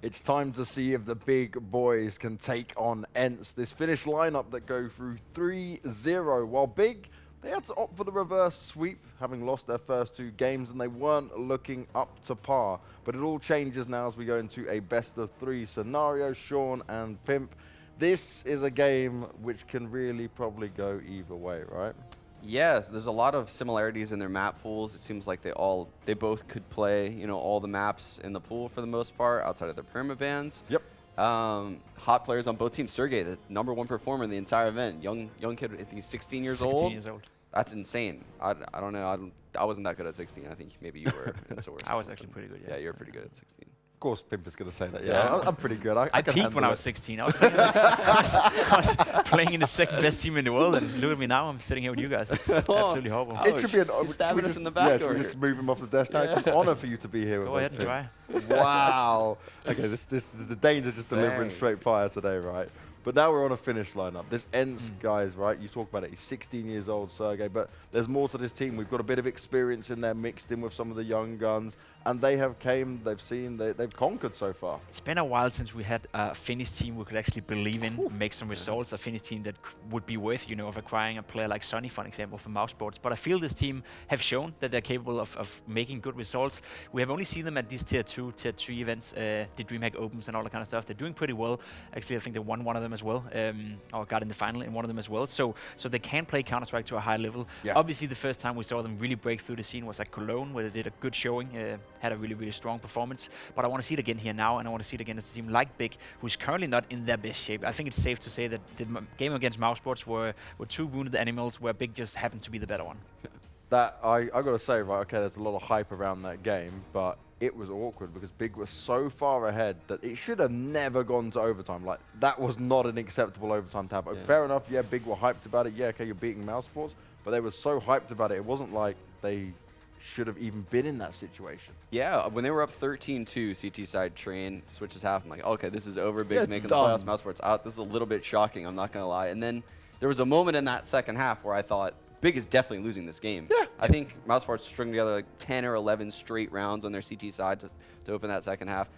It's time to see if the big boys can take on ENCE. This Finnish lineup that go through 3-0, while BIG, they had to opt for the reverse sweep, having lost their first 2 games, and they weren't looking up to par. But it all changes now as we go into a best-of-3 scenario. Sean and Pimp, this is a game which can really probably go either way, right? Yes, there's a lot of similarities in their map pools. It seems like they both could play, all the maps in the pool for the most part, outside of their permabans. Yep. Hot players on both teams. Sergey, the #1 performer in the entire event, young kid. I think he's 16 years old. 16 years old. That's insane. I don't know. I wasn't that good at 16. I think maybe you were. And so I was actually pretty good. Yeah, you're pretty good at 16. Of course, Pimp is going to say that. Yeah, I'm pretty good. I can peaked when I was 16. I was playing in the second best team in the world, and look at me now. I'm sitting here with you guys. It's absolutely horrible. It should be an He's stabbing us in the back. Yeah, we just move him off the desk now. It's an honor for you to be here with us. Go ahead and try. Wow. Okay, the Danes are just delivering straight fire today, right? But now we're on a Finnish lineup. This ENCE guys, right? You talk about it. He's 16 years old, Sergey, but there's more to this team. We've got a bit of experience in there mixed in with some of the young guns, and they have came, they've seen, they've conquered so far. It's been a while since we had a Finnish team we could actually believe in, make some results, a Finnish team that would be worth, of acquiring a player like Sonny, for example, from Mousesports. But I feel this team have shown that they're capable of making good results. We have only seen them at these tier 2, tier 3 events, the DreamHack Opens and all that kind of stuff. They're doing pretty well. Actually, I think they won one of them as well, or got in the final in one of them as well. So they can play Counter-Strike to a high level. Yeah. Obviously, the first time we saw them really break through the scene was at Cologne, where they did a good showing, had a really, really strong performance. But I want to see it again here now, and I want to see it against a team like BIG, who's currently not in their best shape. I think it's safe to say that the game against Mousesports were 2 wounded animals, where BIG just happened to be the better one. That I got to say, right? Okay, there's a lot of hype around that game, but it was awkward because BIG was so far ahead that it should have never gone to overtime. Like, that was not an acceptable overtime to have. Yeah. Fair enough, yeah, BIG were hyped about it. Yeah, okay, you're beating Mousesports, but they were so hyped about it. It wasn't like they should have even been in that situation. Yeah, when they were up 13-2, CT side train switches half. I'm like, okay, this is over. BIG's Yeah, making done. the playoffs. Mousesports out. This is a little bit shocking. I'm not gonna lie. And then there was a moment in that second half where I thought BIG is definitely losing this game. Yeah. I think Mousesports strung together like 10 or 11 straight rounds on their CT side to open that second half,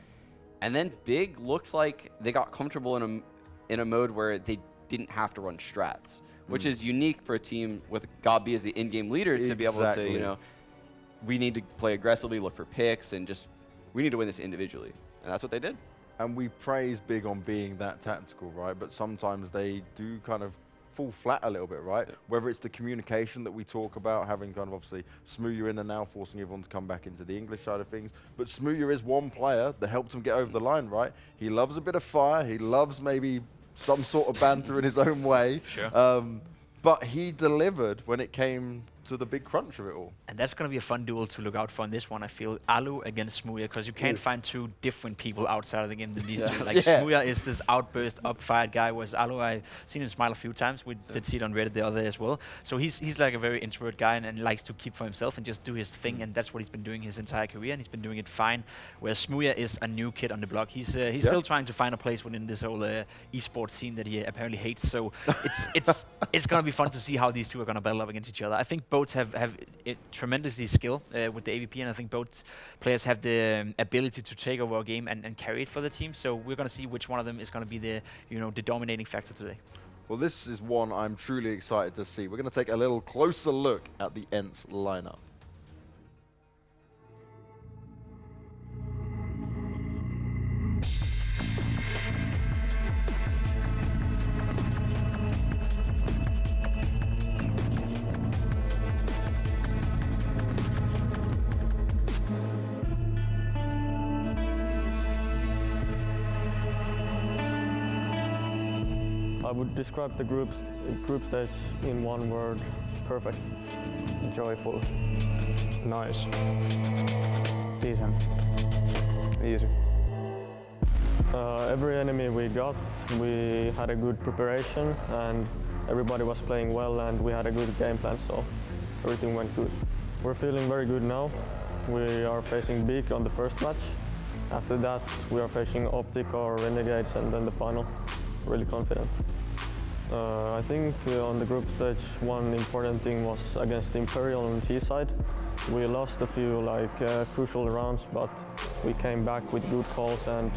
and then BIG looked like they got comfortable in a mode where they didn't have to run strats, which is unique for a team with GOB as the in-game leader to be able to, we need to play aggressively, look for picks, and we need to win this individually. And that's what they did. And we praise BIG on being that tactical, right? But sometimes they do kind of fall flat a little bit, right? Yeah. Whether it's the communication that we talk about, having kind of obviously Smooya in there now, forcing everyone to come back into the English side of things. But Smooya is one player that helped him get over the line, right? He loves a bit of fire. He loves maybe some sort of banter in his own way. Sure. But he delivered when it came to the big crunch of it all. And that's going to be a fun duel to look out for in this one, I feel. Alu against Smooya, because you can't find 2 different people outside of the game than these two. Like, Smooya is this outburst, up-fired guy, whereas Alu, I've seen him smile a few times. We did see it on Reddit the other day as well. So he's like a very introvert guy and likes to keep for himself and just do his thing, and that's what he's been doing his entire career, and he's been doing it fine. Whereas Smooya is a new kid on the block. He's still trying to find a place within this whole esports scene that he apparently hates. So it's going to be fun to see how these two are going to battle up against each other. I think both have tremendously skill with the AVP, and I think both players have the ability to take over a game and carry it for the team. So we're going to see which one of them is going to be the the dominating factor today. Well, this is one I'm truly excited to see. We're going to take a little closer look at the ENCE lineup. I would describe the group stage in one word: perfect. Joyful. Nice. Decent. Easy. Every enemy we got, we had a good preparation, and everybody was playing well, and we had a good game plan, so everything went good. We're feeling very good now. We are facing BIG on the first match. After that, we are facing Optic or Renegades, and then the final. Really confident. I think on the group stage, one important thing was against Imperial on T side. We lost a few crucial rounds, but we came back with good calls and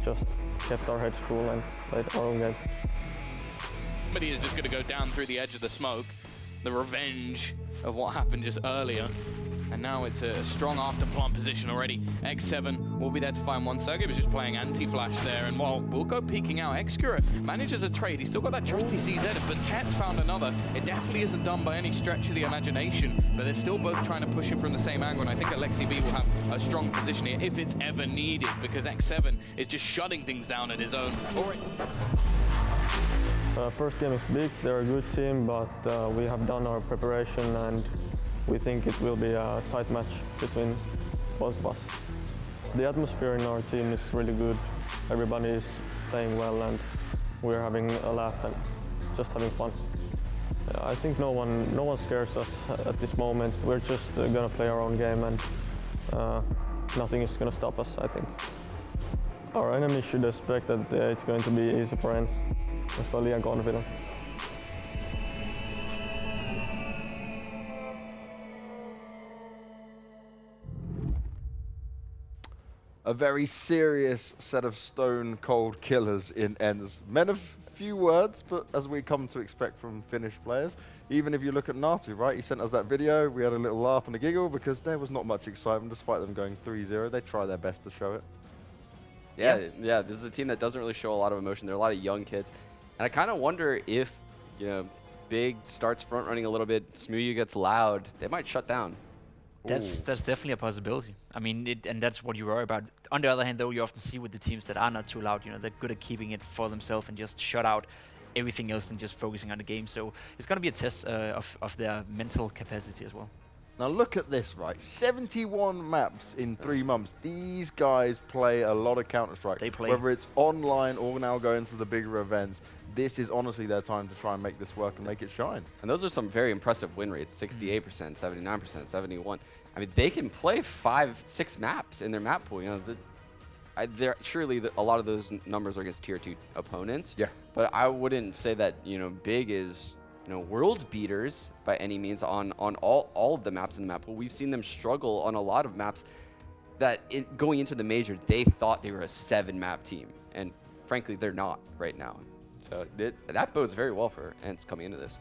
just kept our heads cool and played our own game. Somebody is just going to go down through the edge of the smoke. The revenge of what happened just earlier. And now it's a strong after-plant position already. X7 will be there to find one. Sergey was just playing anti-flash there. And while we'll go peeking out, Excura manages a trade. He's still got that trusty CZ, but Tet's found another. It definitely isn't done by any stretch of the imagination, but they're still both trying to push it from the same angle. And I think Alexi B will have a strong position here if it's ever needed, because X7 is just shutting things down at his own. First game is big, they're a good team, but we have done our preparation and we think it will be a tight match between both of us. The atmosphere in our team is really good. Everybody is playing well and we're having a laugh and just having fun. I think no one scares us at this moment. We're just gonna play our own game and nothing is gonna stop us, I think. Our enemy should expect that it's going to be easy for ENCE. I'm slowly confident. A very serious set of stone-cold killers in ENCE. Men of few words, but as we come to expect from Finnish players. Even if you look at Natu, right? He sent us that video. We had a little laugh and a giggle because there was not much excitement despite them going 3-0. They try their best to show it. Yeah, this is a team that doesn't really show a lot of emotion. There are a lot of young kids. And I kind of wonder if, Big starts front running a little bit, Smooya gets loud, they might shut down. That's definitely a possibility. I mean, and that's what you worry about. On the other hand, though, you often see with the teams that are not too loud, they're good at keeping it for themselves and just shut out everything else and just focusing on the game. So it's going to be a test of their mental capacity as well. Now look at this, right? 71 maps in 3 months. These guys play a lot of Counter-Strike. They play. Whether it's online or now going to the bigger events, this is honestly their time to try and make this work and make it shine. And those are some very impressive win rates, 68%, 79%, 71%. I mean, they can play 5-6 maps in their map pool. Surely a lot of those numbers are against tier 2 opponents. Yeah. But I wouldn't say that, Big is world beaters by any means on all of the maps in the map pool. We've seen them struggle on a lot of maps that going into the major, they thought they were a 7-map team. And frankly, they're not right now. So that bodes very well for ENCE coming into this.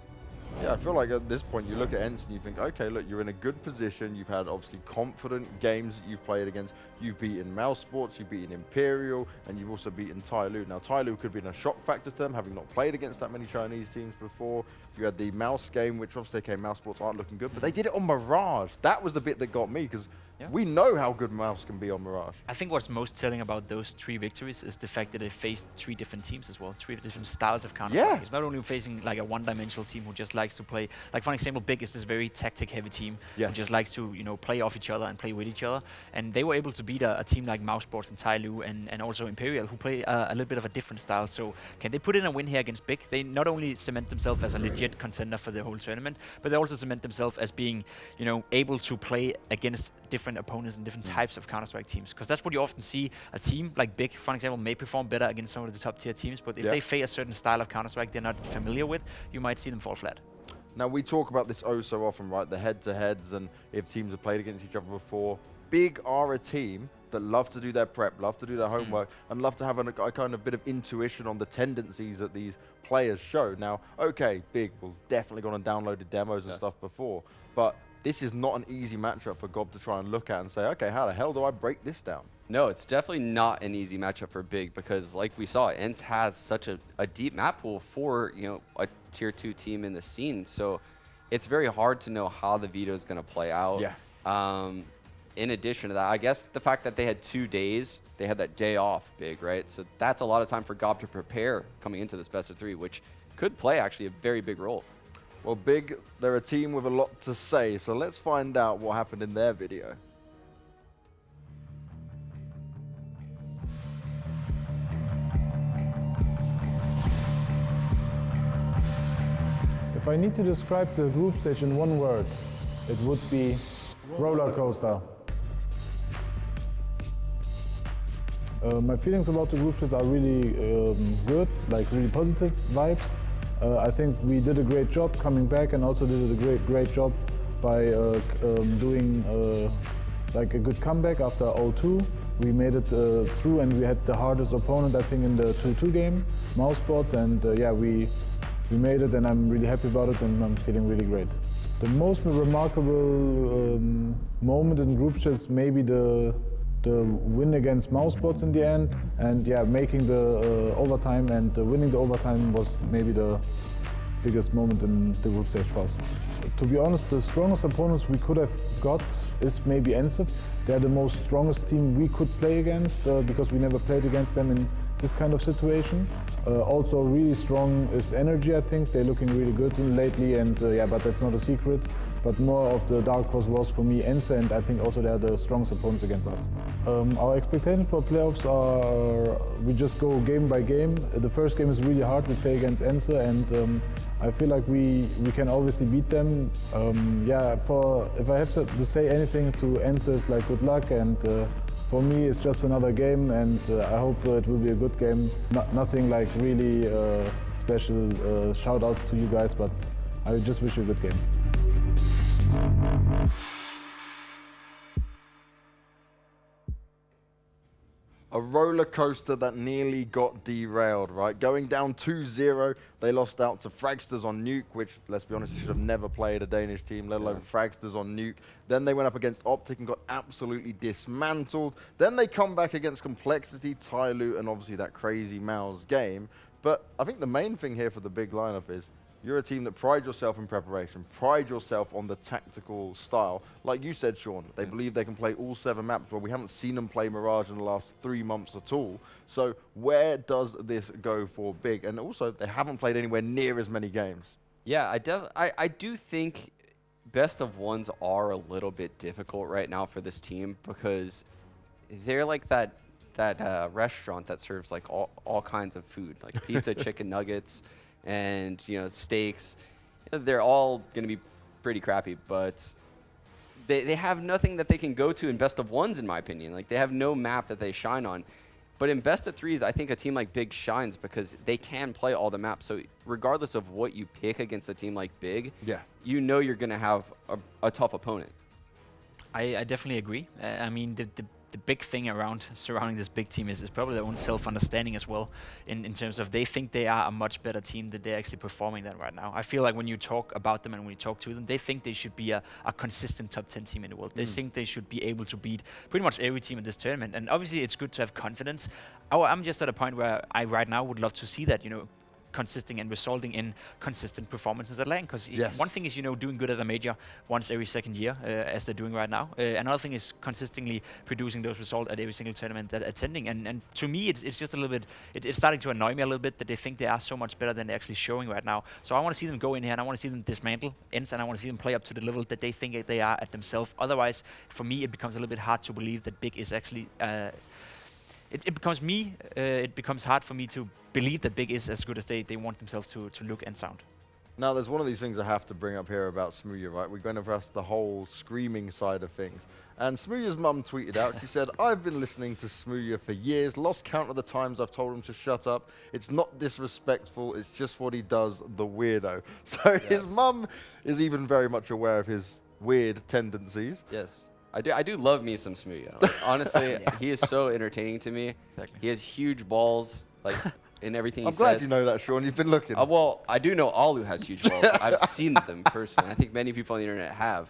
Yeah, I feel like at this point you look at ENCE and you think, okay, look, you're in a good position. You've had obviously confident games that you've played against. You've beaten Mouse Sports, you've beaten Imperial, and you've also beaten Tyloo. Now, Tyloo could have been a shock factor to them, having not played against that many Chinese teams before. You had the Mouse game, which obviously, okay, Mouse Sports aren't looking good, but they did it on Mirage. That was the bit that got me, because we know how good Mouse can be on Mirage. I think what's most telling about those 3 victories is the fact that they faced 3 different teams as well, 3 different styles of Counter-Strike. Yeah. It's not only facing like a one-dimensional team who just likes to play, like for example, Big is this very tactic-heavy team who just likes to play off each other and play with each other. And they were able to beat a team like Mouse Sports and Tyloo and also Imperial, who play a little bit of a different style. So can they put in a win here against Big? They not only cement themselves as a legit contender for the whole tournament, but they also cement themselves as being, able to play against different opponents and different types of Counter-Strike teams. Because that's what you often see. A team like Big, for example, may perform better against some of the top-tier teams, but if they face a certain style of Counter-Strike they're not familiar with, you might see them fall flat. Now, we talk about this oh so often, right? The head-to-heads and if teams have played against each other before. Big are a team that love to do their prep, love to do their homework, and love to have a kind of bit of intuition on the tendencies that these players show. Now, okay, Big will definitely gone and downloaded demos and stuff before, but this is not an easy matchup for Gob to try and look at and say, okay, how the hell do I break this down? No, it's definitely not an easy matchup for Big because, like we saw, ENCE has such a deep map pool for a tier 2 team in the scene. So it's very hard to know how the veto is going to play out. Yeah. In addition to that, I guess the fact that they had 2 days, they had that day off, Big, right? So that's a lot of time for Gob to prepare coming into this best of 3, which could play actually a very big role. Well, Big, they're a team with a lot to say, so let's find out what happened in their video. If I need to describe the group stage in one word, it would be roller coaster. My feelings about the group stage are really good, like really positive vibes. I think we did a great job coming back and also did a great job by doing like a good comeback after 0-2. we made it through, and we had the hardest opponent, I think, in the 2-2 game, Mousebots, and yeah, we made it, and I'm really happy about it, and I'm feeling really great. The most remarkable moment in group chats, maybe the win against Mousebots in the end, and yeah, making the overtime and winning the overtime was maybe the biggest moment in the group stage for us. To be honest, the strongest opponents we could have got is maybe ENCE. They're the most strongest team we could play against because we never played against them in this kind of situation. Also really strong is Energy, I think. They're looking really good lately, and yeah, but that's not a secret. But more of the dark horse was for me ENCE, and I think also they're the strongest opponents against us. Our expectations for playoffs are we just go game by game. The first game is really hard. We play against ENCE, and I feel like we can obviously beat them. Yeah, if I have to say anything to ENCE, it's like good luck, and for me it's just another game, and I hope it will be a good game. Nothing like really special shout outs to you guys, but I just wish you a good game. A roller coaster that nearly got derailed, right? Going down 2-0, they lost out to Fragsters on Nuke, which, let's be honest, should have never played a Danish team, let alone Fragsters on Nuke. Then they went up against Optic and got absolutely dismantled. Then they come back against Complexity, Tyloo, and obviously that crazy Mouse game. But I think the main thing here for the big lineup is you're a team that pride yourself in preparation, pride yourself on the tactical style. Like you said, Sean, they believe they can play all 7 maps, where we haven't seen them play Mirage in the last 3 months at all. So where does this go for Big? And also, they haven't played anywhere near as many games. Yeah, I do think best of ones are a little bit difficult right now for this team, because they're like that restaurant that serves like all kinds of food, like pizza, chicken nuggets, and steaks. They're all going to be pretty crappy, but they have nothing that they can go to in best of ones, in my opinion. Like, they have no map that they shine on. But in best of threes, I think a team like Big shines because they can play all the maps. So regardless of what you pick against a team like Big, you're going to have a tough opponent. I definitely agree. I mean, the big thing surrounding this Big team is probably their own self-understanding as well, in terms of they think they are a much better team than they're actually performing than right now. I feel like when you talk about them and when you talk to them, they think they should be a consistent top 10 team in the world. They think they should be able to beat pretty much every team in this tournament. And obviously it's good to have confidence. I'm just at a point where I right now would love to see that, consisting and resulting in consistent performances at LAN. Because one thing is, doing good at a major once every second year, as they're doing right now. Another thing is consistently producing those results at every single tournament that attending. And to me, it's just a little bit, it's starting to annoy me a little bit that they think they are so much better than they're actually showing right now. So I want to see them go in here, and I want to see them dismantle ENCE, and I want to see them play up to the level that they think they are at themselves. Otherwise, for me, it becomes a little bit hard to believe that Big is actually... It becomes hard for me to believe that Big is as good as they want themselves to look and sound. Now, there's one of these things I have to bring up here about Smooya, right? We're going to address the whole screaming side of things. And Smooya's mum tweeted out, she said, "I've been listening to Smooya for years, lost count of the times I've told him to shut up. It's not disrespectful, it's just what he does, the weirdo." So his mum is even very much aware of his weird tendencies. Yes. I do love me some Smooya. Like, honestly, he is so entertaining to me. Exactly. He has huge balls, like, in everything he says. I'm glad you know that, Sean. You've been looking. Well, I do know Alu has huge balls. I've seen them personally. I think many people on the internet have.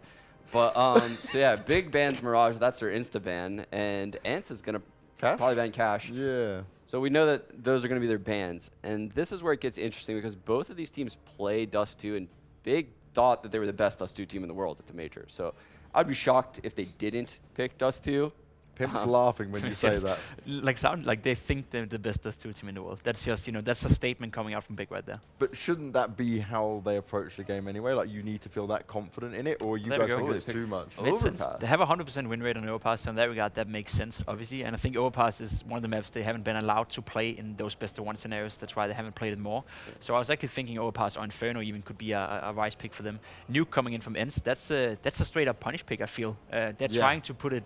But, so yeah, Big bans Mirage. That's their insta-ban. And ENCE is going to probably ban Cash. Yeah. So we know that those are going to be their bans. And this is where it gets interesting, because both of these teams play Dust 2, and Big thought that they were the best Dust 2 team in the world at the major. So I'd be shocked if they didn't pick Dust 2. Pimp's laughing when you say that. Sound like they think they're the best Dust 2 team in the world. That's just, that's a statement coming out from Big right there. But shouldn't that be how they approach the game anyway? Like, you need to feel that confident in it, or you guys think it's too much? Overpass. They have a 100% win rate on Overpass, so in that regard, that makes sense, obviously. And I think Overpass is one of the maps they haven't been allowed to play in those best of one scenarios. That's why they haven't played it more. So I was actually thinking Overpass or Inferno even could be a rise pick for them. Nuke coming in from ENCE, that's a straight up punish pick, I feel. They're trying to put it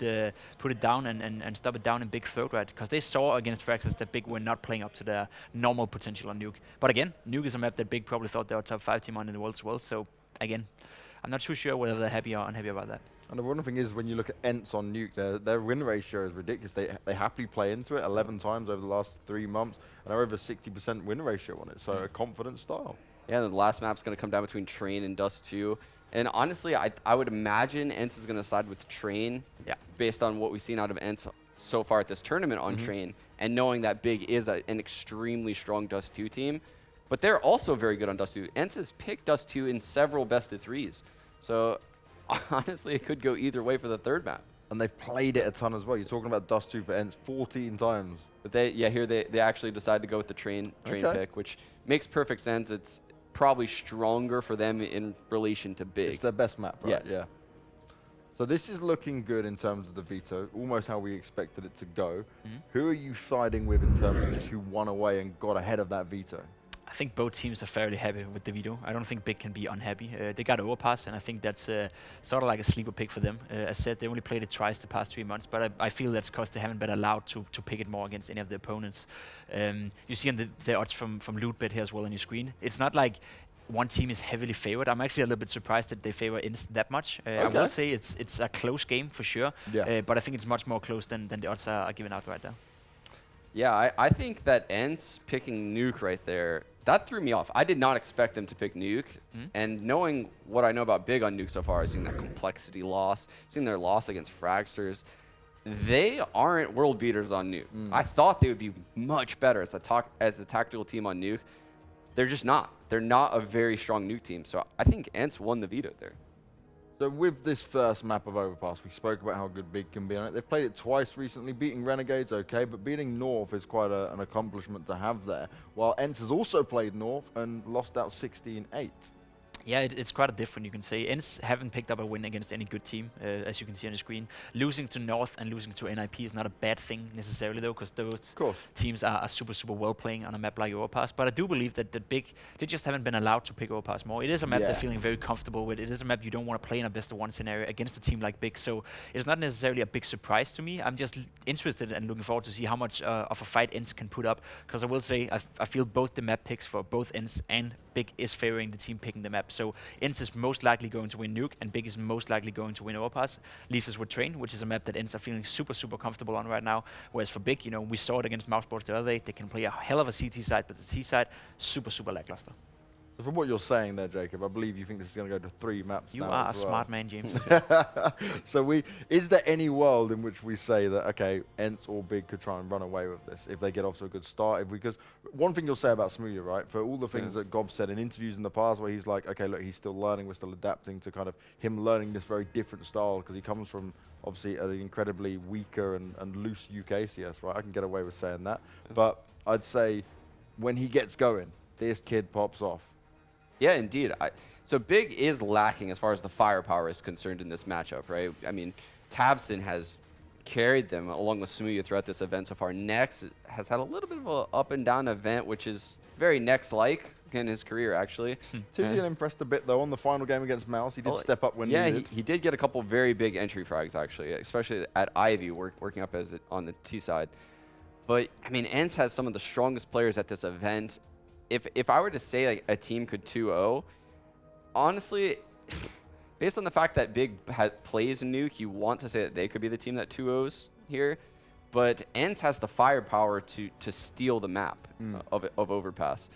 down and stop it down in Big throat, right? Because they saw against Fragsters that Big were not playing up to their normal potential on Nuke. But again, Nuke is a map that Big probably thought they were top 5 team on in the world as well. So again, I'm not too sure whether they're happy or unhappy about that. And the one thing is, when you look at ENCE on Nuke, their win ratio is ridiculous. They happily play into it 11 times over the last 3 months, and are over 60% win ratio on it. So a confident style. Yeah, the last map's going to come down between Train and Dust 2. And honestly, I would imagine ENCE is going to side with Train, based on what we've seen out of ENCE so far at this tournament on Train, and knowing that Big is an extremely strong Dust 2 team. But they're also very good on Dust 2. ENCE has picked Dust 2 in several best of 3s. So honestly, it could go either way for the third map. And they've played it a ton as well. You're talking about Dust 2 for ENCE 14 times. But they actually decided to go with the train pick, which makes perfect sense. It's probably stronger for them in relation to Big. It's their best map, right? Yes. Yeah. So this is looking good in terms of the veto, almost how we expected it to go. Who are you siding with in terms of just who won away and got ahead of that veto? I think both teams are fairly happy with the veto. I don't think Big can be unhappy. They got overpass, and I think that's sort of like a sleeper pick for them. As said, they only played it twice the past 3 months, but I feel that's because they haven't been allowed to pick it more against any of the opponents. You see on the odds from LootBet here as well on your screen. It's not like one team is heavily favored. I'm actually a little bit surprised that they favor ENCE that much. I will say it's a close game for sure, but I think it's much more close than the odds are given out right now. Yeah, I think that ENCE picking Nuke right there, that threw me off. I did not expect them to pick Nuke. And knowing what I know about Big on Nuke so far, I've seen that complexity loss, seen their loss against Fragsters. They aren't world beaters on Nuke. I thought they would be much better as a tactical team on Nuke. They're just not. They're not a very strong Nuke team. So I think ENCE won the veto there. So with this first map of Overpass, we spoke about how good Big can be on it. They've played it twice recently. Beating Renegades, okay, but beating North is quite an accomplishment to have there. While ENCE has also played North and lost out 16-8. Yeah, it's quite different, you can say. ENCE haven't picked up a win against any good team, as you can see on the screen. Losing to North and losing to NIP is not a bad thing necessarily, though, because those teams are super well playing on a map like Overpass. But I do believe that the Big, they just haven't been allowed to pick Overpass more. It is a map they're feeling very comfortable with. It is a map you don't want to play in a best-of-1 scenario against a team like Big. So it's not necessarily a big surprise to me. I'm just interested and looking forward to see how much of a fight ENCE can put up. Because I will say, I feel both the map picks for both ENCE and Big is favoring the team picking the map. So ENCE is most likely going to win Nuke, and Big is most likely going to win Overpass. Leaves us with Train, which is a map that ENCE are feeling super comfortable on right now. Whereas for Big, you know, we saw it against Mousesports the other day. They can play a hell of a CT side, but the T side, super lackluster. So from what you're saying there, Jacob, I believe you think this is going to go to 3 maps now. You are a as well. smart man, James. So is there any world in which we say that, okay, ENCE or Big could try and run away with this if they get off to a good start? Because one thing you'll say about Smooya, right, for all the things that Gob said in interviews in the past where he's like, okay, look, he's still learning, we're still adapting to kind of him learning this very different style because he comes from obviously an incredibly weaker and loose UK CS, right? I can get away with saying that. But I'd say when he gets going, this kid pops off. Yeah, indeed. So Big is lacking as far as the firepower is concerned in this matchup, right? I mean, Tabson has carried them along with Smooya throughout this event so far. Nex has had a little bit of an up and down event, which is very Nex-like in his career, actually. Tizian impressed a bit, though, on the final game against Mouse. He did step up when needed. Yeah, he did get a couple very big entry frags, actually, especially at Ivy, working up as on the T side. But, I mean, ENCE has some of the strongest players at this event. If I were to say like a team could 2-0, honestly, based on the fact that Big plays Nuke, you want to say that they could be the team that 2-0s here. But ENCE has the firepower to steal the map of Overpass.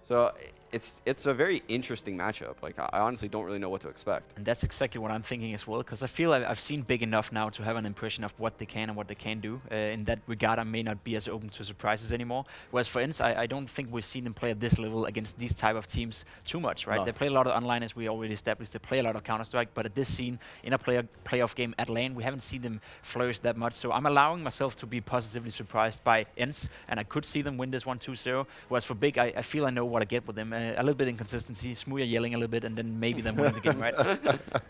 So it's a very interesting matchup. Like, I honestly don't really know what to expect. And that's exactly what I'm thinking as well, because I feel I've seen Big enough now to have an impression of what they can and what they can do. In that regard, I may not be as open to surprises anymore. Whereas for ENCE, I don't think we've seen them play at this level against these type of teams too much, right? No. They play a lot of online, as we already established. They play a lot of Counter-Strike, but at this scene, in a playoff game at LAN, we haven't seen them flourish that much. So I'm allowing myself to be positively surprised by ENCE, and I could see them win this 1-2-0. Whereas for Big, I feel I know what I get with them. A little bit inconsistency, Smooya yelling a little bit, and then maybe them winning the game, right?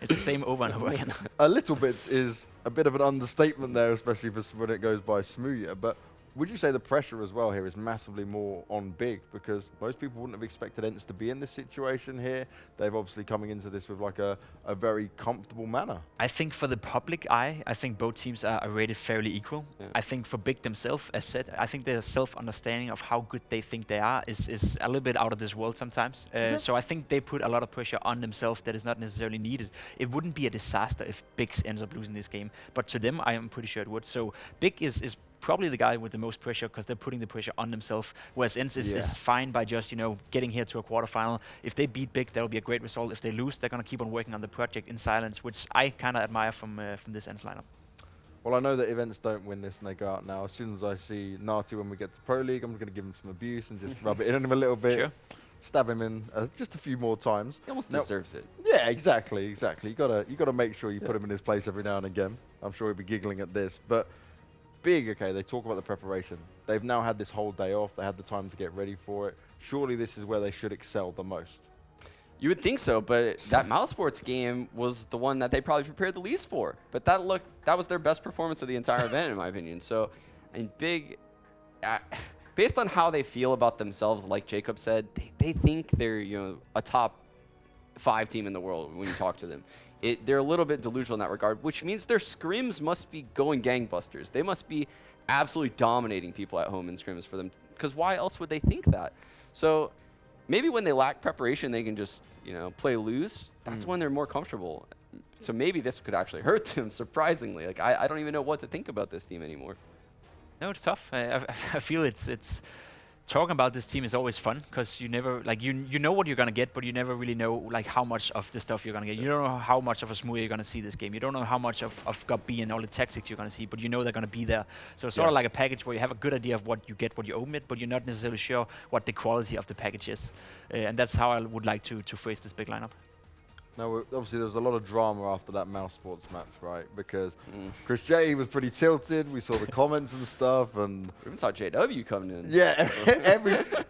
It's the same over and over again. A little bit is a bit of an understatement there, especially when it goes by Smooya. But Would you say the pressure as well here is massively more on Big, because most people wouldn't have expected ENCE to be in this situation here? They've obviously coming into this with like a very comfortable manner. I think for the public eye, I think both teams are rated fairly equal. Yeah. I think for Big themselves, as said, I think their self-understanding of how good they think they are is a little bit out of this world sometimes. So I think they put a lot of pressure on themselves that is not necessarily needed. It wouldn't be a disaster if Big ends up losing this game, but to them, I am pretty sure it would. So Big is probably the guy with the most pressure because they're putting the pressure on themselves, whereas ENCE is fine by just, you know, getting here to a quarterfinal. If they beat Big, that'll be a great result. If they lose, they're going to keep on working on the project in silence, which I kind of admire from this ENCE lineup. Well, I know that if ENCE don't win this and they go out now, as soon as I see Nati when we get to Pro League, I'm going to give him some abuse and just rub it in on him a little bit. Sure. Stab him in just a few more times. He almost deserves it. Yeah, exactly. You gotta make sure you put him in his place every now and again. I'm sure he'll be giggling at this, but Big, okay, they talk about the preparation. They've now had this whole day off. They had the time to get ready for it. Surely this is where they should excel the most. You would think so, but that Mouse Sports game was the one that they probably prepared the least for. But that was their best performance of the entire event, in my opinion. So, and Big, based on how they feel about themselves, like Jacob said, they think they're, you know, a top 5 team in the world when you talk to them. They're a little bit delusional in that regard, which means their scrims must be going gangbusters. They must be absolutely dominating people at home in scrims for them, because why else would they think that? So maybe when they lack preparation, they can just, you know, play loose. That's when they're more comfortable. So maybe this could actually hurt them, surprisingly. Like, I don't even know what to think about this team anymore. No, it's tough. I feel it's talking about this team is always fun because you never, like, you know what you're gonna get, but you never really know like how much of the stuff you're gonna get. You don't know how much of a smooth you're gonna see this game. You don't know how much of gut B and all the tactics you're gonna see, but you know they're gonna be there. So it's sort of like a package where you have a good idea of what you get, what you omit, but you're not necessarily sure what the quality of the package is. And that's how I would like to phrase this Big lineup. Now, obviously, there was a lot of drama after that Mouse Sports match, right? Because Chris J was pretty tilted. We saw the comments and stuff, and We even saw JW coming in. yeah,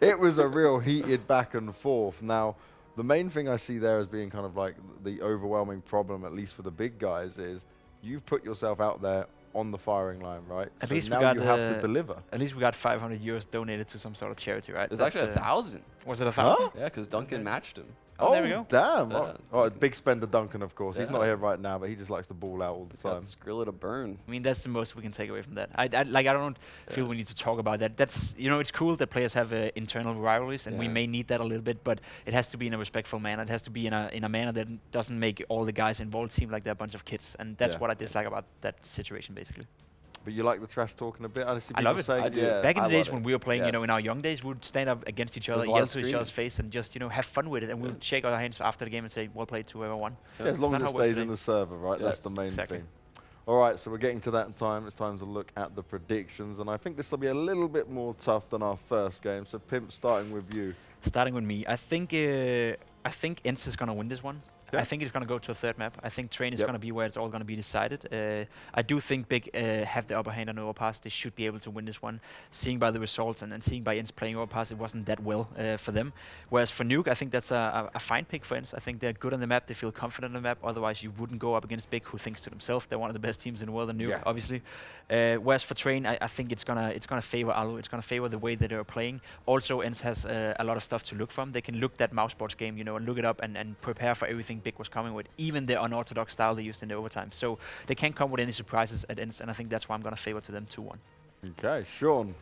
it was a real heated back and forth. Now, the main thing I see there as being kind of like the overwhelming problem, at least for the big guys, is you've put yourself out there on the firing line, right? At so least now we got you have to deliver. At least we got 500 euros donated to some sort of charity, right? It was actually 1,000. Was it 1,000? Huh? Yeah, because Duncan matched him. Oh, there we go. Damn. Yeah, Oh, big spender Duncan, of course. He's Yeah. not here right now, but he just likes to ball out all the He's time. got Skrilla to burn. I mean, that's the most we can take away from that. I don't feel we need to talk about that. That's, you know, it's cool that players have internal rivalries, and we may need that a little bit, but it has to be in a respectful manner. It has to be in a manner that doesn't make all the guys involved seem like they're a bunch of kids, and that's what I dislike about that situation, basically. But you like the trash talking a bit? I see I people love it. saying, I do. yeah. Back in I the days love when it. we were playing, you know, Yes. in our young days, we would stand up against each other, There's a lot yell of to each other's face, and just, you know, have fun with it, and we would shake our hands after the game and say, well played to whoever won. Yeah, as long It's as not it how it works stays in today. the server, right? That's Yes, the main exactly. thing. All right, so we're getting to that time. It's time to look at the predictions, and I think this will be a little bit more tough than our first game. So, Pimp, starting with you. Starting with me, I think ENCE is going to win this one. Yeah. I think it's going to go to a third map. I think Train is Yep. going to be where it's all going to be decided. I do think Big have the upper hand on overpass. They should be able to win this one. Seeing by the results and seeing by ENCE playing overpass, it wasn't that well for them. Whereas for Nuke, I think that's a fine pick for ENCE. I think they're good on the map. They feel confident on the map. Otherwise, you wouldn't go up against Big, who thinks to themselves they're one of the best teams in the world. And Nuke, obviously. Whereas for Train, I think it's gonna favor Alu. It's gonna favor the way that they're playing. Also, ENCE has a lot of stuff to look from. They can look that Mouse Sports game, you know, and look it up and prepare for everything Big was coming with, even the unorthodox style they used in the overtime. So they can't come with any surprises at ENCE, and I think that's why I'm gonna favor to them 2-1. Okay, Sean.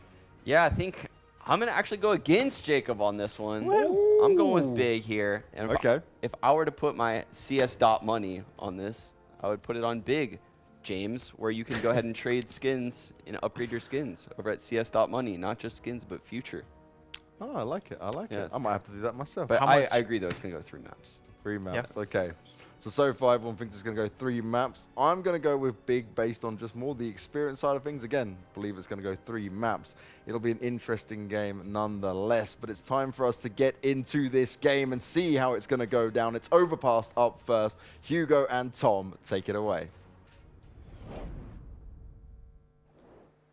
Yeah, I think I'm going to actually go against Jacob on this one. I'm going with Big here. And if I were to put my CS dot money on this, I would put it on Big, James, where you can go ahead and trade skins and upgrade your skins over at CS dot money. Not just skins, but future. Oh, I like it. I like Yes. it. I might have to do that myself. But How I much? agree, though. It's going to go 3 maps. 3 maps. Yep. Okay. So far, everyone thinks it's going to go 3 maps. I'm going to go with Big based on just more the experience side of things. Again, believe it's going to go 3 maps. It'll be an interesting game nonetheless, but it's time for us to get into this game and see how it's going to go down. It's Overpass up first. Hugo and Tom, take it away.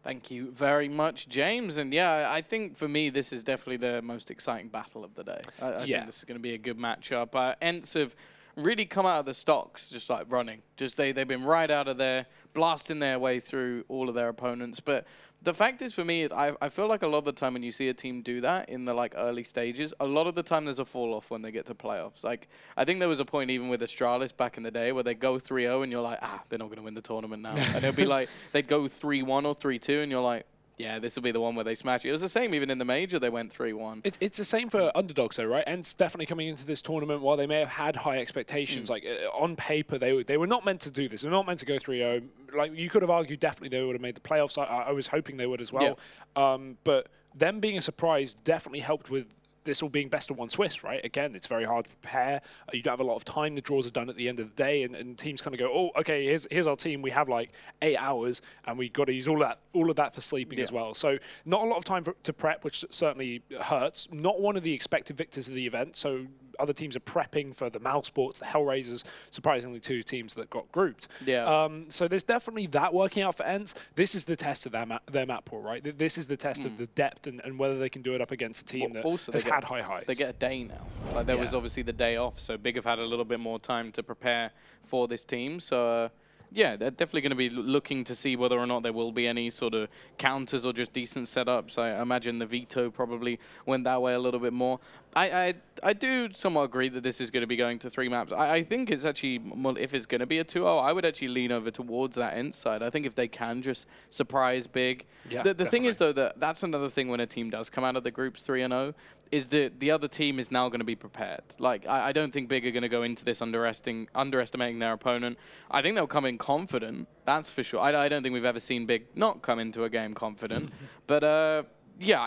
Thank you very much, James. And yeah, I think for me, this is definitely the most exciting battle of the day. I think this is going to be a good matchup. ENCE have really come out of the stocks just like running. Just they've been right out of there, blasting their way through all of their opponents. But The fact is, for me, I feel like a lot of the time when you see a team do that in the like early stages, a lot of the time there's a fall off when they get to playoffs. Like, I think there was a point even with Astralis back in the day where they go 3-0 and you're like, they're not going to win the tournament now. And it'll be like, they'd go 3-1 or 3-2 and you're like, yeah, this will be the one where they smash it. It was the same even in the major, they went 3-1. It's the same for underdogs though, right? ENCE definitely coming into this tournament, while they may have had high expectations, like on paper, they were not meant to do this. They were not meant to go 3-0. Like, you could have argued definitely they would have made the playoffs. I was hoping they would as well. Yeah. But them being a surprise definitely helped with this all being best of one Swiss, right? Again, it's very hard to prepare. You don't have a lot of time. The draws are done at the end of the day, and teams kind of go, oh, okay, here's our team. We have like 8 hours, and we've got to use all of that for sleeping as well. So not a lot of time to prep, which certainly hurts. Not one of the expected victors of the event, so other teams are prepping for the Mousesports, the Hellraisers, surprisingly 2 teams that got grouped. Yeah. So there's definitely that working out for ENCE. This is the test of their map pool, right? This is the test of the depth and whether they can do it up against a team that has had high highs. They get a day now. Like, there was obviously the day off, so Big have had a little bit more time to prepare for this team. So yeah, they're definitely going to be looking to see whether or not there will be any sort of counters or just decent setups. I imagine the veto probably went that way a little bit more. I do somewhat agree that this is going to be going to 3 maps. I think it's actually, well, if it's going to be a 2-0, I would actually lean over towards that ENCE side. I think if they can just surprise Big. Yeah, the thing is, though, that's another thing when a team does come out of the groups 3-0, is that the other team is now going to be prepared. Like, I don't think Big are going to go into this underestimating their opponent. I think they'll come in confident, that's for sure. I don't think we've ever seen Big not come into a game confident. But, yeah,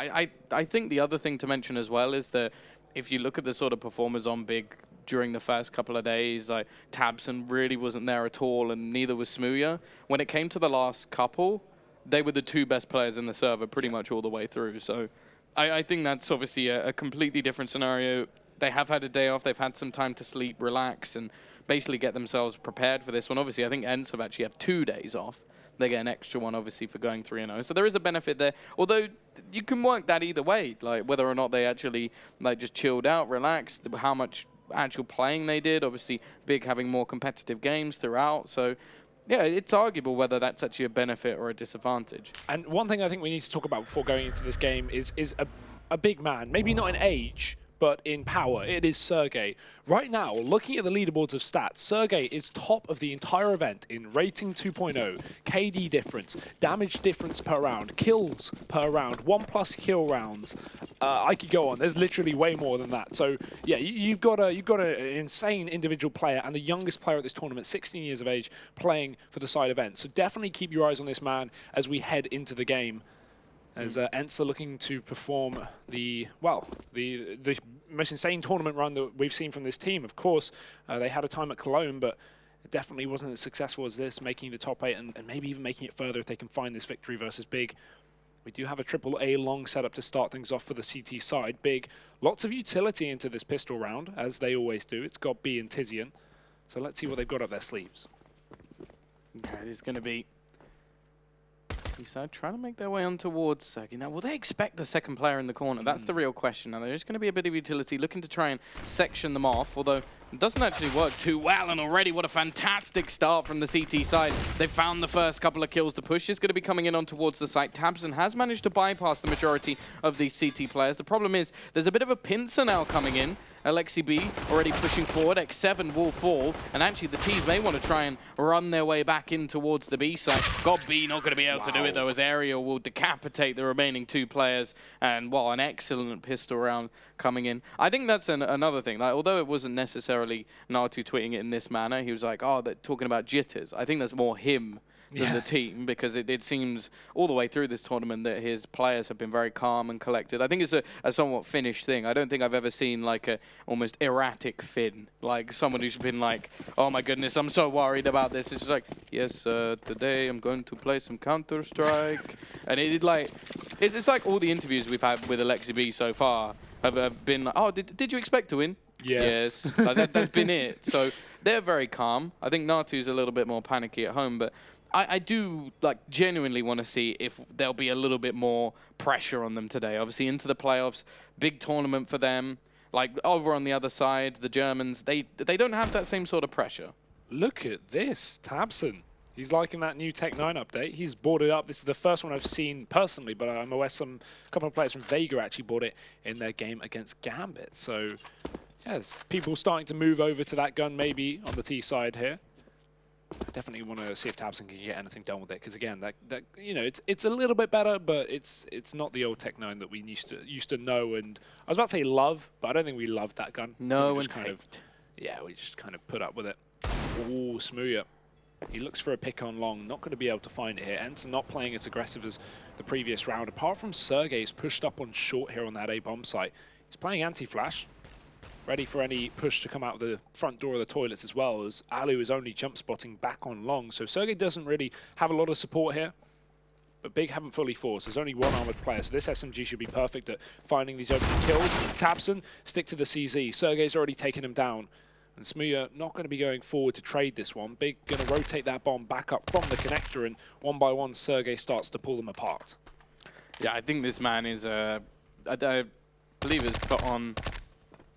I think the other thing to mention as well is that if you look at the sort of performers on Big during the first couple of days, like Tabson really wasn't there at all, and neither was Smooya. When it came to the last couple, they were the 2 best players in the server pretty much all the way through. So I think that's obviously a completely different scenario. They have had a day off. They've had some time to sleep, relax, and basically get themselves prepared for this one. Obviously, I think ENCE have actually have 2 days off. They get an extra one, obviously, for going 3-0. So there is a benefit there. Although you can work that either way, like whether or not they actually like just chilled out, relaxed, how much actual playing they did. Obviously, Big having more competitive games throughout. So yeah, it's arguable whether that's actually a benefit or a disadvantage. And one thing I think we need to talk about before going into this game is a big man, maybe not in age, but in power. It is Sergey. Right now, looking at the leaderboards of stats, Sergey is top of the entire event in rating 2.0, KD difference, damage difference per round, kills per round, 1+ kill rounds. I could go on. There's literally way more than that. So yeah, you've got an insane individual player and the youngest player at this tournament, 16 years of age, playing for the side event. So definitely keep your eyes on this man as we head into the game. As ENCE are looking to perform the most insane tournament run that we've seen from this team. Of course, they had a time at Cologne, but it definitely wasn't as successful as this, making the top 8 and maybe even making it further if they can find this victory versus Big. We do have a AAA long setup to start things off for the CT side. Big, lots of utility into this pistol round, as they always do. It's got B and Tizian. So let's see what they've got up their sleeves. Okay, it is going to be trying to make their way on towards Sergey. Now, will they expect the second player in the corner? That's the real question. Now, there's going to be a bit of utility looking to try and section them off, although it doesn't actually work too well. And already, what a fantastic start from the CT side. They found the first couple of kills. The push is going to be coming in on towards the site. Tabson has managed to bypass the majority of these CT players. The problem is there's a bit of a pincer now coming in. Alexi B already pushing forward. X7 will fall. And actually, the teams may want to try and run their way back in towards the B side. Got B not going to be able to do it, though, as Ariel will decapitate the remaining 2 players. And, well, an excellent pistol round coming in. I think that's another thing. Like, although it wasn't necessarily Natu tweeting it in this manner, he was like, oh, they're talking about jitters. I think that's more him than the team, because it seems all the way through this tournament that his players have been very calm and collected. I think it's a somewhat Finnish thing. I don't think I've ever seen like a almost erratic Finn, like someone who's been like, oh my goodness, I'm so worried about this. It's just like, yes, today I'm going to play some Counter-Strike. And it's like all the interviews we've had with Alexi B so far have been like, oh, did you expect to win? Yes. Like that's been it. So they're very calm. I think Natu's a little bit more panicky at home, but I do like genuinely want to see if there'll be a little bit more pressure on them today. Obviously into the playoffs, big tournament for them. Like over on the other side, the Germans, they don't have that same sort of pressure. Look at this, Tabson. He's liking that new Tech 9 update. He's bought it up. This is the first one I've seen personally, but I'm aware a couple of players from Vega actually bought it in their game against Gambit. So, yes, people starting to move over to that gun maybe on the T side here. I definitely want to see if tabseN can get anything done with it, because again, that you know, it's a little bit better, but it's not the old Tech 9 that we used to know. And I was about to say love, but I don't think we loved that gun. No, we just we just kind of put up with it. Ooh, Smooya. He looks for a pick on long, not going to be able to find it here. ENCE not playing as aggressive as the previous round. Apart from Sergey, he's pushed up on short here on that A bomb site. He's playing anti-flash, ready for any push to come out of the front door of the toilets, as well as Alu is only jump spotting back on long. So Sergey doesn't really have a lot of support here, but Big haven't fully forced. There's only one armored player, so this SMG should be perfect at finding these opening kills. tabseN stick to the CZ. Sergey's already taken him down. And Smooya not going to be going forward to trade this one. Big going to rotate that bomb back up from the connector, and one by one Sergey starts to pull them apart. Yeah, I think this man is, I believe it's put on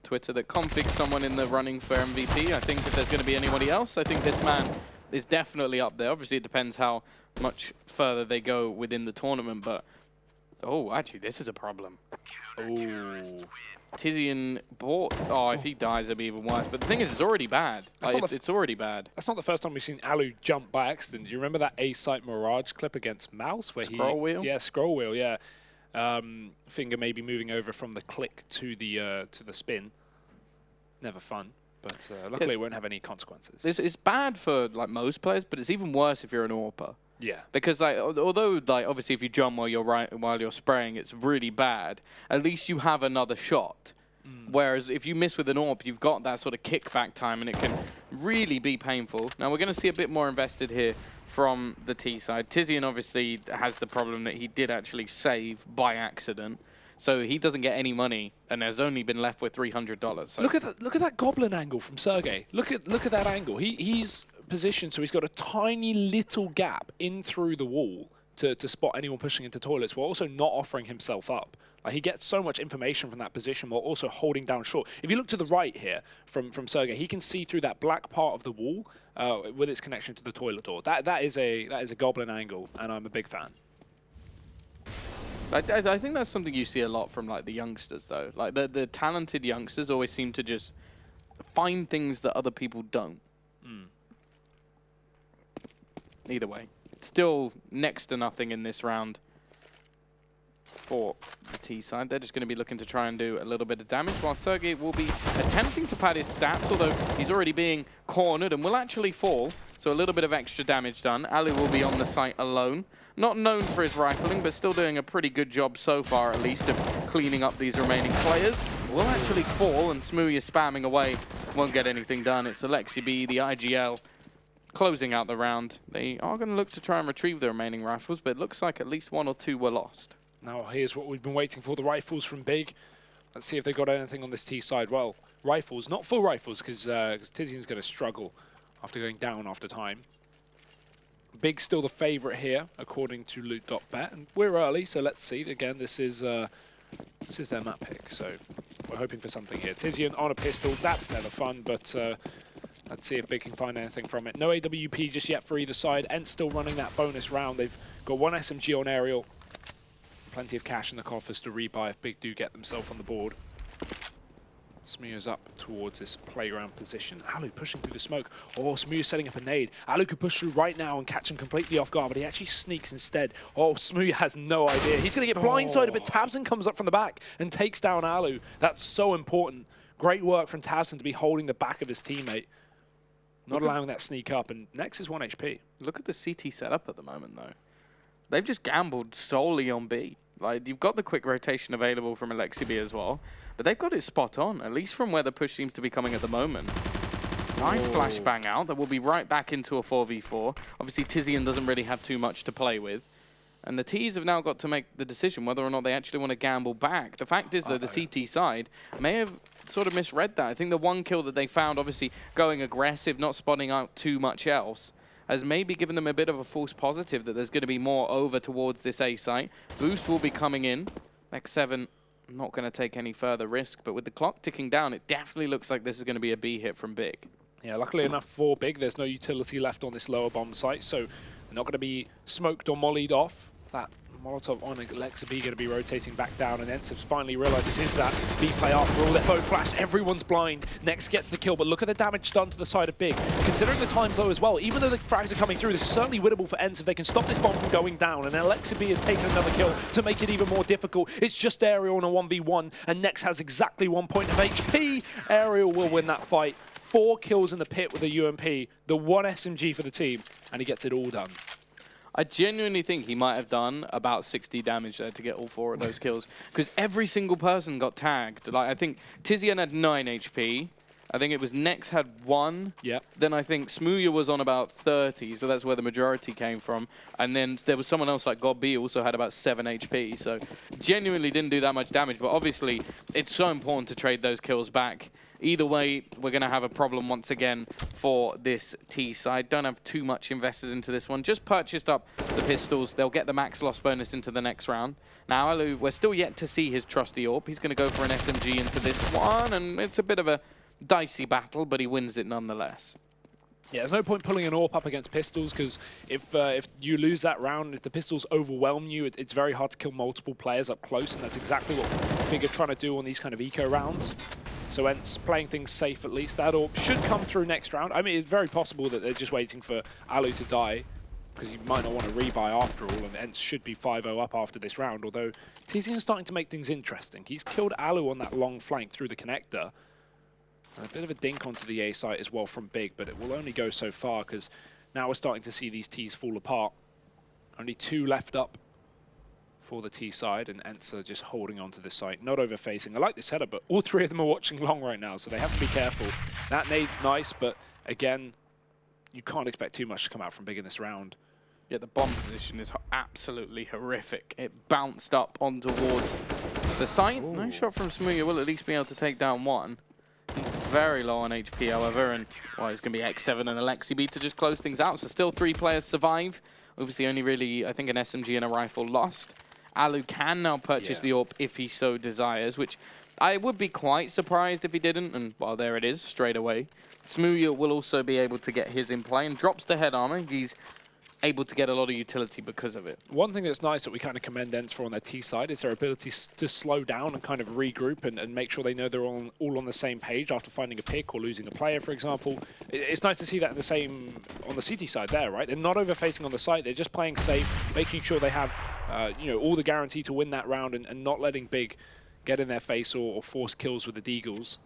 Twitter that Config's someone in the running for MVP. I think if there's going to be anybody else, I think this man is definitely up there. Obviously, it depends how much further they go within the tournament, but... Oh, actually, this is a problem. Oh. TiZiN bought... Oh, if he dies, it'll be even worse. But the thing is, it's already bad. Like, it's already bad. That's not the first time we've seen Alu jump by accident. Do you remember that A-site Mirage clip against Mouse? Where Scroll wheel? Yeah, scroll wheel, yeah. Finger maybe moving over from the click to the spin. Never fun. But luckily, it won't have any consequences. It's bad for like most players, but it's even worse if you're an AWPer. Yeah. Because like, although like obviously if you jump while you're spraying, it's really bad. At least you have another shot. Whereas if you miss with an AWP, you've got that sort of kickback time, and it can really be painful. Now we're going to see a bit more invested here from the T side. TiZiN obviously has the problem that he did actually save by accident. So he doesn't get any money, and has only been left with $300. So. Look at that goblin angle from Sergey. Look at that angle. He's positioned so he's got a tiny little gap in through the wall to spot anyone pushing into toilets, while also not offering himself up. Like, he gets so much information from that position while also holding down short. If you look to the right here from Sergey, he can see through that black part of the wall with its connection to the toilet door. That is a goblin angle, and I'm a big fan. I think that's something you see a lot from like the youngsters, though. Like the talented youngsters always seem to just find things that other people don't. Either way, still next to nothing in this round for the T side. They're just going to be looking to try and do a little bit of damage, while Sergey will be attempting to pad his stats, although he's already being cornered and will actually fall. So a little bit of extra damage done. Ali will be on the site alone. Not known for his rifling, but still doing a pretty good job so far, at least, of cleaning up these remaining players. Will actually fall, and Smooya spamming away. Won't get anything done. It's the LexiB, the IGL, closing out the round. They are going to look to try and retrieve the remaining rifles, but it looks like at least 1 or 2 were lost. Now here's what we've been waiting for, the rifles from Big. Let's see if they got anything on this T side. Well, rifles, not full rifles, because TiZiN's going to struggle after going down after time. Big's still the favorite here, according to loot.bet, and we're early, so let's see. Again, this is their map pick, so we're hoping for something here. TiZiN on a pistol, that's never fun, but let's see if Big can find anything from it. No AWP just yet for either side. ENCE still running that bonus round. They've got 1 SMG on aerial. Plenty of cash in the coffers to rebuy if Big do get themselves on the board. Smooya's up towards this playground position. Alu pushing through the smoke. Oh, Smooya's setting up a nade. Alu could push through right now and catch him completely off guard, but he actually sneaks instead. Oh, Smooya has no idea. He's going to get blindsided, but tabseN comes up from the back and takes down Alu. That's so important. Great work from tabseN to be holding the back of his teammate. Not allowing that sneak up, and next is 1 HP. Look at the CT setup at the moment, though. They've just gambled solely on B. Like, you've got the quick rotation available from LexiB as well, but they've got it spot on, at least from where the push seems to be coming at the moment. Nice flashbang out. That will be right back into a 4v4. Obviously, TiZiN doesn't really have too much to play with. And the T's have now got to make the decision whether or not they actually want to gamble back. The fact is, though, the CT side may have sort of misread that. I think the 1 kill that they found, obviously going aggressive, not spotting out too much else, has maybe given them a bit of a false positive that there's going to be more over towards this A site. Boost will be coming in. X7 not going to take any further risk, but with the clock ticking down, it definitely looks like this is going to be a B hit from Big. Yeah, luckily enough for Big, there's no utility left on this lower bomb site, so they're not going to be smoked or mollied off. That Molotov on Alexa B going to be rotating back down, and ENCE have finally realized this is that B play after all. They're both flashed, everyone's blind. Next gets the kill, but look at the damage done to the side of Big. Considering the time's low as well, even though the frags are coming through, this is certainly winnable for ENCE if they can stop this bomb from going down, and Alexa B has taken another kill to make it even more difficult. It's just Aerial in a 1v1, and Next has exactly 1 point of HP. Aerial will win that fight. 4 kills in the pit with a UMP, the 1 SMG for the team, and he gets it all done. I genuinely think he might have done about 60 damage there to get all 4 of those kills, because every single person got tagged. Like, I think Tizian had 9 HP. I think it was Nex had 1. Yep. Then I think Smooya was on about 30, so that's where the majority came from. And then there was someone else like God B also had about 7 HP. So genuinely didn't do that much damage, but obviously it's so important to trade those kills back. Either way, we're going to have a problem once again for this T side. Don't have too much invested into this one. Just purchased up the pistols. They'll get the max loss bonus into the next round. Now, Alu, we're still yet to see his trusty AWP. He's going to go for an SMG into this one, and it's a bit of a dicey battle, but he wins it nonetheless. Yeah, there's no point pulling an AWP up against pistols, because if you lose that round, if the pistols overwhelm you, it's very hard to kill multiple players up close, and that's exactly what Big are trying to do on these kind of eco rounds. So ENCE playing things safe at least. That AWP should come through next round. I mean, it's very possible that they're just waiting for Alu to die, because you might not want to rebuy after all, and ENCE should be 5-0 up after this round, although Tizian's starting to make things interesting. He's killed Alu on that long flank through the connector. And a bit of a dink onto the A site as well from Big, but it will only go so far, because now we're starting to see these Ts fall apart. Only 2 left up for the T side, and ENCE are just holding on to this site, not overfacing. I like this setup, but all 3 of them are watching long right now, so they have to be careful. That nade's nice, but again, you can't expect too much to come out from Big in this round. Yeah, the bomb position is absolutely horrific. It bounced up on towards the site. Ooh. No shot from Smooya will at least be able to take down 1. He's very low on HP, however, and well, it's going to be X7 and Alexi B to just close things out. So still 3 players survive. Obviously only really, I think, an SMG and a rifle lost. Alu can now purchase the AWP if he so desires, which I would be quite surprised if he didn't, and well, there it is, straight away. Smooya will also be able to get his in play and drops the head armor. He's able to get a lot of utility because of it. One thing that's nice that we kind of commend ENCE for on their T side is their ability to slow down and kind of regroup and make sure they know they're all on the same page after finding a pick or losing a player, for example. It's nice to see that the same on the CT side there, right? They're not overfacing on the site, they're just playing safe, making sure they have you know, all the guarantee to win that round and not letting Big get in their face or force kills with the Deagles.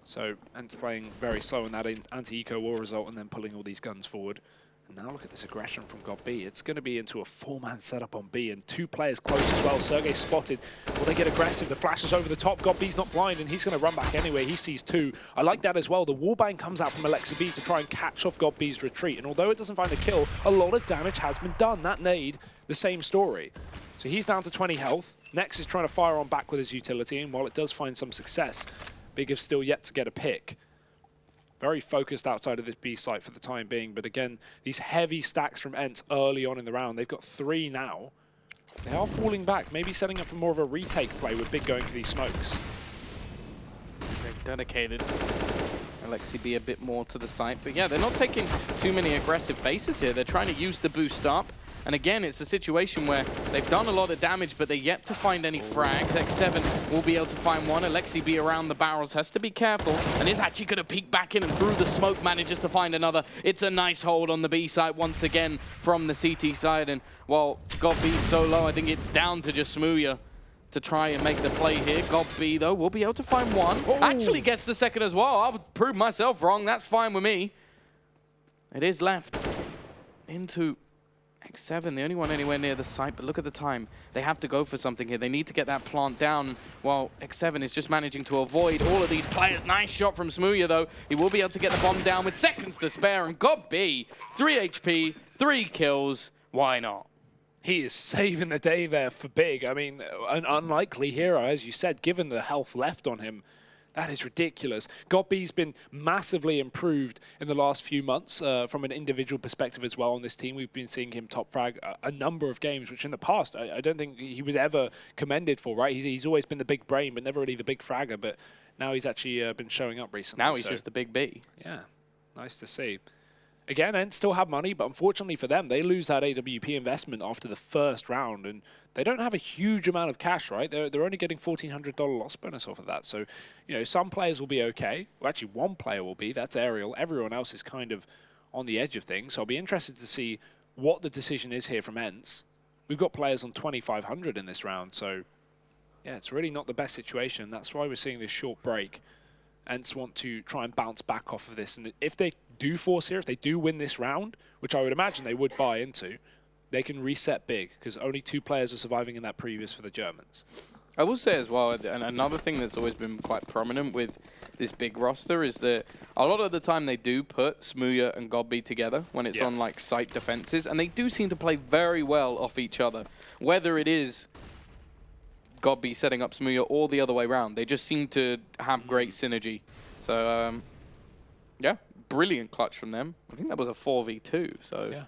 So ENCE playing very slow in that anti-eco war result and then pulling all these guns forward. And now look at this aggression from God B. It's going to be into a 4-man setup on B, and 2 players close as well. Sergey spotted. Will they get aggressive? The flash is over the top. God B's not blind, and he's going to run back anyway. He sees 2. I like that as well. The wallbang comes out from Alexa B to try and catch off God B's retreat. And although it doesn't find a kill, a lot of damage has been done. That nade, the same story. So he's down to 20 health. Nex is trying to fire on back with his utility, and while it does find some success, Big have still yet to get a pick. Very focused outside of this B site for the time being, but again, these heavy stacks from ENCE early on in the round. They've got 3 now. They are falling back, maybe setting up for more of a retake play with Big going for these smokes. They're dedicated. Alexi B a bit more to the site, but yeah, they're not taking too many aggressive faces here. They're trying to use the boost up. And again, it's a situation where they've done a lot of damage, but they're yet to find any frags. X7 will be able to find one. Alexi B around the barrels, has to be careful, and is actually going to peek back in and through the smoke, manages to find another. It's a nice hold on the B side once again from the CT side, and while God B's so low, I think it's down to just Smooya to try and make the play here. God B, though, will be able to find 1. Oh. Actually gets the second as well. I'll prove myself wrong. That's fine with me. It is left into X7, the only one anywhere near the site, but look at the time. They have to go for something here. They need to get that plant down, while X7 is just managing to avoid all of these players. Nice shot from Smooya, though. He will be able to get the bomb down with seconds to spare, and God B, 3 HP, 3 kills. Why not? He is saving the day there for Big. I mean, an unlikely hero, as you said, given the health left on him. That is ridiculous. God B's been massively improved in the last few months from an individual perspective as well on this team. We've been seeing him top frag a number of games, which in the past I don't think he was ever commended for, right? He's always been the big brain, but never really the big fragger. But now he's actually been showing up recently. Now he's just the big B. Yeah, nice to see. Again, ENCE still have money, but unfortunately for them, they lose that AWP investment after the first round, and they don't have a huge amount of cash, right? They're only getting $1,400 loss bonus off of that. So, you know, some players will be okay. Well, actually, one player will be. That's Aerial. Everyone else is kind of on the edge of things. So I'll be interested to see what the decision is here from ENCE. We've got players on 2,500 in this round, so yeah, it's really not the best situation. That's why we're seeing this short break. ENCE want to try and bounce back off of this, and if they do force here, if they do win this round, which I would imagine they would buy into, they can reset big, because only 2 players are surviving in that previous for the Germans. I will say as well, and another thing that's always been quite prominent with this big roster is that a lot of the time they do put Smooya and Godby together when it's on like site defenses, and they do seem to play very well off each other. Whether it is Godby setting up Smooya or the other way around, they just seem to have great synergy. So yeah, brilliant clutch from them. I think that was a 4v2, so yeah.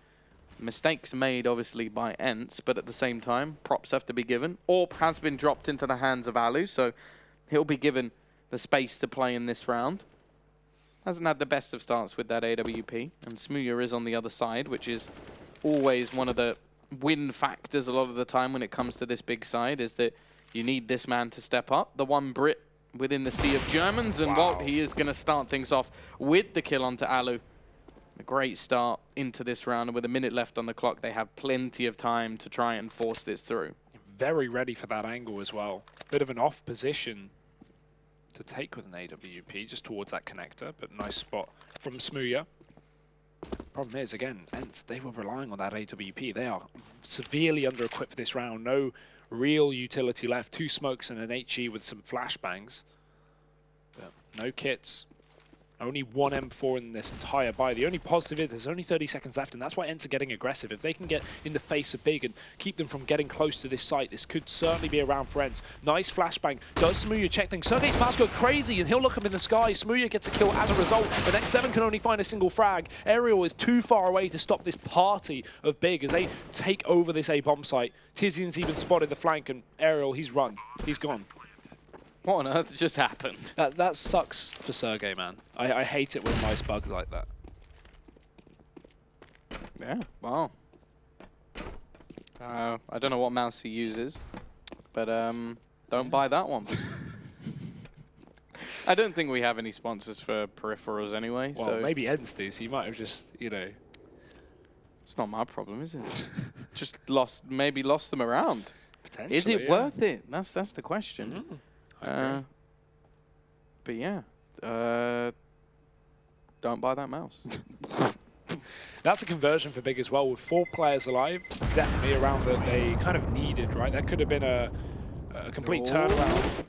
Mistakes made, obviously, by ENCE, but at the same time, props have to be given. AWP has been dropped into the hands of Alu, so he'll be given the space to play in this round. Hasn't had the best of starts with that AWP, and Smooya is on the other side, which is always one of the win factors a lot of the time when it comes to this big side, is that you need this man to step up. The one Brit within the sea of Germans, and Walt, he is going to start things off with the kill onto Alu. A great start into this round, and with a minute left on the clock, they have plenty of time to try and force this through. Very ready for that angle as well. Bit of an off position to take with an AWP, just towards that connector, but nice spot from Smooya. Problem is, again, ENCE, they were relying on that AWP. They are severely under-equipped for this round. No real utility left. 2 smokes and an HE with some flashbangs. But no kits. Only 1 M4 in this entire buy. The only positive is there's only 30 seconds left, and that's why ENCE are getting aggressive. If they can get in the face of Big and keep them from getting close to this site, this could certainly be a round for ENCE. Nice flashbang. Does Smooya check things? Sergey's mouse goes crazy, and he'll look up in the sky. Smooya gets a kill as a result. The next 7 can only find a single frag. Aerial is too far away to stop this party of Big as they take over this A-bomb site. Tizian's even spotted the flank, and Aerial, he's run. He's gone. What on earth just happened? That sucks for Sergey, man. I hate it when nice bugs like that. Yeah, wow. I don't know what mouse he uses, but don't buy that one. I don't think we have any sponsors for peripherals anyway. Well, so maybe ENCE do, so you might have just, you know. It's not my problem, is it? Just maybe lost them around. Potentially, Is it worth it? That's the question. But yeah, don't buy that mouse. That's a conversion for Big as well, with 4 players alive. Definitely a round that they kind of needed, right? That could have been a complete turnaround.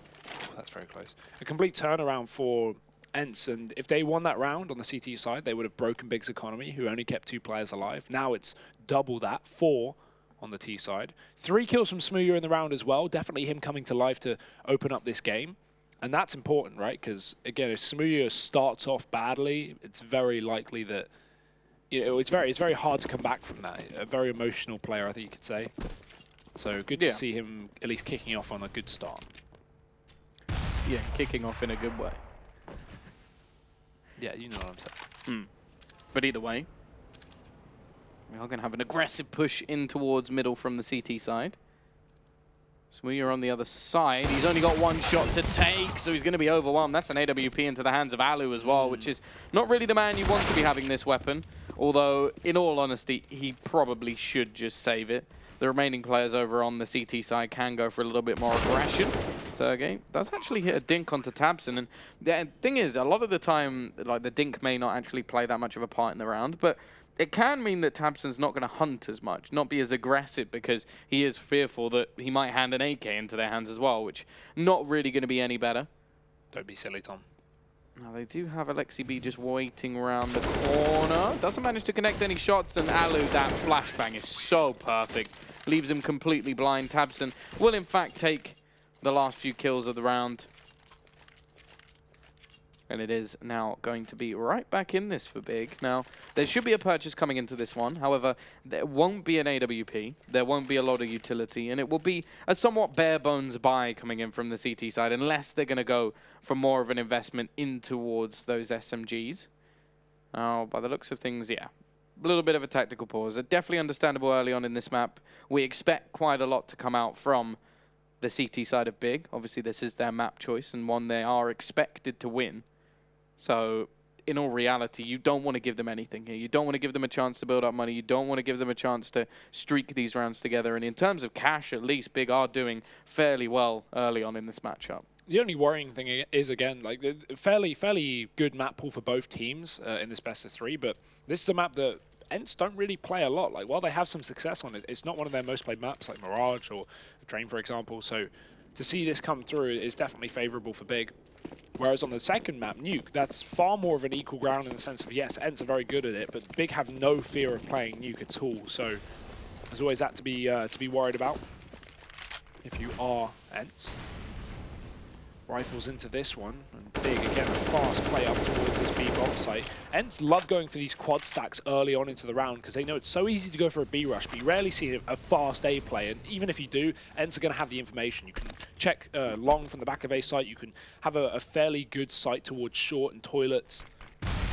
That's very close. A complete turnaround for ENCE, and if they won that round on the CT side, they would have broken Big's economy, who only kept 2 players alive. Now it's double that, 4 on the T side. 3 kills from Smooya in the round as well. Definitely him coming to life to open up this game. And that's important, right? Because, again, if Smooya starts off badly, it's very likely that, you know, it's very hard to come back from that. A very emotional player, I think you could say. So good to see him at least kicking off on a good start. Yeah, kicking off in a good way. Yeah, you know what I'm saying. But either way, we are going to have an aggressive push in towards middle from the CT side. Smooya on the other side. He's only got 1 shot to take, so he's going to be overwhelmed. That's an AWP into the hands of Alu as well, which is not really the man you want to be having this weapon. Although, in all honesty, he probably should just save it. The remaining players over on the CT side can go for a little bit more aggression. Sergey does actually hit a dink onto Tabson. And the thing is, a lot of the time, like, the dink may not actually play that much of a part in the round, but it can mean that Tabson's not going to hunt as much, not be as aggressive, because he is fearful that he might hand an AK into their hands as well, which not really going to be any better. Don't be silly, Tom. Now they do have Alexi B just waiting around the corner. Doesn't manage to connect any shots, and Alu, that flashbang is so perfect. Leaves him completely blind. Tabson will in fact take the last few kills of the round. And it is now going to be right back in this for Big. Now, there should be a purchase coming into this one. However, there won't be an AWP. There won't be a lot of utility. And it will be a somewhat bare bones buy coming in from the CT side, unless they're going to go for more of an investment in towards those SMGs. Now, by the looks of things, yeah, a little bit of a tactical pause. Definitely understandable early on in this map. We expect quite a lot to come out from the CT side of Big. Obviously, this is their map choice and one they are expected to win. So, in all reality, you don't want to give them anything here. You don't want to give them a chance to build up money. You don't want to give them a chance to streak these rounds together. And in terms of cash, at least, Big are doing fairly well early on in this matchup. The only worrying thing is, again, like the fairly good map pool for both teams in this best of 3, but this is a map that ENCE don't really play a lot. Like, while they have some success on it, it's not one of their most played maps, like Mirage or Train, for example. So to see this come through is definitely favorable for Big. Whereas on the second map, Nuke, that's far more of an equal ground in the sense of, yes, ENCE are very good at it, but Big have no fear of playing Nuke at all. So there's always that to be worried about if you are ENCE. Rifles into this one, and Big, again, a fast play up towards this B bomb site. ENCE love going for these quad stacks early on into the round because they know it's so easy to go for a B rush, but you rarely see a fast A play, and even if you do, ENCE are going to have the information. You can check long from the back of A site, you can have a fairly good sight towards short and toilets,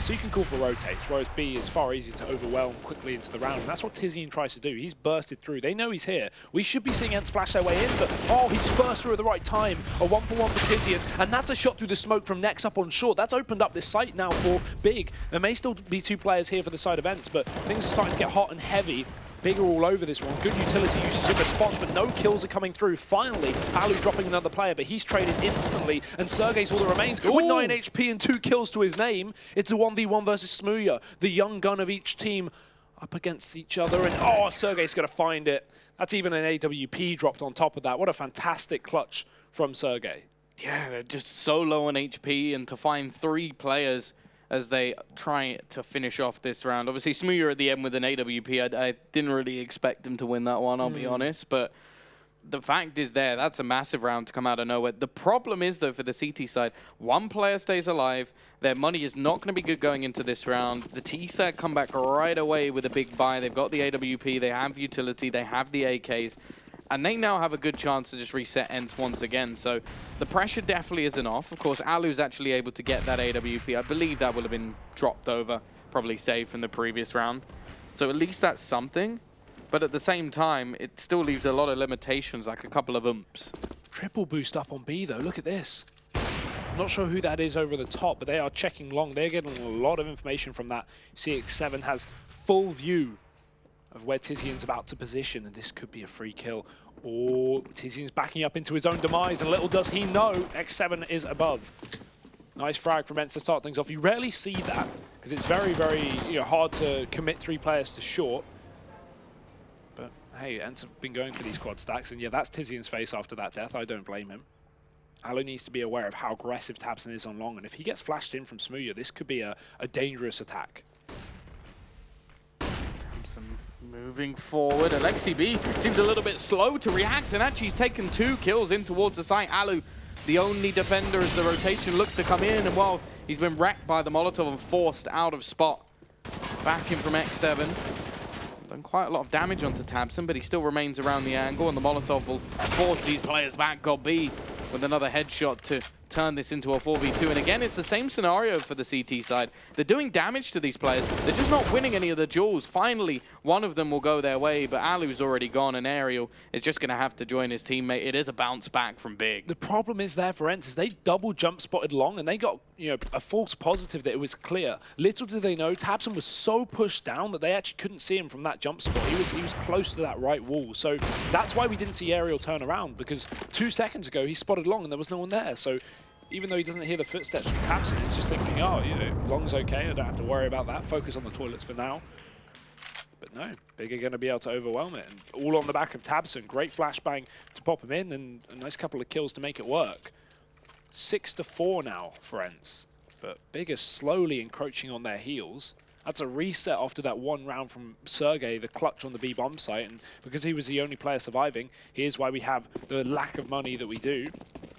so you can call for rotates, whereas B is far easier to overwhelm quickly into the round, and that's what Tizian tries to do. He's bursted through. They know he's here. We should be seeing ENCE flash their way in, but oh, he just burst through at the right time. A 1-for-1 for Tizian, and that's a shot through the smoke from Nex up on short. That's opened up this site now for Big. There may still be 2 players here for the side of ENCE, but things are starting to get hot and heavy. Big are all over this one. Good utility usage in response, but no kills are coming through. Finally, Alu dropping another player, but he's traded instantly, and Sergey's all that remains. With 9 HP and 2 kills to his name, it's a 1v1 versus Smooya, the young gun of each team up against each other, and oh, Sergey's going to find it. That's even an AWP dropped on top of that. What a fantastic clutch from Sergey. Yeah, they're just so low on HP, and to find 3 players as they try to finish off this round. Obviously, Smooya at the end with an AWP. I didn't really expect him to win that one, I'll be honest. But the fact is that's a massive round to come out of nowhere. The problem is, though, for the CT side, 1 player stays alive. Their money is not going to be good going into this round. The T-Sat come back right away with a big buy. They've got the AWP, they have utility, they have the AKs. And they now have a good chance to just reset ENCE once again. So the pressure definitely isn't off. Of course, Alu's actually able to get that AWP. I believe that will have been dropped over, probably saved from the previous round. So at least that's something. But at the same time, it still leaves a lot of limitations, like a couple of umps. Triple boost up on B, though. Look at this. I'm not sure who that is over the top, but they are checking long. They're getting a lot of information from that. CX7 has full view of where Tizian's about to position, and this could be a free kill. Or Tizian's backing up into his own demise, and little does he know, X7 is above. Nice frag from ENCE to start things off. You rarely see that, because it's very, very hard to commit 3 players to short. But hey, ENCE have been going for these quad stacks, and yeah, that's Tizian's face after that death. I don't blame him. Alu needs to be aware of how aggressive tabseN is on long, and if he gets flashed in from Smooya, this could be a dangerous attack. Moving forward, Alexi B seems a little bit slow to react, and actually he's taken 2 kills in towards the site. Alu, the only defender as the rotation looks to come in, and while he's been wrecked by the Molotov and forced out of spot. Back in from X7. Done quite a lot of damage onto tabseN, but he still remains around the angle, and the Molotov will force these players back. GodB with another headshot to turn this into a 4v2. And again, it's the same scenario for the CT side. They're doing damage to these players. They're just not winning any of the duels. Finally, one of them will go their way, but Alu's already gone, and Aerial is just going to have to join his teammate. It is a bounce back from Big. The problem is there for ENCE is they double jump spotted long, and they got a false positive that it was clear. Little did they know, tabseN was so pushed down that they actually couldn't see him from that jump spot. He was close to that right wall. So that's why we didn't see Aerial turn around, because 2 seconds ago he spotted long and there was no one there. So even though he doesn't hear the footsteps from tabseN, he's just thinking, oh, long's okay, I don't have to worry about that. Focus on the toilets for now. But no, Big are going to be able to overwhelm it. And all on the back of tabseN. Great flashbang to pop him in, and a nice couple of kills to make it work. 6-4 now for ENCE. But Big are slowly encroaching on their heels. That's a reset after that one round from Sergey, the clutch on the B bomb site, and because he was the only player surviving, here's why we have the lack of money that we do.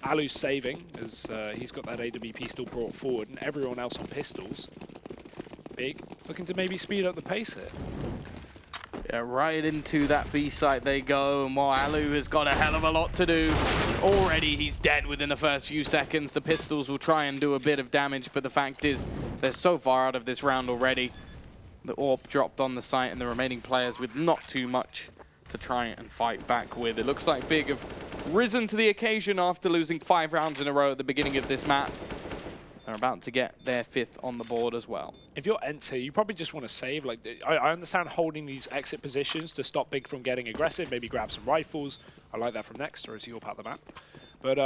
Alu's saving, as he's got that AWP still brought forward, and everyone else on pistols. Big, looking to maybe speed up the pace here. Yeah, right into that B site they go, and while Alu has got a hell of a lot to do, already he's dead within the first few seconds. The pistols will try and do a bit of damage, but the fact is they're so far out of this round already. The AWP dropped on the site, and the remaining players with not too much to try and fight back with. It looks like Big have risen to the occasion after losing 5 rounds in a row at the beginning of this map. They're about to get their 5th on the board as well. If you're ENCE here, you probably just want to save. Like, I understand holding these exit positions to stop Big from getting aggressive, maybe grab some rifles. I like that from Nexter as he AWP out the map. But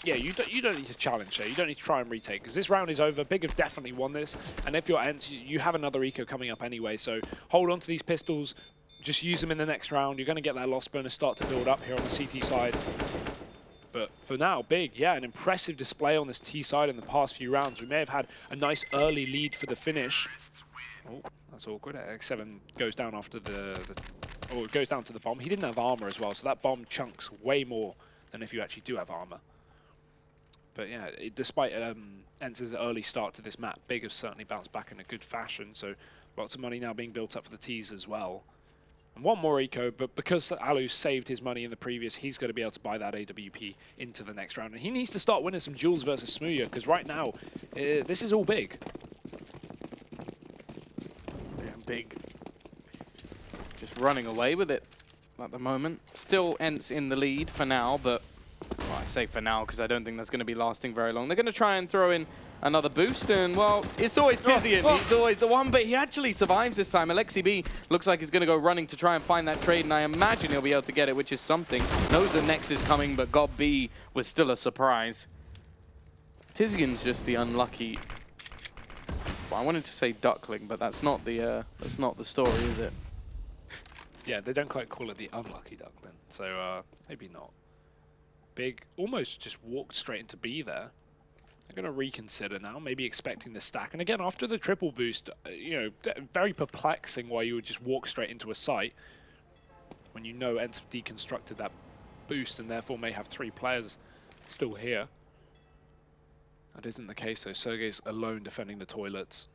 yeah, you don't need to challenge here. You don't need to try and retake, because this round is over. Big have definitely won this. And if you're ENCE, you have another eco coming up anyway. So hold on to these pistols. Just use them in the next round. You're going to get that loss bonus start to build up here on the CT side. But for now, Big, yeah, an impressive display on this T side in the past few rounds. We may have had a nice early lead for the finish. Oh, that's awkward. X7 goes down after it goes down to the bomb. He didn't have armor as well, so that bomb chunks way more than if you actually do have armor. But yeah, despite ENCE's early start to this map, Big has certainly bounced back in a good fashion. So lots of money now being built up for the T's as well. And one more eco, but because Alu saved his money in the previous, he's going to be able to buy that AWP into the next round. And he needs to start winning some duels versus Smooya, because right now, this is all Big. Yeah, Big just running away with it at the moment. Still ENCE in the lead for now, but well, I say for now because I don't think that's going to be lasting very long. They're going to try and throw in another boost, and well, it's always Tizian. He's always the one, but he actually survives this time. Alexi B looks like he's going to go running to try and find that trade, and I imagine he'll be able to get it, which is something. Knows the next is coming, but Gob B was still a surprise. Tizian's just the unlucky. Well, I wanted to say duckling, but that's not the story, is it? Yeah, they don't quite call it the unlucky duckling, so maybe not. Big almost just walked straight into B there. They're going to reconsider now, maybe expecting the stack. And again, after the triple boost, you know, very perplexing why you would just walk straight into a site when you know ENCE have deconstructed that boost and therefore may have 3 players still here. That isn't the case though. Sergey's alone defending the toilets.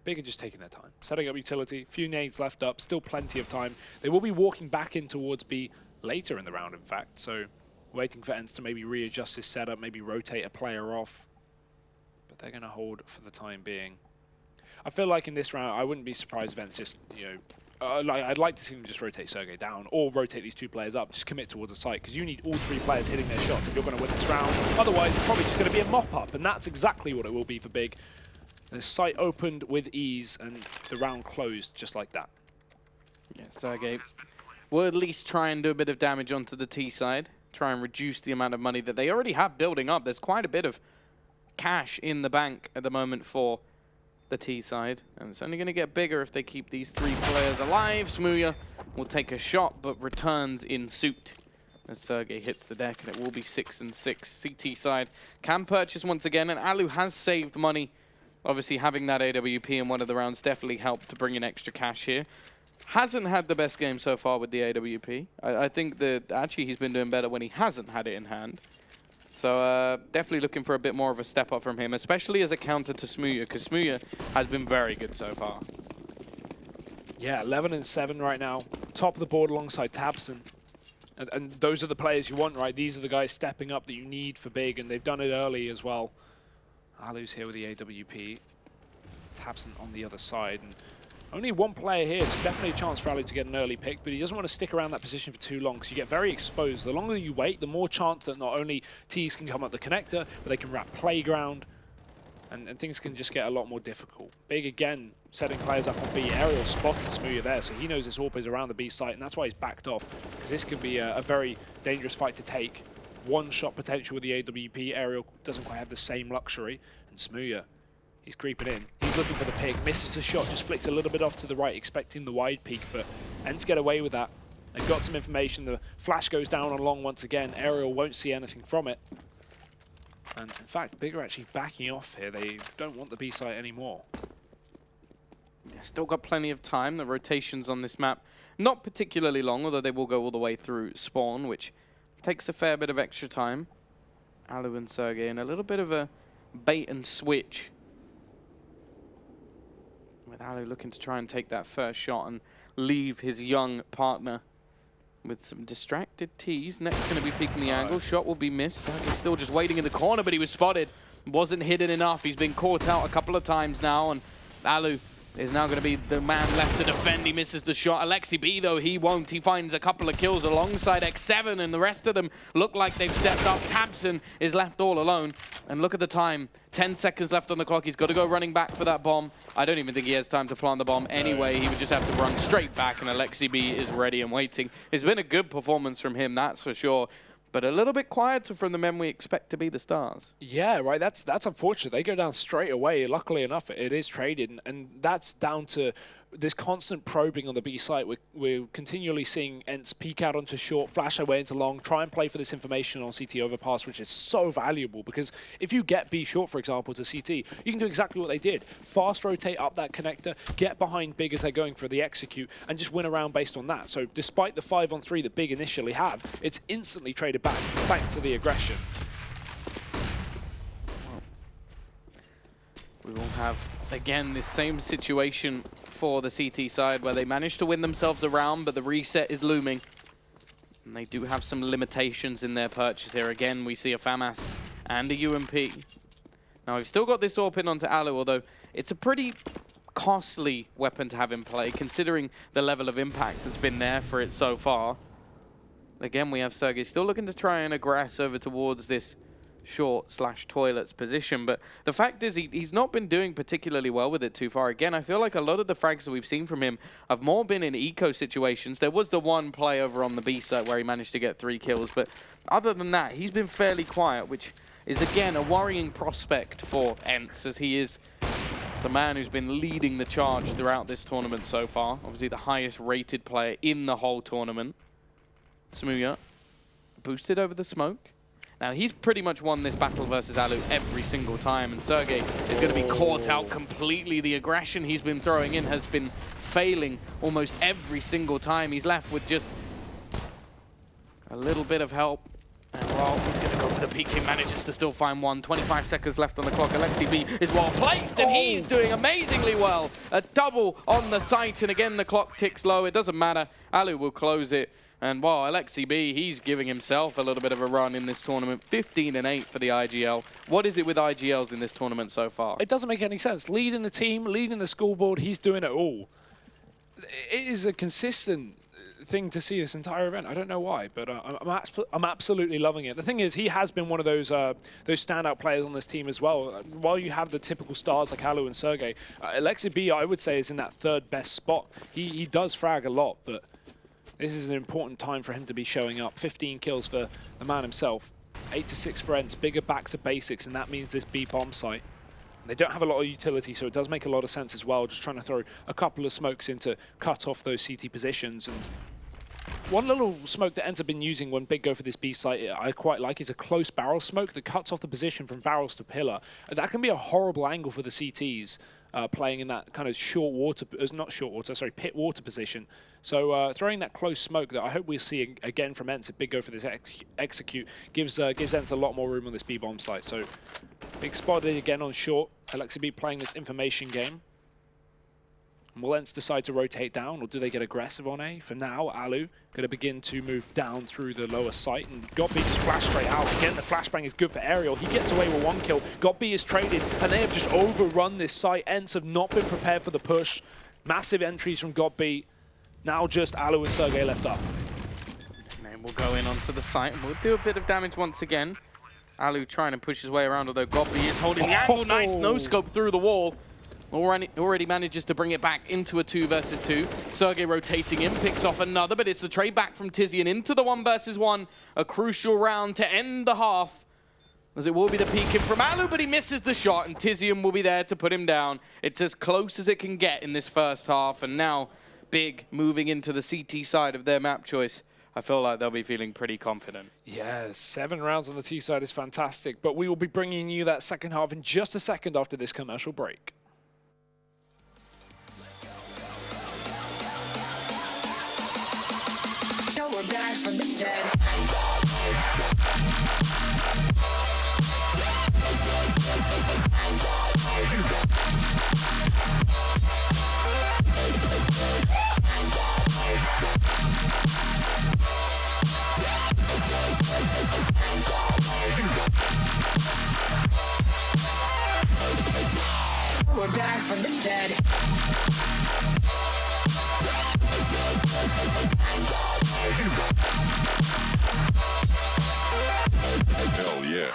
Big are just taking their time, setting up utility, few nades left up, still plenty of time. They will be walking back in towards B later in the round, in fact, so waiting for ENCE to maybe readjust his setup, maybe rotate a player off. But they're going to hold for the time being. I feel like in this round, I wouldn't be surprised if ENCE just, you know, I'd like to see them just rotate Sergey down or rotate these 2 players up, just commit towards a site, because you need all 3 players hitting their shots if you're going to win this round. Otherwise, it's probably just going to be a mop-up, and that's exactly what it will be for Big. The site opened with ease, and the round closed just like that. Yeah, Sergey will at least try and do a bit of damage onto the T side. Try and reduce the amount of money that they already have building up. There's quite a bit of cash in the bank at the moment for the T side, and it's only going to get bigger if they keep these 3 players alive. Smooya will take a shot, but returns in suit as Sergey hits the deck, and it will be 6 and 6. CT side can purchase once again, and Alu has saved money. Obviously, having that AWP in one of the rounds definitely helped to bring in extra cash here. Hasn't had the best game so far with the AWP. I think that actually he's been doing better when he hasn't had it in hand. So definitely looking for a bit more of a step up from him, especially as a counter to Smooya, because Smooya has been very good so far. Yeah, 11 and 7 right now. Top of the board alongside Tabson. And those are the players you want, right? These are the guys stepping up that you need for Big, and they've done it early as well. Alu's here with the AWP. Tabson on the other side. And only 1 player here, so definitely a chance for Alu to get an early pick, but he doesn't want to stick around that position for too long because you get very exposed. The longer you wait, the more chance that not only T's can come up the connector, but they can wrap playground, and things can just get a lot more difficult. Big again, setting players up on B. Aerial spotted Smooya there, so he knows this AWP is around the B site, and that's why he's backed off, because this could be a very dangerous fight to take. 1 shot potential with the AWP. Aerial doesn't quite have the same luxury, and Smooya, he's creeping in. He's looking for the pick, misses the shot, just flicks a little bit off to the right, expecting the wide peek, but ENCE get away with that. They've got some information. The flash goes down on long once again. Aerial won't see anything from it. And in fact, Big are actually backing off here. They don't want the B site anymore. Yeah, still got plenty of time. The rotations on this map, not particularly long, although they will go all the way through spawn, which takes a fair bit of extra time. Alu and Sergey in a little bit of a bait and switch, with Alu looking to try and take that first shot and leave his young partner with some distracted T's. Next going to be peeking the angle. Shot will be missed. Sergey still just waiting in the corner, but he was spotted. Wasn't hidden enough. He's been caught out a couple of times now, and Alu is now going to be the man left to defend. He misses the shot. Alexi B, though, he won't. He finds a couple of kills alongside X7, and the rest of them look like they've stepped up. Tabson is left all alone. And look at the time. 10 seconds left on the clock. He's got to go running back for that bomb. I don't even think he has time to plant the bomb anyway. He would just have to run straight back, and Alexi B is ready and waiting. It's been a good performance from him, that's for sure. But a little bit quieter from the men we expect to be the stars. Yeah, right. That's unfortunate. They go down straight away. Luckily enough, it is traded, and that's down to this constant probing on the B site. We're continually seeing ENCE peek out onto short, flash away into long, try and play for this information on CT overpass, which is so valuable, because if you get B short, for example, to CT, you can do exactly what they did. Fast rotate up that connector, get behind Big as they're going for the execute, and just win around based on that. So despite the 5-on-3 that Big initially have, it's instantly traded back thanks to the aggression. We will have, again, this same situation for the CT side, where they managed to win themselves around, but the reset is looming. And they do have some limitations in their purchase here. Again, we see a FAMAS and a UMP. Now, we've still got this AWP in onto Alu, although it's a pretty costly weapon to have in play, considering the level of impact that's been there for it so far. Again, we have Sergey still looking to try and aggress over towards this short/toilets position, but the fact is he's not been doing particularly well with it too far. Again, I feel like a lot of the frags that we've seen from him have more been in eco situations. There was the one play over on the B site where he managed to get 3 kills, but other than that, he's been fairly quiet, which is again a worrying prospect for ENCE, as he is the man who's been leading the charge throughout this tournament so far. Obviously the highest rated player in the whole tournament. Smooya boosted over the smoke. Now, he's pretty much won this battle versus Alu every single time, and Sergey is going to be caught out completely. The aggression he's been throwing in has been failing almost every single time. He's left with just a little bit of help. And well, he's going to go for the peek. He manages to still find one. 25 seconds left on the clock. Alexi B is well placed, and he's doing amazingly well. A double on the site, and again, the clock ticks low. It doesn't matter. Alu will close it. And while Alexi B, he's giving himself a little bit of a run in this tournament. 15-8 for the IGL. What is it with IGLs in this tournament so far? It doesn't make any sense. Leading the team, leading the scoreboard, he's doing it all. It is a consistent thing to see this entire event. I don't know why, but I'm absolutely loving it. The thing is, he has been one of those standout players on this team as well. While you have the typical stars like Alu and Sergey, Alexi B, I would say, is in that third best spot. He does frag a lot, but this is an important time for him to be showing up. 15 kills for the man himself. 8-6 for ENCE, bigger back to basics, and that means this B bomb site. They don't have a lot of utility, so it does make a lot of sense as well, just trying to throw a couple of smokes in to cut off those CT positions. And one little smoke that ENCE have been using when Big go for this B site, I quite like, is a close barrel smoke that cuts off the position from barrels to pillar. That can be a horrible angle for the CTs. Playing in that kind of pit water position. So throwing that close smoke that I hope we'll see again from ENCE if Big go for this execute gives ENCE a lot more room on this B bomb site. So Big spotted again on short. Alexi B playing this information game. Will ENCE decide to rotate down, or do they get aggressive on A? For now, Alu going to begin to move down through the lower site, and GotB just flash straight out. Again, the flashbang is good for Aerial. He gets away with 1 kill. GotB is traded, and they have just overrun this site. ENCE have not been prepared for the push. Massive entries from GotB. Now just Alu and Sergey left up. And we'll go in onto the site, and we'll do a bit of damage once again. Alu trying to push his way around, although GotB is holding the angle. Nice no-scope through the wall. Already manages to bring it back into a 2 versus 2. Sergey rotating in, picks off another, but it's the trade back from Tizian into the 1 versus 1. A crucial round to end the half, as it will be the peek in from Alu, but he misses the shot, and Tizian will be there to put him down. It's as close as it can get in this first half, and now Big moving into the CT side of their map choice. I feel like they'll be feeling pretty confident. Yeah, 7 rounds on the T side is fantastic, but we will be bringing you that second half in just a second after this commercial break. We're back from the dead. We're back from the dead. Hell yeah.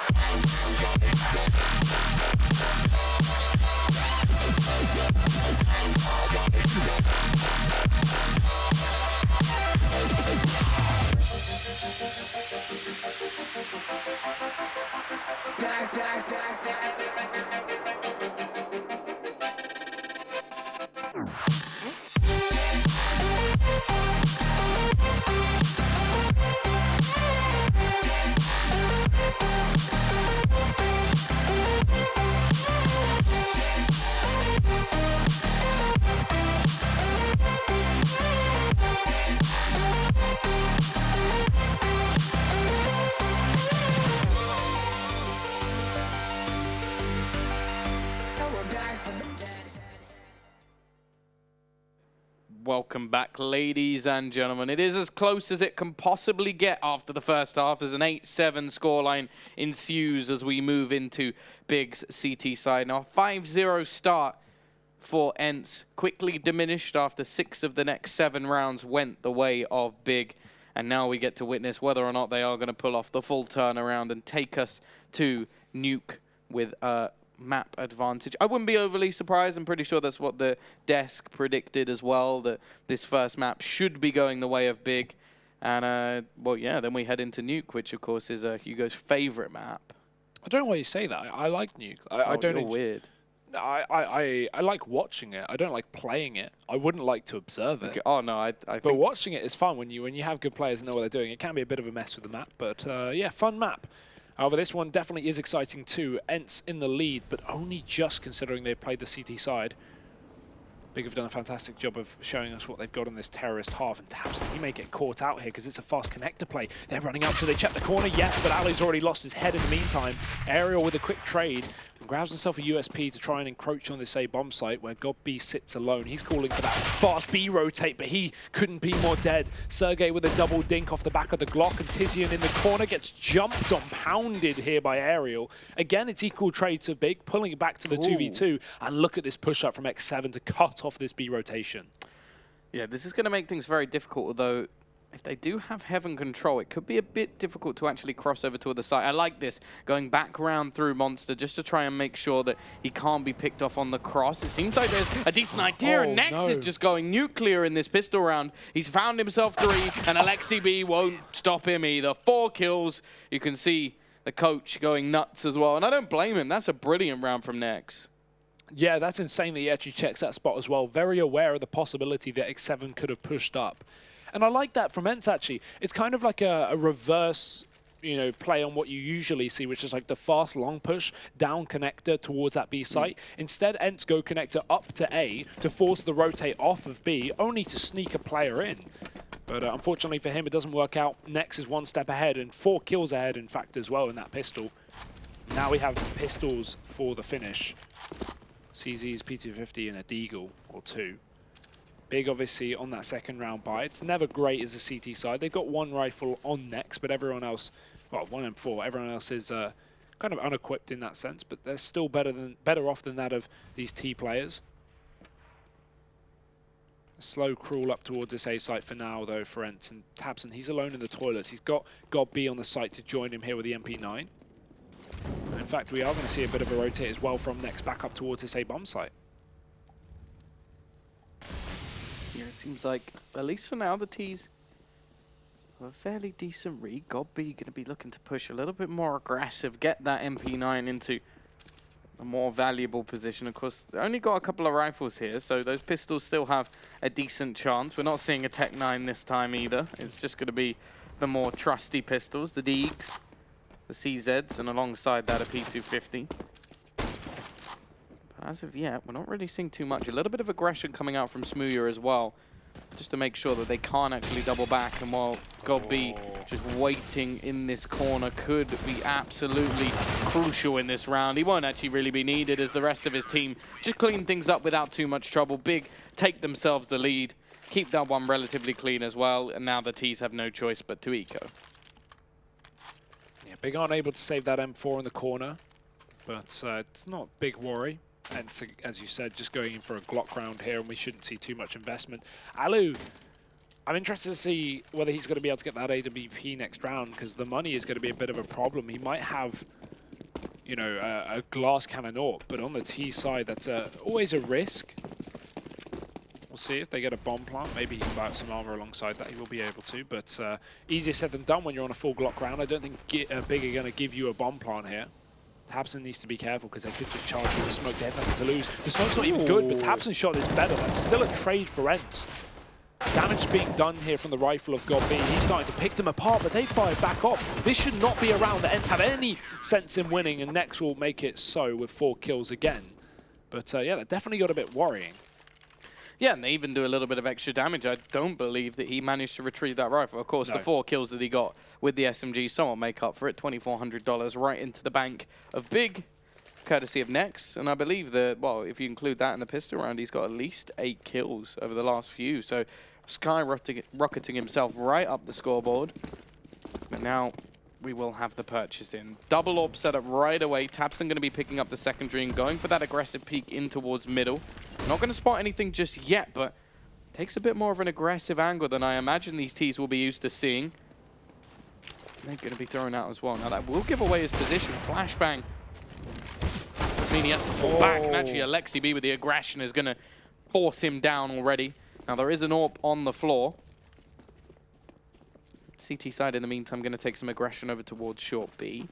Welcome back, ladies and gentlemen. It is as close as it can possibly get after the first half as an 8-7 scoreline ensues as we move into Big's CT side. Now, 5-0 start for ENCE quickly diminished after 6 of the next 7 rounds went the way of Big. And now we get to witness whether or not they are going to pull off the full turnaround and take us to Nuke with map advantage. I wouldn't be overly surprised. I'm pretty sure that's what the desk predicted as well, that this first map should be going the way of Big. And, well, yeah, then we head into Nuke, which, of course, is Hugo's favorite map. I don't know why you say that. I like Nuke. I don't. You're weird. I like watching it. I don't like playing it. I wouldn't like to observe it. Okay. Oh no, I think. But watching it is fun when you have good players and know what they're doing. It can be a bit of a mess with the map, but yeah, fun map. However, this one definitely is exciting too. ENCE in the lead, but only just considering they've played the CT side. Big have done a fantastic job of showing us what they've got in this terrorist half, and Tabson, he may get caught out here because it's a fast connector play. They're running up, so they check the corner, yes, but Ali's already lost his head in the meantime. Aerial with a quick trade, and grabs himself a USP to try and encroach on this A bomb site where GodB sits alone. He's calling for that fast B rotate, but he couldn't be more dead. Sergey with a double dink off the back of the Glock, and Tizian in the corner gets jumped on, pounded here by Aerial. Again, it's equal trade to Big, pulling it back to the 2v2, and look at this push up from X7 to cut off this B rotation. Yeah, this is going to make things very difficult, although if they do have Heaven control, it could be a bit difficult to actually cross over to the other side. I like this, going back around through Monster just to try and make sure that he can't be picked off on the cross. It seems like there's a decent idea, and Nex is just going nuclear in this pistol round. He's found himself 3, and Alexi B won't stop him either. 4 kills. You can see the coach going nuts as well, and I don't blame him. That's a brilliant round from Nex. Yeah, that's insane that he actually checks that spot as well. Very aware of the possibility that X7 could have pushed up. And I like that from ENCE, actually. It's kind of like a reverse, play on what you usually see, which is like the fast long push down connector towards that B site. Instead, ENCE go connector up to A to force the rotate off of B, only to sneak a player in. But unfortunately for him, it doesn't work out. Nex is 1 step ahead and 4 kills ahead, in fact, as well in that pistol. Now we have pistols for the finish. CZ's P250 and a Deagle or 2. Big, obviously, on that second round buy. It's never great as a CT side. They've got 1 rifle on Nex, but everyone else, well, 1 M4, everyone else is kind of unequipped in that sense, but they're still better off than that of these T players. A slow crawl up towards this A site for now, though, for ENCE. And Tabson, he's alone in the toilets. He's got GodB on the site to join him here with the MP9. In fact, we are going to see a bit of a rotate as well from Nex back up towards this A bomb site. Yeah, it seems like, at least for now, the T's have a fairly decent read. GodB going to be looking to push a little bit more aggressive, get that MP9 into a more valuable position. Of course, they only got a couple of rifles here, so those pistols still have a decent chance. We're not seeing a Tech 9 this time either. It's just going to be the more trusty pistols, the Deegs, the CZs, and alongside that a P250. But as of yet, we're not really seeing too much. A little bit of aggression coming out from Smooya as well, just to make sure that they can't actually double back. And while GodB just waiting in this corner could be absolutely crucial in this round. He won't actually really be needed as the rest of his team just clean things up without too much trouble. Big take themselves the lead, keep that one relatively clean as well, and now the T's have no choice but to eco. Yeah, Big aren't able to save that M4 in the corner, but it's not a big worry. And as you said, just going in for a Glock round here, and we shouldn't see too much investment. Alu, I'm interested to see whether he's going to be able to get that AWP next round, because the money is going to be a bit of a problem. He might have, you know, a glass cannon AWP, but on the T side, that's always a risk. We'll see if they get a bomb plant. Maybe he can buy up some armor alongside that. He will be able to, but easier said than done when you're on a full Glock round. I don't think Big are going to give you a bomb plant here. Tabson needs to be careful because they could just charge with the smoke. They have nothing to lose. The smoke's not even good, but Tabson's shot is better. That's still a trade for ENCE. Damage being done here from the rifle of GodB. He's starting to pick them apart, but they fired back up. This should not be a round that ENCE have any sense in winning, and Next will make it so with 4 kills again. But yeah, that definitely got a bit worrying. Yeah, and they even do a little bit of extra damage. I don't believe that he managed to retrieve that rifle. Of course, the 4 kills that he got with the SMG somewhat make up for it. $2,400 right into the bank of Big, courtesy of Next. And I believe that, well, if you include that in the pistol round, he's got at least 8 kills over the last few. So skyrocketing himself right up the scoreboard. But now we will have the purchase in. Double AWP set up right away. Tabson going to be picking up the secondary and going for that aggressive peek in towards middle. Not going to spot anything just yet, but takes a bit more of an aggressive angle than I imagine these T's will be used to seeing. They're going to be thrown out as well. Now that will give away his position. Flashbang. I mean, he has to fall back, and actually Alexi B with the aggression is going to force him down already. Now there is an AWP on the floor. CT side in the meantime going to take some aggression over towards short B.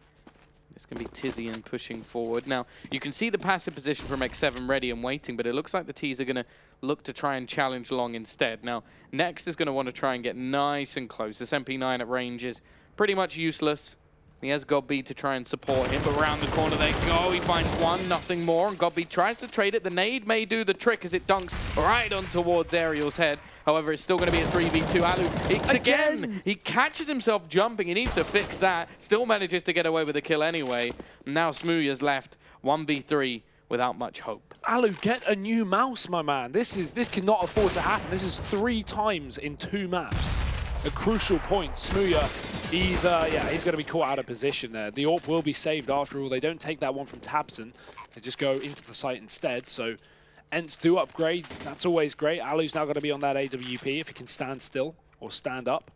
It's going to be Tizian pushing forward. Now, you can see the passive position from X7 ready and waiting, but it looks like the T's are going to look to try and challenge long instead. Now, Next is going to want to try and get nice and close. This MP9 at range is pretty much useless. He has GodB to try and support him, but around the corner they go. He finds one, nothing more, and GodB tries to trade it. The nade may do the trick as it dunks right on towards Ariel's head. However, it's still going to be a 3v2. Alu hits again. He catches himself jumping. He needs to fix that. Still manages to get away with a kill anyway. Now Smooya's left 1v3 without much hope. Alu, get a new mouse, my man. This cannot afford to happen. This is 3 times in 2 maps. A crucial point. Smooya, he's going to be caught out of position there. The AWP will be saved after all. They don't take that one from Tabson. They just go into the site instead. So ENCE do upgrade. That's always great. Alu's now going to be on that AWP if he can stand still or stand up.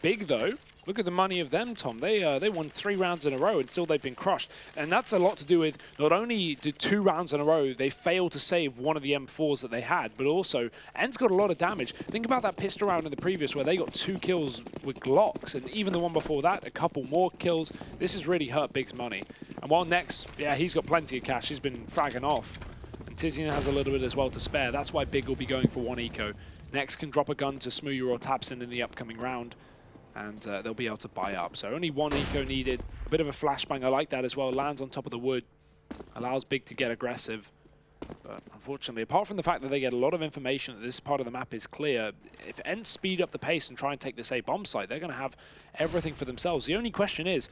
Big though. Look at the money of them, Tom. They won 3 rounds in a row and still they've been crushed. And that's a lot to do with not only did 2 rounds in a row, they failed to save one of the M4s that they had, but also ENCE got a lot of damage. Think about that pistol round in the previous where they got 2 kills with Glocks, and even the one before that, a couple more kills. This has really hurt Big's money. And while Next, yeah, he's got plenty of cash. He's been fragging off. And Tizian has a little bit as well to spare. That's why Big will be going for 1 eco. Next can drop a gun to Smooya or Tabson in the upcoming round, and they'll be able to buy up. So only 1 eco needed. A bit of a flashbang, I like that as well. Lands on top of the wood, allows Big to get aggressive. But unfortunately, apart from the fact that they get a lot of information that this part of the map is clear, if ENCE speed up the pace and try and take this A bomb site, they're going to have everything for themselves. The only question is,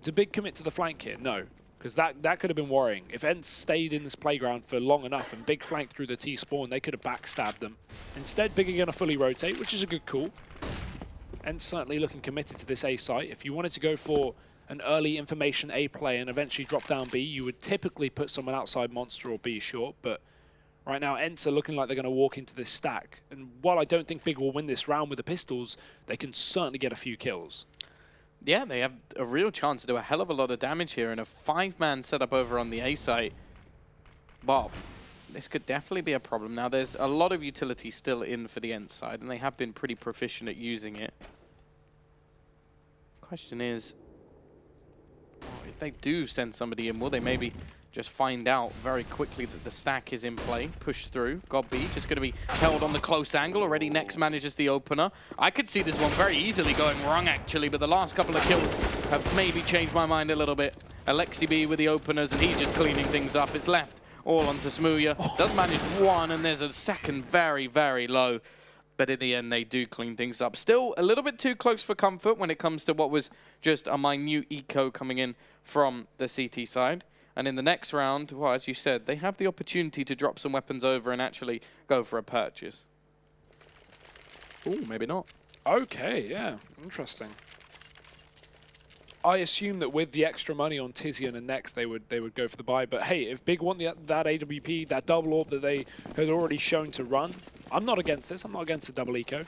do Big commit to the flank here? No, because that could have been worrying. If ENCE stayed in this playground for long enough and Big flanked through the T-spawn, they could have backstabbed them. Instead, Big are going to fully rotate, which is a good call. And certainly looking committed to this A site. If you wanted to go for an early information A play and eventually drop down B, you would typically put someone outside Monster or B short, but right now ENCE are looking like they're going to walk into this stack. And while I don't think Big will win this round with the pistols, they can certainly get a few kills. Yeah, they have a real chance to do a hell of a lot of damage here in a 5-man setup over on the A site. Well, this could definitely be a problem. Now, there's a lot of utility still in for the ENCE side, and they have been pretty proficient at using it. Question is, if they do send somebody in, will they maybe just find out very quickly that the stack is in play. Push through. Godby just going to be held on the close angle. Already Nex manages the opener. I could see this one very easily going wrong, actually, but the last couple of kills have maybe changed my mind a little bit. Alexi B with the openers, and he's just cleaning things up. It's left all onto Smooya. Does manage one, and there's a second very, very low. But in the end, they do clean things up. Still a little bit too close for comfort when it comes to what was just a minute eco coming in from the CT side. And in the next round, well, as you said, they have the opportunity to drop some weapons over and actually go for a purchase. Ooh, maybe not. Okay, yeah, interesting. I assume that with the extra money on Tizian and Nex, they would go for the buy. But hey, if Big want that AWP, that double orb that they had already shown to run, I'm not against this. I'm not against the double eco.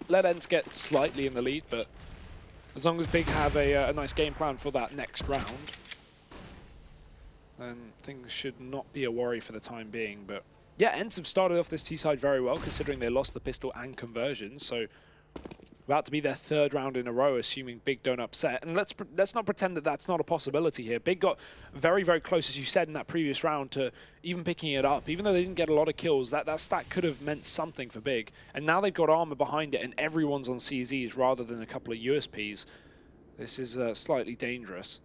Let ENCE get slightly in the lead, but as long as Big have a nice game plan for that next round, then things should not be a worry for the time being. But yeah, ENCE have started off this T side very well, considering they lost the pistol and conversions. So about to be their third round in a row, assuming Big don't upset. And let's not pretend that that's not a possibility here. Big got very, very close, as you said, in that previous round to even picking it up. Even though they didn't get a lot of kills, that stack could have meant something for Big. And now they've got armor behind it, and everyone's on CZs rather than a couple of USPs. This is slightly dangerous.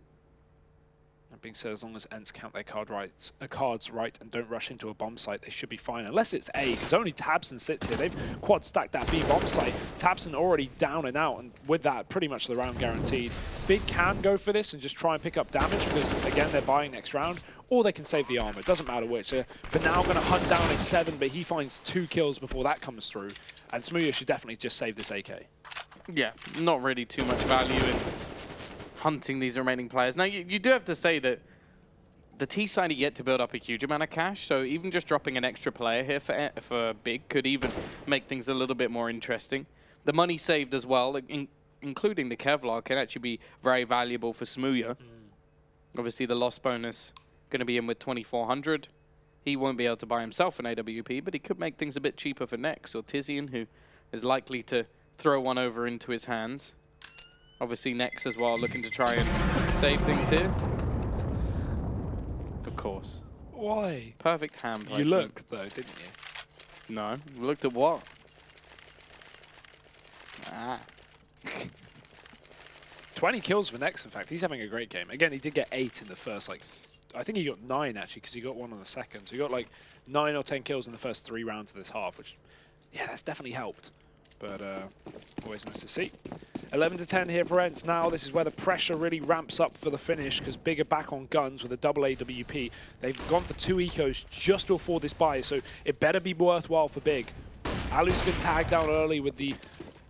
That being said, as long as ENCE count their cards right and don't rush into a bomb site, they should be fine. Unless it's A, because only Tabson sits here. They've quad stacked that B bomb site. Tabson already down and out, and with that, pretty much the round guaranteed. Big can go for this and just try and pick up damage, because again, they're buying next round, or they can save the armor. It doesn't matter which. For now, going to hunt down a 7, but he finds 2 kills before that comes through, and Smooya should definitely just save this AK. Yeah, not really too much value in hunting these remaining players. Now, you do have to say that the T side are yet to build up a huge amount of cash, so even just dropping an extra player here for Big could even make things a little bit more interesting. The money saved as well, including the Kevlar, can actually be very valuable for Smooya. Obviously, the loss bonus going to be in with 2,400. He won't be able to buy himself an AWP, but he could make things a bit cheaper for Nex or Tizian, who is likely to throw one over into his hands. Obviously, Nex as well, looking to try and save things here. Of course. Why? Perfect hand placement. You looked, though, didn't you? No. Looked at what? 20 kills for Nex, in fact. He's having a great game. Again, he did get 8 in the first, I think he got 9, actually, because he got 1 on the second. So he got, 9 or 10 kills in the first 3 rounds of this half, which, yeah, that's definitely helped. But always nice to see. 11 to 10 here for ENCE. Now this is where the pressure really ramps up for the finish, because Big are back on guns with a double AWP. They've gone for 2 ecos just to afford this buy, so it better be worthwhile for Big. Alu's been tagged out early with the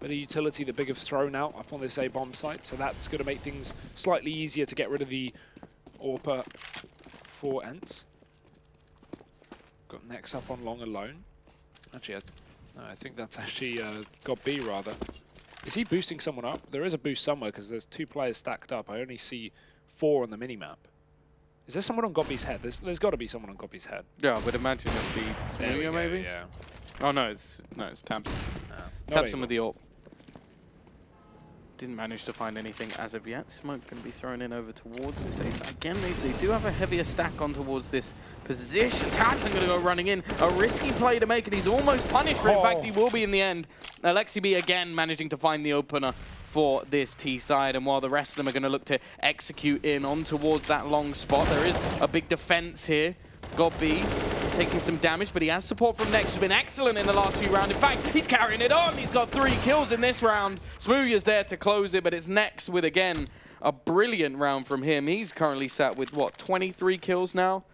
bit of utility that Big have thrown out up on this A bomb site, so that's going to make things slightly easier to get rid of the AWP for ENCE. Got Nex up on long alone. Actually, no, I think that's actually got B, rather. Is he boosting someone up? There is a boost somewhere, because there's 2 players stacked up. I only see 4 on the minimap. Is there someone on Godby's head? There's got to be someone on Godby's head. Yeah, I would imagine it'd be Smooya, maybe? Yeah. Oh, no, it's Tabson. Tabson with the AWP. Didn't manage to find anything as of yet. Smoke going to be thrown in over towards this. Again, they do have a heavier stack on towards this position. Tabson going to go running in. A risky play to make, and he's almost punished for it. In fact, he will be in the end. Alexi B again managing to find the opener for this T side, and while the rest of them are going to look to execute in on towards that long spot, there is a big defense here. Godby taking some damage, but he has support from Nex, who's been excellent in the last few rounds. In fact, he's carrying it on. He's got 3 kills in this round. Smooya's there to close it, but it's Nex with, again, a brilliant round from him. He's currently sat with, what, 23 kills now?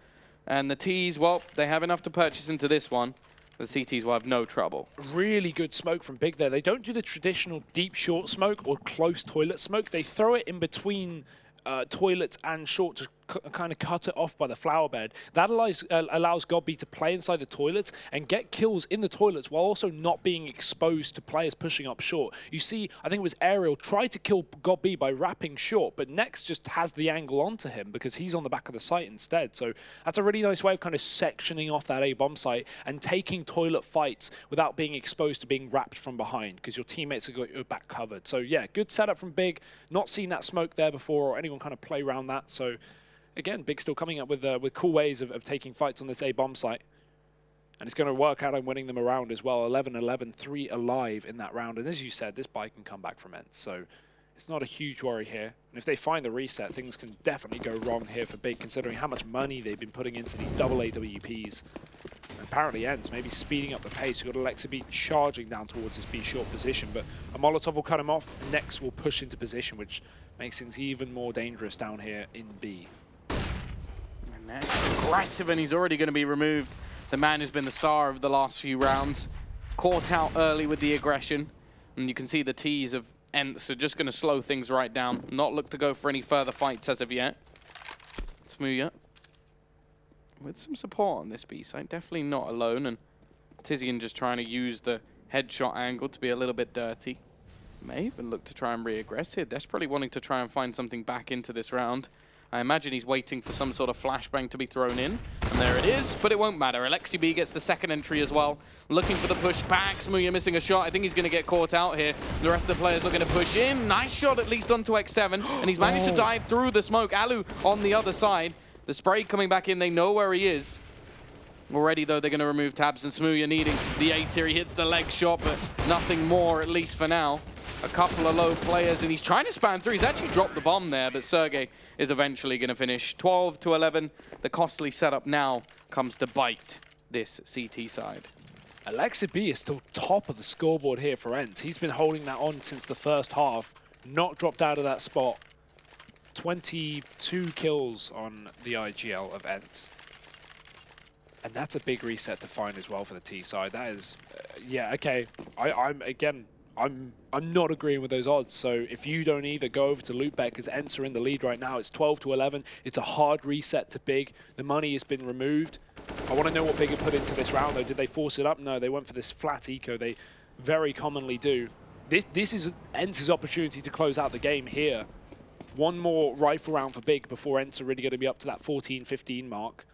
And the Ts, well, they have enough to purchase into this one. The CTs will have no trouble. Really good smoke from Big there. They don't do the traditional deep short smoke or close toilet smoke. They throw it in between toilets and short to kind of cut it off by the flower bed. That allows Godby to play inside the toilets and get kills in the toilets while also not being exposed to players pushing up short. You see, I think it was Ariel tried to kill Godby by wrapping short, but Nex just has the angle onto him because he's on the back of the site instead. So that's a really nice way of kind of sectioning off that A bomb site and taking toilet fights without being exposed to being wrapped from behind, because your teammates have got your back covered. So yeah, good setup from Big. Not seen that smoke there before or anyone kind of play around that. So again, Big still coming up with cool ways of taking fights on this A bomb site. And it's going to work out on winning them around as well. 11-11, 3 alive in that round. And as you said, this bike can come back from ENCE. So it's not a huge worry here. And if they find the reset, things can definitely go wrong here for Big, considering how much money they've been putting into these double AWPs. And apparently ENCE maybe speeding up the pace. You've got Alexa B charging down towards this B short position, but a Molotov will cut him off. And Next will push into position, which makes things even more dangerous down here in B. And Next aggressive, and he's already going to be removed. The man who's been the star of the last few rounds. Caught out early with the aggression. And you can see the T's of ENCE are just going to slow things right down. Not look to go for any further fights as of yet. Smooya with some support on this B side. Definitely not alone. And Tizian just trying to use the headshot angle to be a little bit dirty. May even look to try and re-aggress here. Desperately wanting to try and find something back into this round. I imagine he's waiting for some sort of flashbang to be thrown in. And there it is, but it won't matter. Alexi B gets the second entry as well. Looking for the push back. Smooya missing a shot. I think he's going to get caught out here. The rest of the players looking to push in. Nice shot at least onto X7. And he's managed to dive through the smoke. Alu on the other side. The spray coming back in. They know where he is. Already, though, they're going to remove tabs. And Smooya needing the ace here. He hits the leg shot, but nothing more, at least for now. A couple of low players, and he's trying to span through. He's actually dropped the bomb there, but Sergey is eventually going to finish. 12-11. The costly setup now comes to bite this CT side. Alexa B is still top of the scoreboard here for ENCE. He's been holding that on since the first half. Not dropped out of that spot. 22 kills on the IGL of ENCE. And that's a big reset to find as well for the T side. That is, yeah, okay. I'm not agreeing with those odds. So if you don't either, go over to Loopback, because ENCE are in the lead right now. It's 12-11. It's a hard reset to Big. The money has been removed. I want to know what Big had put into this round, though. Did they force it up? No, they went for this flat eco. They very commonly do. This is ENCE's opportunity to close out the game here. One more rifle round for Big before ENCE are really going to be up to that 14-15 mark.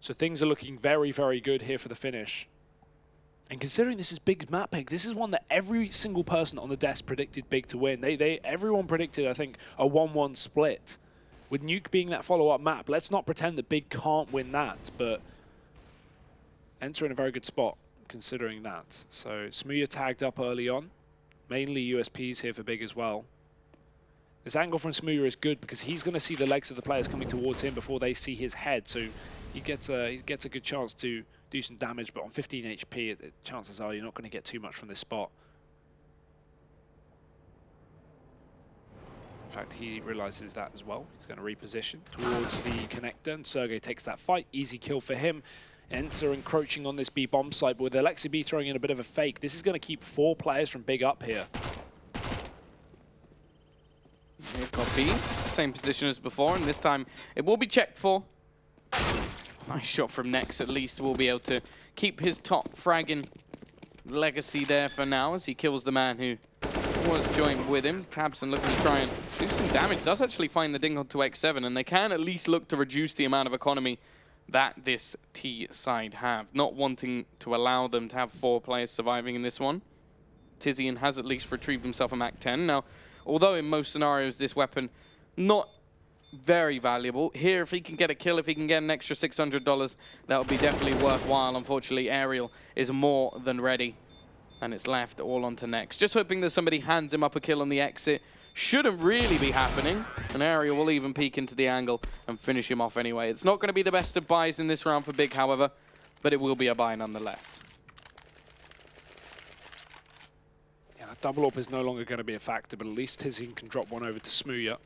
So things are looking very, very good here for the finish. And considering this is Big's map pick, this is one that every single person on the desk predicted Big to win. Everyone predicted, I think, a 1-1 split. With Nuke being that follow-up map, let's not pretend that Big can't win that, but ENCE are in a very good spot considering that. So Smooya tagged up early on. Mainly USPs here for Big as well. This angle from Smooya is good because he's going to see the legs of the players coming towards him before they see his head, so he gets a good chance to do some damage, but on 15 HP, chances are you're not going to get too much from this spot. In fact, he realizes that as well. He's going to reposition towards the connector, and Sergey takes that fight. Easy kill for him. ENCE are encroaching on this B bomb site, but with Alexi B throwing in a bit of a fake, this is going to keep 4 players from Big up here. They've got B, same position as before, and this time it will be checked for. Nice shot from Next, at least will be able to keep his top fragging legacy there for now as he kills the man who was joined with him. Tabson looking to try and do some damage. Does actually find the ding onto X7, and they can at least look to reduce the amount of economy that this T side have. Not wanting to allow them to have 4 players surviving in this one. Tizian has at least retrieved himself a Mac 10. Now, although in most scenarios this weapon not very valuable, here if he can get a kill, if he can get an extra $600, that would be definitely worthwhile. Unfortunately, Aerial is more than ready, and it's left all onto Next. Just hoping that somebody hands him up a kill on the exit. Shouldn't really be happening, and Aerial will even peek into the angle and finish him off anyway. It's not going to be the best of buys in this round for Big, however, but it will be a buy nonetheless. Yeah, that double up is no longer going to be a factor, but at least Tizian can drop one over to Smooya.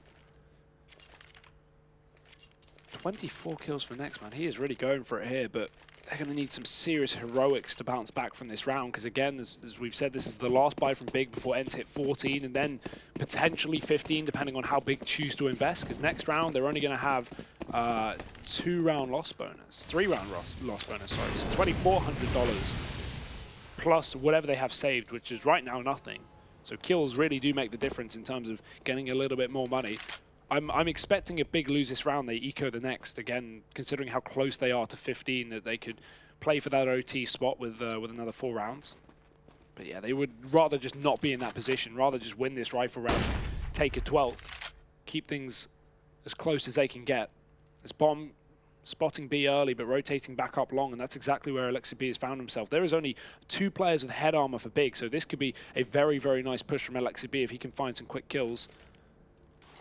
24 kills for Next, man. He is really going for it here, but they're going to need some serious heroics to bounce back from this round, because again, as we've said, this is the last buy from Big before ENCE hit 14, and then potentially 15, depending on how Big choose to invest, because next round they're only going to have 2-round loss bonus. 3-round loss bonus, sorry. So $2,400 plus whatever they have saved, which is right now nothing. So kills really do make the difference in terms of getting a little bit more money. I'm expecting if Big lose this round, they eco the next. Again, considering how close they are to 15, that they could play for that OT spot with another 4 rounds. But yeah, they would rather just not be in that position, rather just win this rifle round, take a 12th, keep things as close as they can get. As Bomb spotting B early, but rotating back up long, and that's exactly where Alexi B has found himself. There is only 2 players with head armor for Big, so this could be a very, very nice push from Alexi B if he can find some quick kills.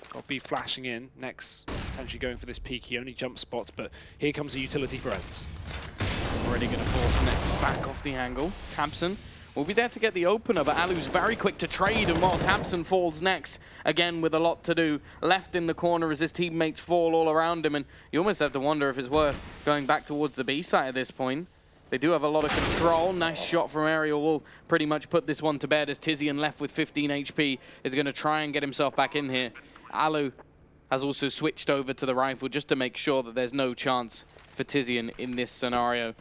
Got B flashing in. Next, potentially going for this peek. He only jump spots, but here comes a utility for ENCE. Already going to force Nex back off the angle. Tabson will be there to get the opener, but Alu's very quick to trade, and while Tabson falls Nex, again with a lot to do, left in the corner as his teammates fall all around him, and you almost have to wonder if it's worth going back towards the B site at this point. They do have a lot of control. Nice shot from Aerial will pretty much put this one to bed as Tizian, left with 15 HP, is going to try and get himself back in here. Alu has also switched over to the rifle just to make sure that there's no chance for Tizian in this scenario.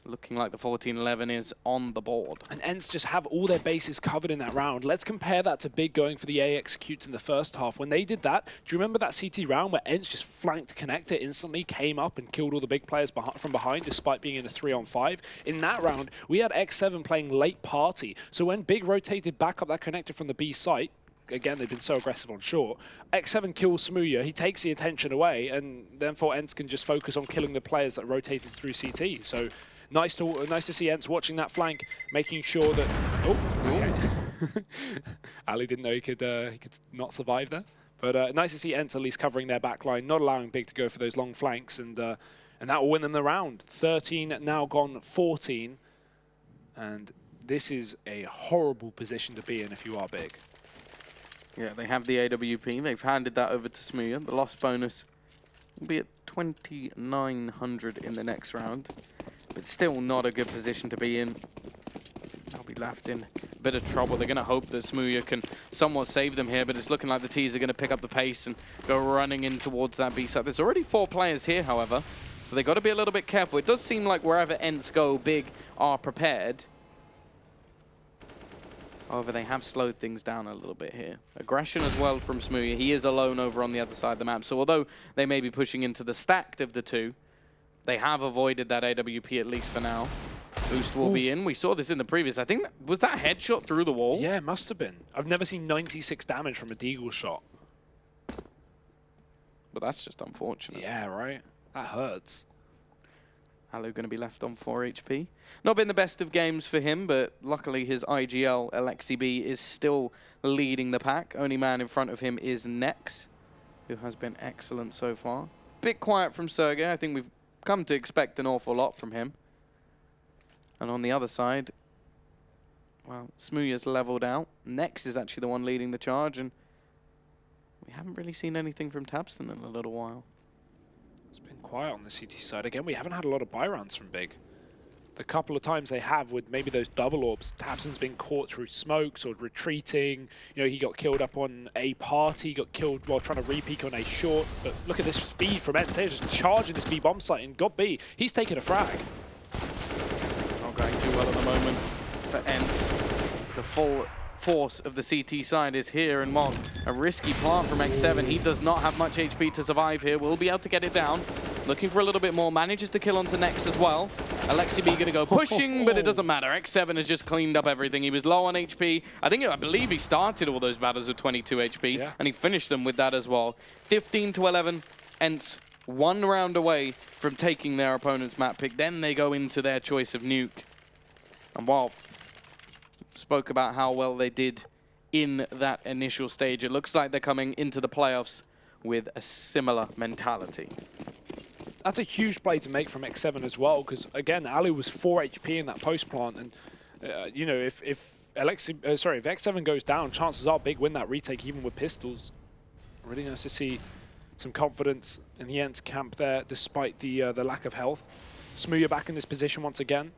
Looking like the 14-11 is on the board. And ENCE just have all their bases covered in that round. Let's compare that to Big going for the A executes in the first half. When they did that, do you remember that CT round where ENCE just flanked Connector instantly, came up and killed all the big players from behind despite being in a 3-on-5? In that round, we had X7 playing late party. So when Big rotated back up that Connector from the B site, again, they've been so aggressive on short, X7 kills Smooya, he takes the attention away, and therefore ENCE can just focus on killing the players that rotated through CT. So nice to see ENCE watching that flank, making sure that... Oh, okay. Ali didn't know he could not survive there. But nice to see ENCE at least covering their back line, not allowing Big to go for those long flanks, and that will win them the round. 13 now gone 14, and this is a horrible position to be in if you are Big. Yeah, they have the AWP. They've handed that over to Smooya. The loss bonus will be at 2,900 in the next round, but still not a good position to be in. They'll be left in a bit of trouble. They're going to hope that Smooya can somewhat save them here, but it's looking like the T's are going to pick up the pace and go running in towards that B side. There's already 4 players here, however, so they've got to be a little bit careful. It does seem like wherever ENCE go, Big are prepared. However, they have slowed things down a little bit here. Aggression as well from Smooya. He is alone over on the other side of the map. So although they may be pushing into the stacked of the 2, they have avoided that AWP at least for now. Boost will be in. We saw this in the previous. I think, was that headshot through the wall? Yeah, it must have been. I've never seen 96 damage from a Deagle shot. But that's just unfortunate. Yeah, right? That hurts. Alu going to be left on 4 HP. Not been the best of games for him, but luckily his IGL, Alexi B, is still leading the pack. Only man in front of him is Nex, who has been excellent so far. Bit quiet from Sergey. I think we've come to expect an awful lot from him. And on the other side, well, Smooya's leveled out. Nex is actually the one leading the charge, and we haven't really seen anything from Tabson in a little while. It's been quiet on the CT side. Again, we haven't had a lot of buy rounds from Big. The couple of times they have with maybe those double orbs, Tabson's been caught through smokes or retreating. You know, he got killed up on A party, got killed while trying to re-peek on A short. But look at this speed from ENCE. They're just charging this B bomb site and got B. He's taking a frag. Not going too well at the moment for ENCE. The full force of the CT side is here, and while a risky plant from X7, he does not have much HP to survive here. Will be able to get it down. Looking for a little bit more, manages to kill onto Nex as well. Alexi B gonna go pushing, but it doesn't matter. X7 has just cleaned up everything. He was low on HP. I believe he started all those battles with 22 HP, and he finished them with that as well. 15-11, ENCE 1 round away from taking their opponent's map pick. Then they go into their choice of nuke. And while spoke about how well they did in that initial stage, it looks like they're coming into the playoffs with a similar mentality. That's a huge play to make from X7 as well, because again, Ali was 4 HP in that post plant, and you know, if X7 goes down, chances are Big win that retake even with pistols. Really nice to see some confidence in the ENCE camp there, despite the lack of health. Smooya back in this position once again.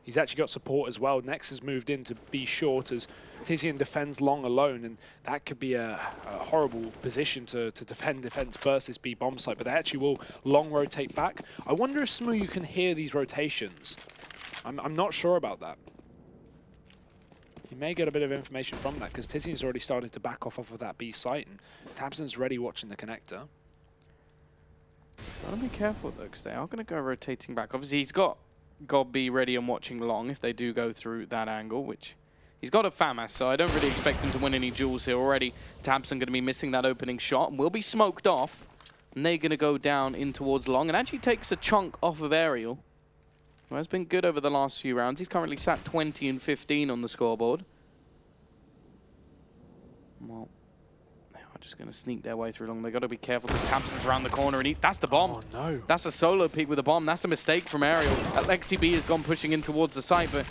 He's actually got support as well. Nex has moved in to be short as Tizian defends long alone, and that could be a horrible position to defend defense versus B bomb site, but they actually will long rotate back. I wonder if Smooya can hear these rotations. I'm not sure about that. He may get a bit of information from that, because Tizian's already started to back off of that B site, and Tabson's ready watching the connector. Gotta be careful though, because they are going to go rotating back. Obviously, he's got God B ready and watching long if they do go through that angle, which He's got a FAMAS, so I don't really expect him to win any duels here already. Tabson going to be missing that opening shot and will be smoked off. And they're going to go down in towards long and actually takes a chunk off of Aerial, who has been good over the last few rounds. He's currently sat 20 and 15 on the scoreboard. Well, they are just going to sneak their way through long. They've got to be careful because Tabson's around the corner and that's the bomb. Oh, no. That's a solo peek with a bomb. That's a mistake from Aerial. Alexi B has gone pushing in towards the site, but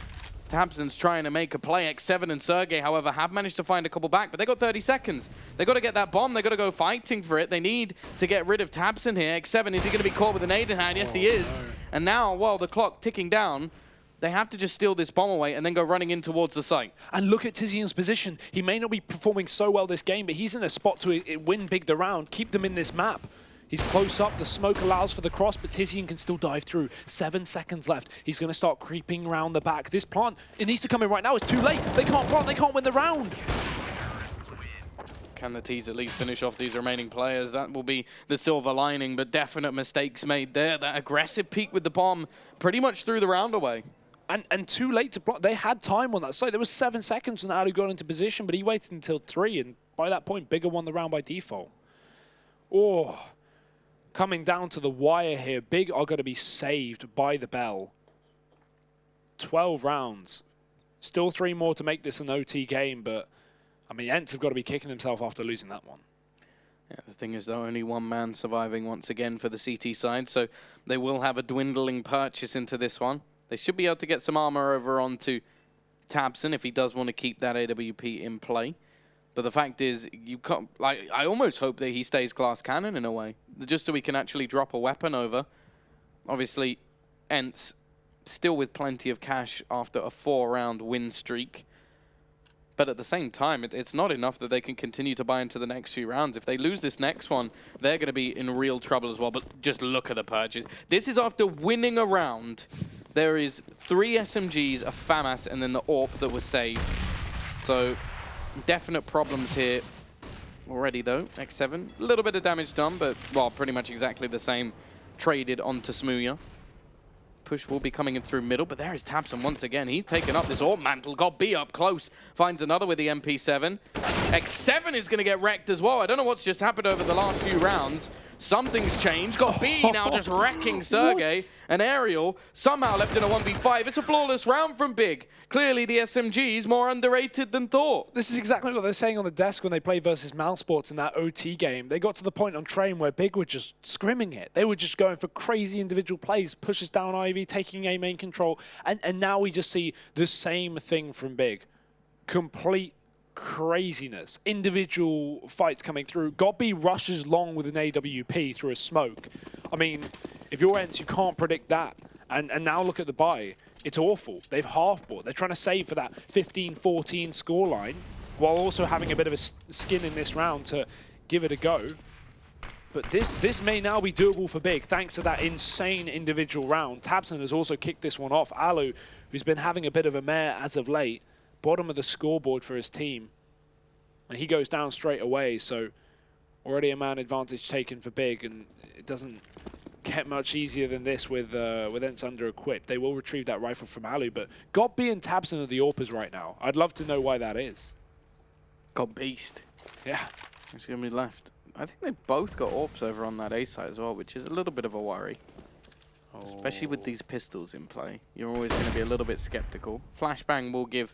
Tabson's trying to make a play. X7 and Sergey, however, have managed to find a couple back, but they got 30 seconds. They got to get that bomb. They got to go fighting for it. They need to get rid of Tabson here. X7, is he going to be caught with an aid in hand? Yes, he is. No. And now, while the clock ticking down, they have to just steal this bomb away and then go running in towards the site. And look at Tizian's position. He may not be performing so well this game, but he's in a spot to win big the round, keep them in this map. He's close up, the smoke allows for the cross, but Tizian can still dive through. 7 seconds left. He's going to start creeping around the back. This plant, it needs to come in right now. It's too late. They can't plant, they can't win the round. Can the T's at least finish off these remaining players? That will be the silver lining, but definite mistakes made there. That aggressive peek with the bomb pretty much threw the round away. And too late to block. They had time on that side. There was 7 seconds when Alu got into position, but he waited until 3, and by that point, Bigger won the round by default. Oh. Coming down to the wire here, Big are going to be saved by the bell. 12 rounds. Still 3 more to make this an OT game, but, I mean, ENCE have got to be kicking themselves after losing that one. Yeah, the thing is, though, only one man surviving once again for the CT side, so they will have a dwindling purchase into this one. They should be able to get some armor over onto Tabson if he does want to keep that AWP in play. But the fact is, you can't, like, I almost hope that he stays glass cannon in a way, just so we can actually drop a weapon over. Obviously, ENCE still with plenty of cash after a 4-round win streak. But at the same time, it's not enough that they can continue to buy into the next few rounds. If they lose this next one, they're going to be in real trouble as well. But just look at the purchase. This is after winning a round. There is 3 SMGs, a FAMAS, and then the AWP that was saved. So definite problems here already, though. X7, a little bit of damage done, but, well, pretty much exactly the same traded onto Smooya. Push will be coming in through middle, but there is Tabson once again. He's taken up this AWP mantle, got B up close, finds another with the MP7. X7 is going to get wrecked as well. I don't know what's just happened over the last few rounds. Something's changed. Got B now just wrecking Sergey. And Aerial somehow left in a 1v5. It's a flawless round from Big. Clearly the SMG is more underrated than thought. This is exactly what they're saying on the desk when they play versus Mousesports in that OT game. They got to the point on train where Big were just scrimming it. They were just going for crazy individual plays, pushes down Ivy, taking A main control. And now we just see the same thing from Big. Complete craziness. Individual fights coming through. Godby rushes long with an AWP through a smoke. I mean, if you're ENCE, you can't predict that. And now look at the buy. It's awful. They've half-bought. They're trying to save for that 15-14 scoreline while also having a bit of a skin in this round to give it a go. But this may now be doable for Big thanks to that insane individual round. Tabson has also kicked this one off. Alu, who's been having a bit of a mare as of late, bottom of the scoreboard for his team. And he goes down straight away, so already a man advantage taken for Big, and it doesn't get much easier than this with ENCE under-equipped. They will retrieve that rifle from Alu, but Godby and Tabson are the AWPers right now. I'd love to know why that is. Got Beast. Yeah. It's going to be left. I think they both got AWPs over on that A side as well, which is a little bit of a worry. Oh. Especially with these pistols in play. You're always going to be a little bit skeptical. Flashbang will give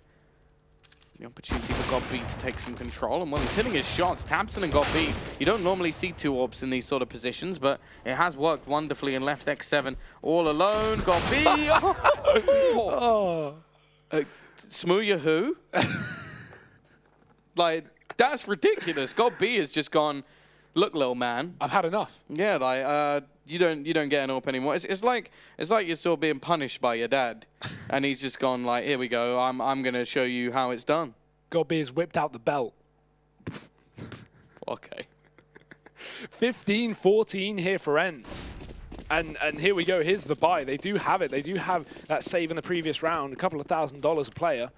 the opportunity for Godby to take some control, and while he's hitting his shots, Tabson and Godby, you don't normally see 2 AWPs in these sort of positions, but it has worked wonderfully and left X7 all alone. Godby! Oh. Smooya who? Like, that's ridiculous. Godby has just gone, look, little man, I've had enough. Yeah, like, you don't get an AWP anymore. It's like you're still being punished by your dad, and he's just gone like, here we go. I'm gonna show you how it's done. Godby has whipped out the belt. Okay. 15-14 here for ENCE. And here we go. Here's the buy. They do have it. They do have that save in the previous round. A couple of $1,000 a player.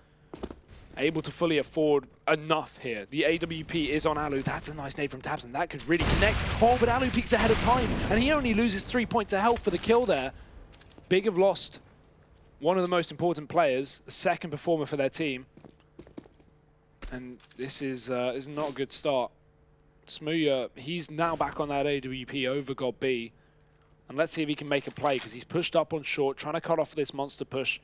Able to fully afford enough here. The AWP is on Alu. That's a nice nade from Tabson. That could really connect. Oh, but Alu peaks ahead of time. And he only loses 3 points of health for the kill there. Big have lost one of the most important players, the second performer for their team. And this is not a good start. Smooya, he's now back on that AWP over God B. And let's see if he can make a play, because he's pushed up on short, trying to cut off this monster push.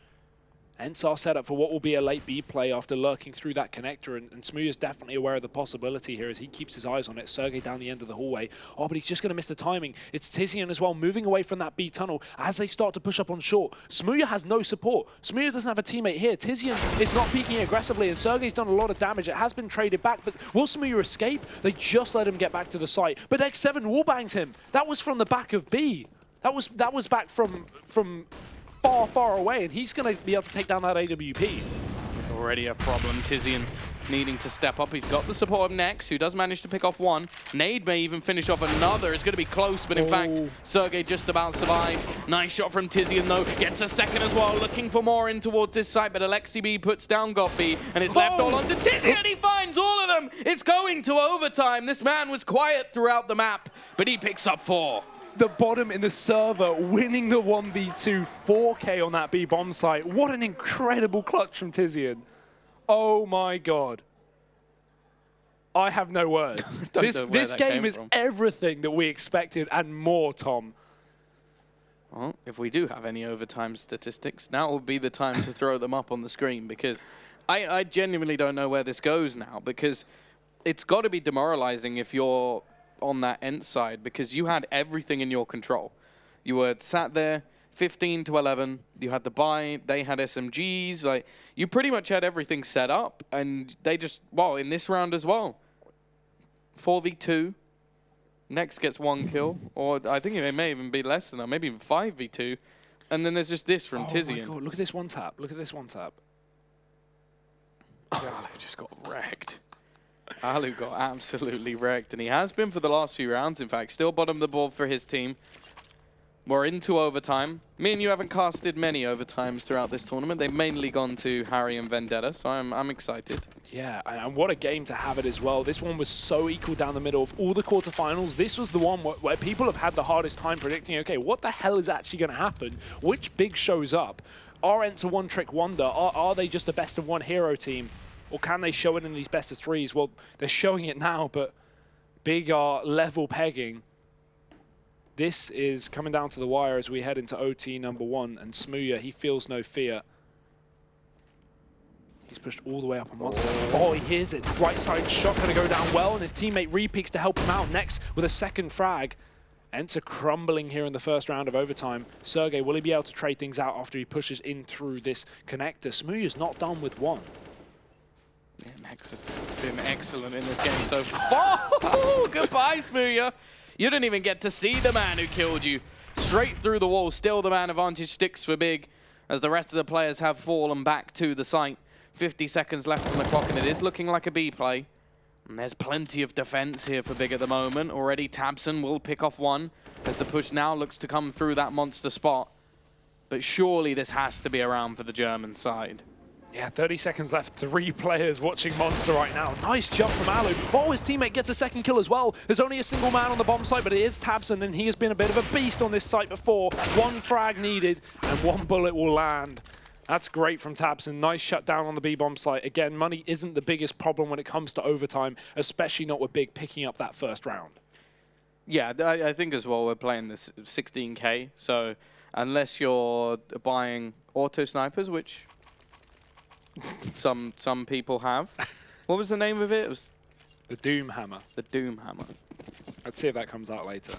ENCE are set up for what will be a late B play after lurking through that connector, and Smooya's definitely aware of the possibility here as he keeps his eyes on it. Sergey down the end of the hallway. Oh, but he's just going to miss the timing. It's Tizian as well, moving away from that B tunnel as they start to push up on short. Smooya has no support. Smooya doesn't have a teammate here. Tizian is not peeking aggressively, and Sergey's done a lot of damage. It has been traded back, but will Smooya escape? They just let him get back to the site. But X7 wallbangs him. That was from the back of B. That was back from far, far away, and he's going to be able to take down that AWP. Already a problem. Tizian needing to step up. He's got the support of Nex, who does manage to pick off one. Nade may even finish off another. It's going to be close, but in fact, Sergey just about survives. Nice shot from Tizian, though. Gets a second as well, looking for more in towards this site, but Alexi B puts down Goppy, and it's left all onto Tizian. He finds all of them. It's going to overtime. This man was quiet throughout the map, but he picks up 4. The bottom in the server winning the 1v2, 4K on that B bomb site. What an incredible clutch from Tizian. Oh my God. I have no words. This game is everything that we expected and more, Tom. Well, if we do have any overtime statistics, now would be the time to throw them up on the screen, because I genuinely don't know where this goes now, because it's got to be demoralizing if you're on that ENCE side, because you had everything in your control. You were sat there 15 to 11, you had the buy, they had SMGs, like you pretty much had everything set up, and they just, well, in this round as well, 4v2, Nex gets 1 kill, or I think it may even be less than that, maybe even 5v2, and then there's just this from Tizian. Oh my God, look at this one tap, look at this one tap. God, I just got wrecked. Alu got absolutely wrecked, and he has been for the last few rounds, in fact. Still bottom of the board for his team. We're into overtime. Me and you haven't casted many overtimes throughout this tournament. They've mainly gone to Harry and Vendetta, so I'm excited. Yeah, and what a game to have it as well. This one was so equal down the middle of all the quarterfinals. This was the one where people have had the hardest time predicting, okay, what the hell is actually going to happen? Which big shows up? Are ENCE a one-trick wonder? Are they just a best-of-one hero team? Or can they show it in these best of threes? Well, they're showing it now, but Big are level pegging. This is coming down to the wire as we head into OT number 1. And Smooya, he feels no fear. He's pushed all the way up on Monster. Oh, he hears it. Right side shot going to go down well, and his teammate re-peeks to help him out. Next with a second frag. ENCE crumbling here in the first round of overtime. Sergey, will he be able to trade things out after he pushes in through this connector? Smooya's not done with 1. Yeah, Nex has been excellent in this game so far. Oh, goodbye, Smooya. You didn't even get to see the man who killed you. Straight through the wall. Still the man advantage sticks for Big, as the rest of the players have fallen back to the site. 50 seconds left on the clock, and it is looking like a B play. And there's plenty of defense here for Big at the moment. Already Tabson will pick off 1, as the push now looks to come through that monster spot. But surely this has to be around for the German side. Yeah, 30 seconds left. 3 players watching Monster right now. Nice jump from Alu. Oh, his teammate gets a second kill as well. There's only a single man on the bomb site, but it is Tabson, and he has been a bit of a beast on this site before. 1 frag needed, and 1 bullet will land. That's great from Tabson. Nice shutdown on the B-bomb site. Again, money isn't the biggest problem when it comes to overtime, especially not with Big picking up that first round. Yeah, I think as well we're playing this 16K, so unless you're buying auto snipers, which some people have. What was the name of it? It was the Doom Hammer. The Doom Hammer. Let's see if that comes out later.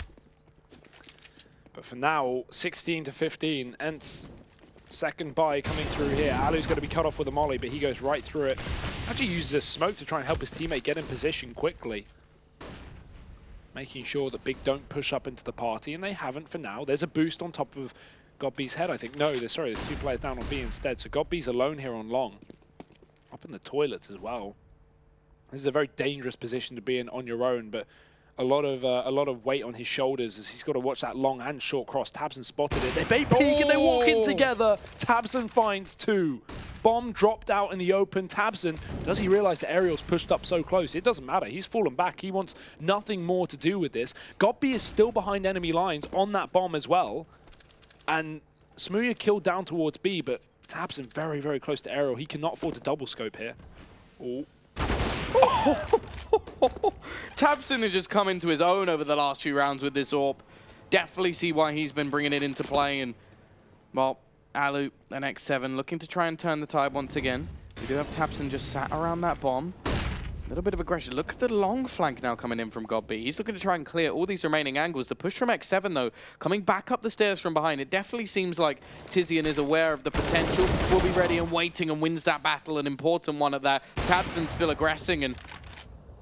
But for now, 16 to 15. ENCE second buy coming through here. Alu's going to be cut off with a molly, but he goes right through it. Actually uses a smoke to try and help his teammate get in position quickly, making sure that Big don't push up into the party, and they haven't for now. There's a boost on top of Godby's head, I think. No, there's 2 players down on B instead. So Godby's alone here on long. Up in the toilets as well. This is a very dangerous position to be in on your own, but a lot of weight on his shoulders as he's got to watch that long and short cross. Tabson spotted it. They bait peek and they walk in together. Tabson finds 2. Bomb dropped out in the open. Tabson, does he realize that Ariel's pushed up so close? It doesn't matter. He's fallen back. He wants nothing more to do with this. Godby is still behind enemy lines on that bomb as well. And Smooya killed down towards B, but Tabson very, very close to Ariel. He cannot afford to double scope here. Oh, Tabson has just come into his own over the last few rounds with this AWP. Definitely see why he's been bringing it into play. And, well, Alu and X7 looking to try and turn the tide once again. We do have Tabson just sat around that bomb. A little bit of aggression. Look at the long flank now coming in from God B. He's looking to try and clear all these remaining angles. The push from X7, though, coming back up the stairs from behind. It definitely seems like Tizian is aware of the potential, will be ready and waiting and wins that battle, an important one at that. Tabson's still aggressing and,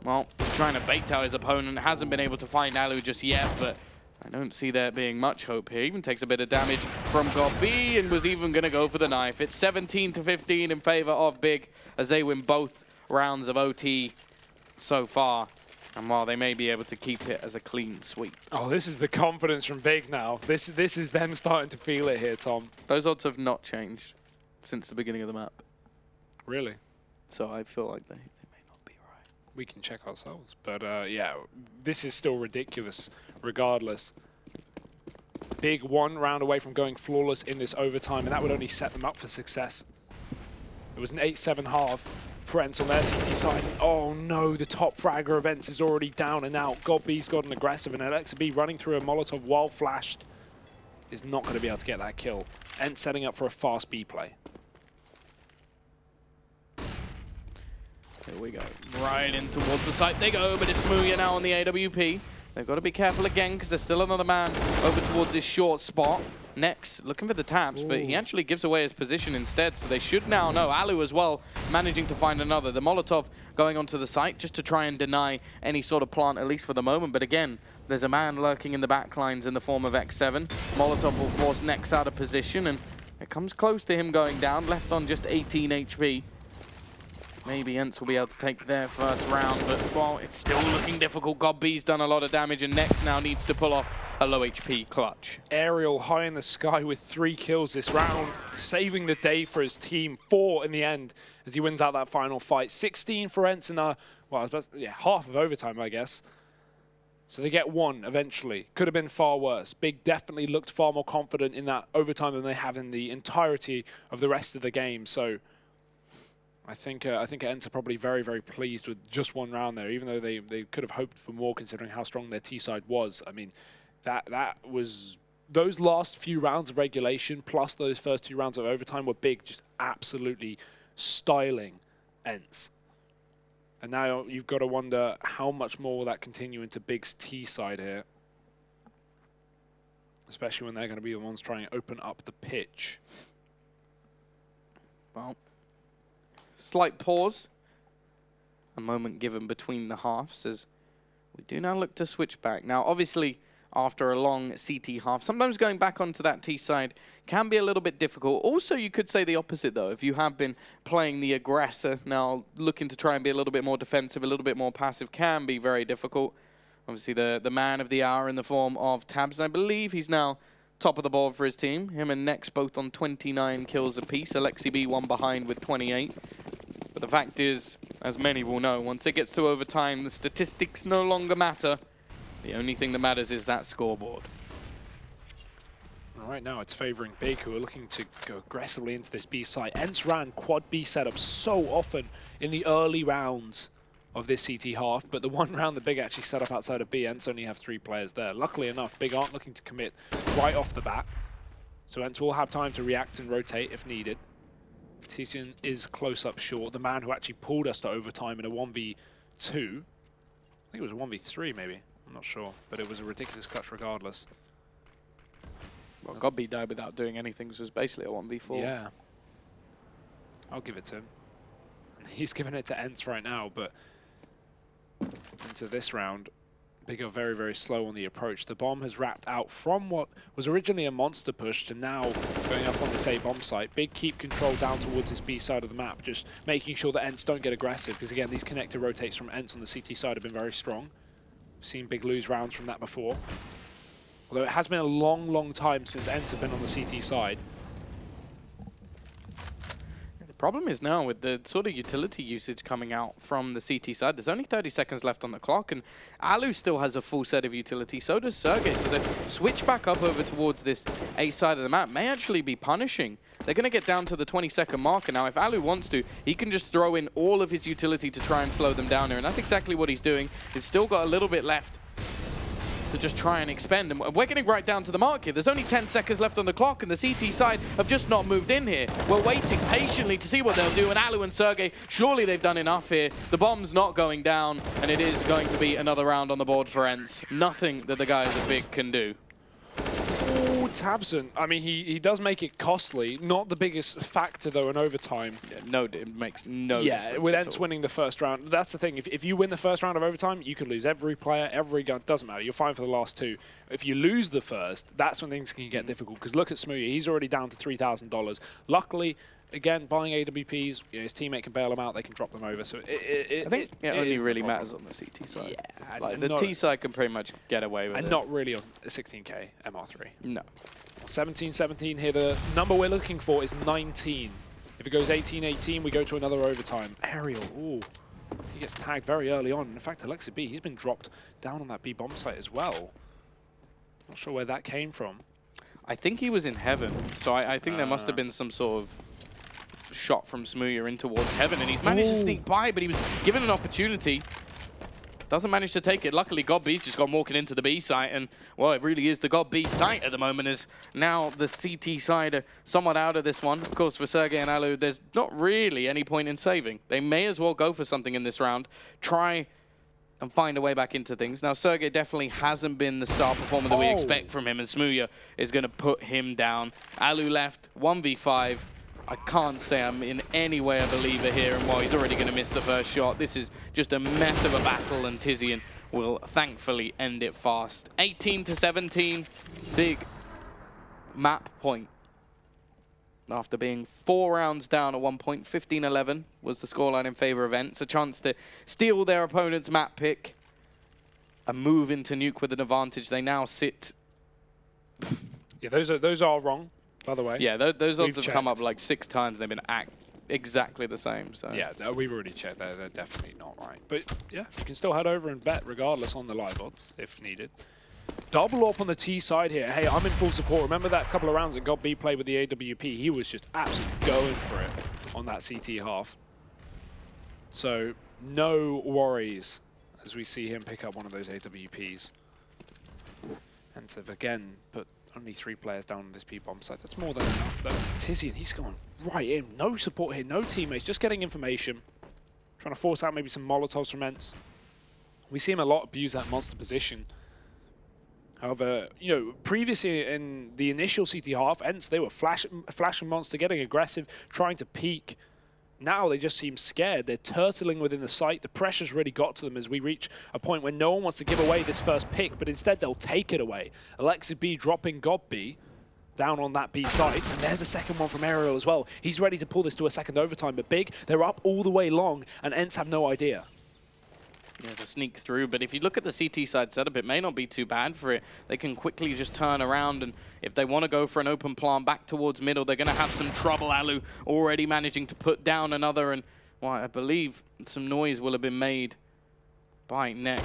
well, trying to bait out his opponent. Hasn't been able to find Alu just yet, but I don't see there being much hope here. Even takes a bit of damage from God B and was even going to go for the knife. It's 17-15 in favor of Big as they win both rounds of OT so far. And while they may be able to keep it as a clean sweep. Oh, this is the confidence from Big now. This is them starting to feel it here, Tom. Those odds have not changed since the beginning of the map. Really? So I feel like they may not be right. We can check ourselves. But yeah, this is still ridiculous regardless. Big 1 round away from going flawless in this overtime, and that would only set them up for success. It was an 8-7 half for ENCE on their CT side. Oh no, the top fragger of ENCE is already down and out. God B's got an aggressive, and Alexa B running through a Molotov while flashed is not going to be able to get that kill. ENCE setting up for a fast B play. Here we go. Right in towards the site they go, but it's Smooya now on the AWP. They've got to be careful again because there's still another man over towards this short spot. Next, looking for the tabs, but he actually gives away his position instead, so they should now know. Alu as well, managing to find another. The Molotov going onto the site just to try and deny any sort of plant, at least for the moment. But again, there's a man lurking in the backlines in the form of X7. Molotov will force Nex out of position, and it comes close to him going down, left on just 18 HP. Maybe ENCE will be able to take their first round, but, well, it's still looking difficult. God B's done a lot of damage, and Nex now needs to pull off a low HP clutch. Aerial high in the sky with 3 kills this round, saving the day for his team. 4 in the end as he wins out that final fight. 16 for ENCE in well, half of overtime, I guess. So they get 1 eventually. Could have been far worse. Big definitely looked far more confident in that overtime than they have in the entirety of the rest of the game. So I think ENCE are probably very, very pleased with just 1 round there, even though they could have hoped for more considering how strong their T side was. I mean, that was those last few rounds of regulation plus those first 2 rounds of overtime were Big just absolutely styling ENCE. And now you've got to wonder how much more will that continue into Big's T side here, especially when they're going to be the ones trying to open up the pitch. Well, slight pause. A moment given between the halves as we do now look to switch back. Now, obviously, after a long CT half, sometimes going back onto that T side can be a little bit difficult. Also, you could say the opposite, though. If you have been playing the aggressor, now looking to try and be a little bit more defensive, a little bit more passive, can be very difficult. Obviously, the man of the hour in the form of Tabs, I believe he's now top of the board for his team. Him and Nex both on 29 kills apiece. Alexi B 1 behind with 28. But the fact is, as many will know, once it gets to overtime, the statistics no longer matter. The only thing that matters is that scoreboard. Right now it's favoring Big, who are looking to go aggressively into this B site. ENCE ran quad B setup so often in the early rounds of this CT half, but the 1 round that Big actually set up outside of B, ENCE only have 3 players there. Luckily enough, Big aren't looking to commit right off the bat, so ENCE will have time to react and rotate if needed. Tizian is close up short, the man who actually pulled us to overtime in a 1v2. I think it was a 1v3 maybe, I'm not sure, but it was a ridiculous clutch regardless. Well, Godby died without doing anything, so it was basically a 1v4. Yeah. I'll give it to him. And he's giving it to ENCE right now, but into this round, Big are very, very slow on the approach. The bomb has wrapped out from what was originally a monster push to now going up on this A bomb site. Big keep control down towards this B side of the map, just making sure that ENCE don't get aggressive, because again, these connector rotates from ENCE on the CT side have been very strong. We've seen Big lose rounds from that before. Although it has been a long, long time since ENCE have been on the CT side. The problem is now with the sort of utility usage coming out from the CT side, there's only 30 seconds left on the clock, and Alu still has a full set of utility, so does Sergey. So the switch back up over towards this A side of the map may actually be punishing they're going to get down to the 20-second marker now. If Alu wants to, he can just throw in all of his utility to try and slow them down here, and that's exactly what he's doing. He's still got a little bit left to just try and expend, and we're getting right down to the mark here. There's only 10 seconds left on the clock, and the CT side have just not moved in here. We're waiting patiently to see what they'll do, and Alu and Sergey, surely they've done enough here. The bomb's not going down, and it is going to be another round on the board for ENCE. Nothing that the guys at BIG can do. Oh, Tabson. I mean, he does make it costly. Not the biggest factor, though, in overtime. Yeah, no, it makes no difference. Yeah, with ENCE winning the first round. That's the thing. If you win the first round of overtime, you could lose every player, every gun. Doesn't matter. You're fine for the last two. If you lose the first, that's when things can get difficult. Because look at Smooya. He's already down to $3,000. Luckily, again, buying AWPs, you know, his teammate can bail them out. They can drop them over. So I think it only really matters on the CT side. Yeah, like, the T side can pretty much get away with it. And not really on a 16K MR3. No. 17-17 here. The number we're looking for is 19. If it goes 18-18, we go to another overtime. Aerial, ooh. He gets tagged very early on. In fact, Alexa B, he's been dropped down on that B bomb site as well. Not sure where that came from. I think he was in heaven, so I think there must have been some sort of shot from Smooya in towards heaven, and he's managed to sneak by, but he was given an opportunity. Doesn't manage to take it. Luckily, God B's just gone walking into the B site, and, well, it really is the God B site at the moment, as now the CT side are somewhat out of this one. Of course, for Sergey and Alu, there's not really any point in saving. They may as well go for something in this round, try and find a way back into things. Now, Sergey definitely hasn't been the star performer that we expect from him, and Smooya is going to put him down. Alu left, 1v5. I can't say I'm in any way a believer here, and while he's already going to miss the first shot, this is just a mess of a battle, and Tizian will thankfully end it fast. 18-17, big map point. After being 4 rounds down at one point, 15-11 was the scoreline in favor of ENCE. A chance to steal their opponent's map pick, a move into nuke with an advantage. They now sit... Yeah, those are wrong, by the way. Yeah, those odds have come up like 6 times. They've been exactly the same. So yeah, we've already checked. They're definitely not right. But yeah, you can still head over and bet regardless on the live odds if needed. Double up on the T side here. Hey, I'm in full support. Remember that couple of rounds that God B played with the AWP? He was just absolutely going for it on that CT half. So no worries as we see him pick up one of those AWPs. And so again, put only 3 players down on this P-bomb site. That's more than enough, though. Tizian, he's gone right in. No support here, no teammates, just getting information. Trying to force out maybe some Molotovs from ENCE. We see him a lot abuse that monster position. However, you know, previously in the initial CT half, ENCE, they were flashing monster, getting aggressive, trying to peek. Now they just seem scared. They're turtling within the site. The pressure's really got to them as we reach a point where no one wants to give away this first pick, but instead they'll take it away. Alexa B dropping God B down on that B site, and there's a second one from Aerial as well. He's ready to pull this to a second overtime, but Big, they're up all the way long, and ENCE have no idea. Yeah, to sneak through, but if you look at the CT side setup, it may not be too bad for it. They can quickly just turn around, and if they want to go for an open plant back towards middle, they're going to have some trouble. Alu already managing to put down another, and well, I believe some noise will have been made by Nex.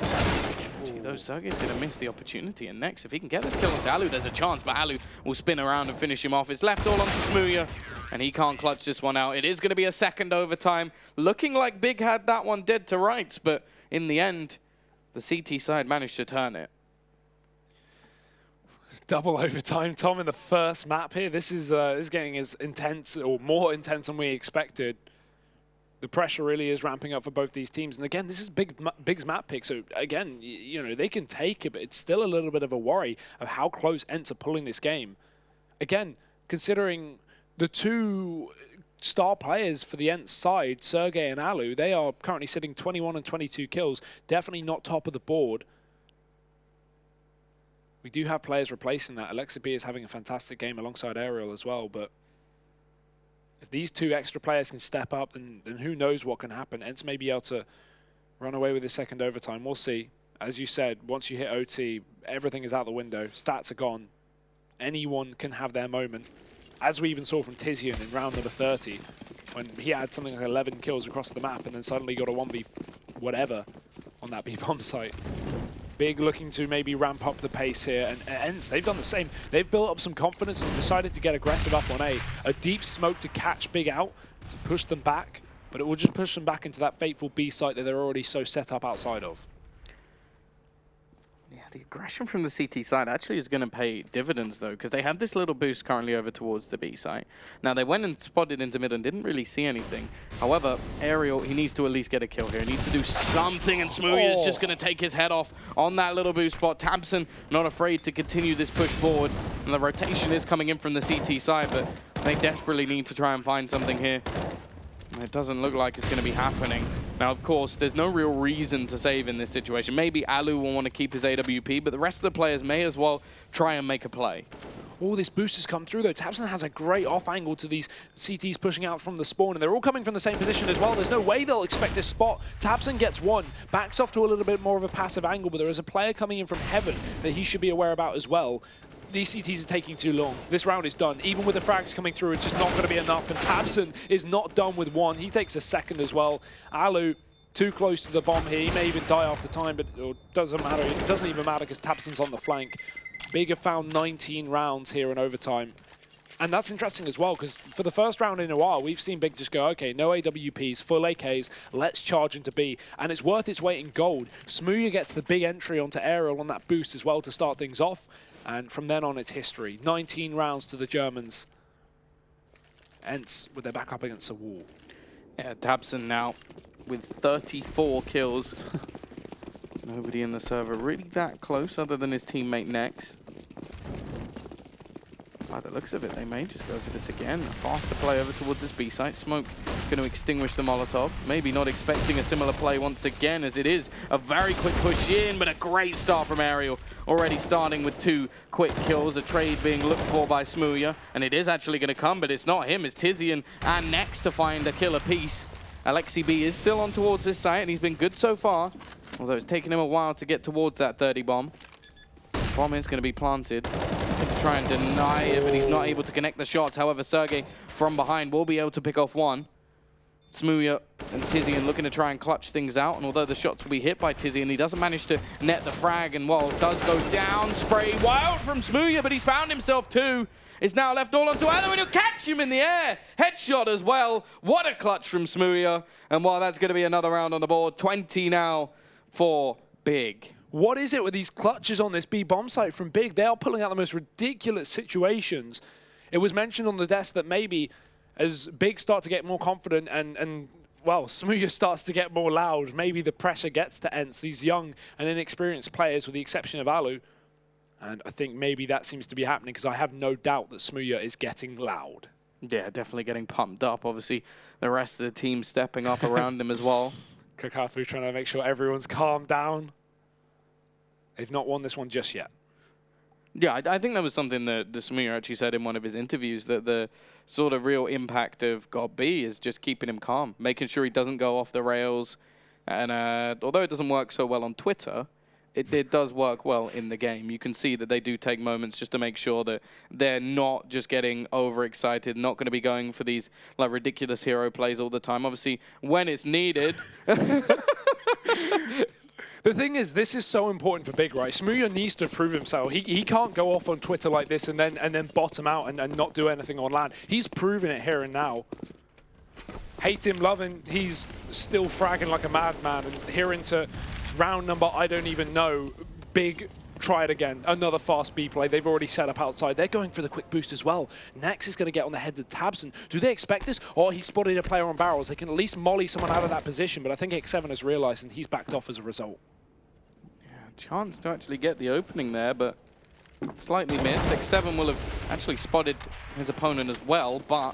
Gee, though, Sergey's going to miss the opportunity, and Nex, if he can get this kill onto Alu, there's a chance, but Alu will spin around and finish him off. It's left all onto Smooya, and he can't clutch this one out. It is going to be a second overtime. Looking like Big had that one dead to rights, but in the end, the CT side managed to turn it. Double overtime, Tom, in the first map here. This is getting as intense or more intense than we expected. The pressure really is ramping up for both these teams. And again, this is Big's map pick. So again, you know, they can take it, but it's still a little bit of a worry of how close ENCE are pulling this game. Again, considering the 2 star players for the ENCE side, Sergey and Alu, they are currently sitting 21 and 22 kills. Definitely not top of the board. We do have players replacing that. Alexa B is having a fantastic game alongside Aerial as well, but if these 2 extra players can step up, then who knows what can happen. ENCE may be able to run away with this second overtime. We'll see. As you said, once you hit OT, everything is out the window. Stats are gone. Anyone can have their moment. As we even saw from Tizian in round number 30, when he had something like 11 kills across the map and then suddenly got a 1v whatever on that B-bomb site. Big looking to maybe ramp up the pace here, and ENCE, they've done the same. They've built up some confidence and decided to get aggressive up on A. A deep smoke to catch Big out, to push them back, but it will just push them back into that fateful B site that they're already so set up outside of. Yeah, the aggression from the CT side actually is going to pay dividends, though, because they have this little boost currently over towards the B site. Now, they went and spotted into mid and didn't really see anything. However, Aerial, he needs to at least get a kill here. He needs to do something, and Smooya is just going to take his head off on that little boost spot. tabseN not afraid to continue this push forward, and the rotation is coming in from the CT side, but they desperately need to try and find something here. It doesn't look like it's going to be happening. Now, of course, there's no real reason to save in this situation. Maybe Alu will want to keep his AWP, but the rest of the players may as well try and make a play. Oh, this boost has come through, though. tabseN has a great off angle to these CTs pushing out from the spawn, and they're all coming from the same position as well. There's no way they'll expect this spot. tabseN gets one, backs off to a little bit more of a passive angle, but there is a player coming in from heaven that he should be aware about as well. These CTs are taking too long. This round is done. Even with the frags coming through, it's just not going to be enough. And tabseN is not done with one. He takes a second as well. Alu, too close to the bomb here. He may even die after time, but it doesn't matter. It doesn't even matter because tabseN's on the flank. Big have found 19 rounds here in overtime. And that's interesting as well, because for the first round in a while, we've seen Big just go, okay, no AWPs, full AKs, let's charge into B. And it's worth its weight in gold. Smooya gets the big entry onto Aerial on that boost as well to start things off. And from then on, it's history. 19 rounds to the Germans. ENCE with their back up against the wall. Yeah, tabseN now with 34 kills. Nobody in the server really that close other than his teammate Nex. By the looks of it, they may just go for this again. Faster play over towards this B site. Smoke going to extinguish the Molotov. Maybe not expecting a similar play once again, as it is a very quick push in, but a great start from Aerial. Already starting with 2 quick kills. A trade being looked for by Smooya, and it is actually going to come, but it's not him. It's Tizian and Nex to find a kill apiece. Alexi B is still on towards this site, and he's been good so far, although it's taken him a while to get towards that 30 bomb. Bomb is going to be planted. To try and deny it, but he's not able to connect the shots. However, Sergey from behind will be able to pick off one. Smooya and Tizian looking to try and clutch things out, and although the shots will be hit by Tizian, he doesn't manage to net the frag, and well, it does go down. Spray wild from Smooya, but he's found himself too. It's now left all onto Alu, and he'll catch him in the air. Headshot as well. What a clutch from Smooya. And well, that's going to be another round on the board. 20 now for Big. What is it with these clutches on this B bomb site from Big? They are pulling out the most ridiculous situations. It was mentioned on the desk that maybe as Big start to get more confident and well, Smooya starts to get more loud, maybe the pressure gets to ENCE, these young and inexperienced players with the exception of Alu. And I think maybe that seems to be happening because I have no doubt that Smooya is getting loud. Yeah, definitely getting pumped up. Obviously, the rest of the team stepping up around him as well. Kakafu trying to make sure everyone's calmed down. They've not won this one just yet. Yeah, I think that was something that Smooya actually said in one of his interviews, that the sort of real impact of God B is just keeping him calm, making sure he doesn't go off the rails. And although it doesn't work so well on Twitter, it does work well in the game. You can see that they do take moments just to make sure that they're not just getting overexcited, not going to be going for these like ridiculous hero plays all the time. Obviously, when it's needed... The thing is, this is so important for Big, right? Smooya needs to prove himself. He can't go off on Twitter like this and then bottom out and not do anything on land. He's proven it here and now. Hate him, love him, he's still fragging like a madman. And here into round number, I don't even know. Big, try it again. Another fast B play. They've already set up outside. They're going for the quick boost as well. Nex is going to get on the heads of tabseN. Do they expect this? Or he spotted a player on barrels. They can at least molly someone out of that position, but I think X7 has realized and he's backed off as a result. Chance to actually get the opening there, but slightly missed. X7 will have actually spotted his opponent as well, but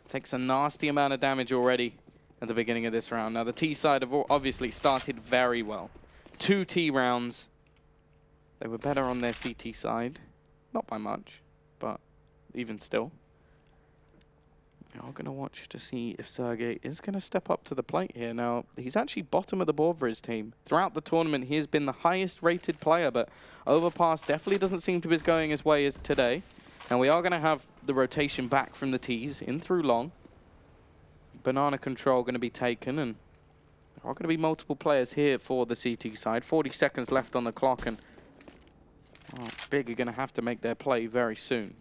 takes a nasty amount of damage already at the beginning of this round. Now, the T side have obviously started very well. 2 T rounds. They were better on their CT side. Not by much, but even still. We are going to watch to see if Sergey is going to step up to the plate here. Now, he's actually bottom of the board for his team. Throughout the tournament, he has been the highest rated player, but overpass definitely doesn't seem to be going his way as today. And we are going to have the rotation back from the Ts in through long. Banana control going to be taken, and There are going to be multiple players here for the CT side. 40 seconds left on the clock, and Big are going to have to make their play very soon.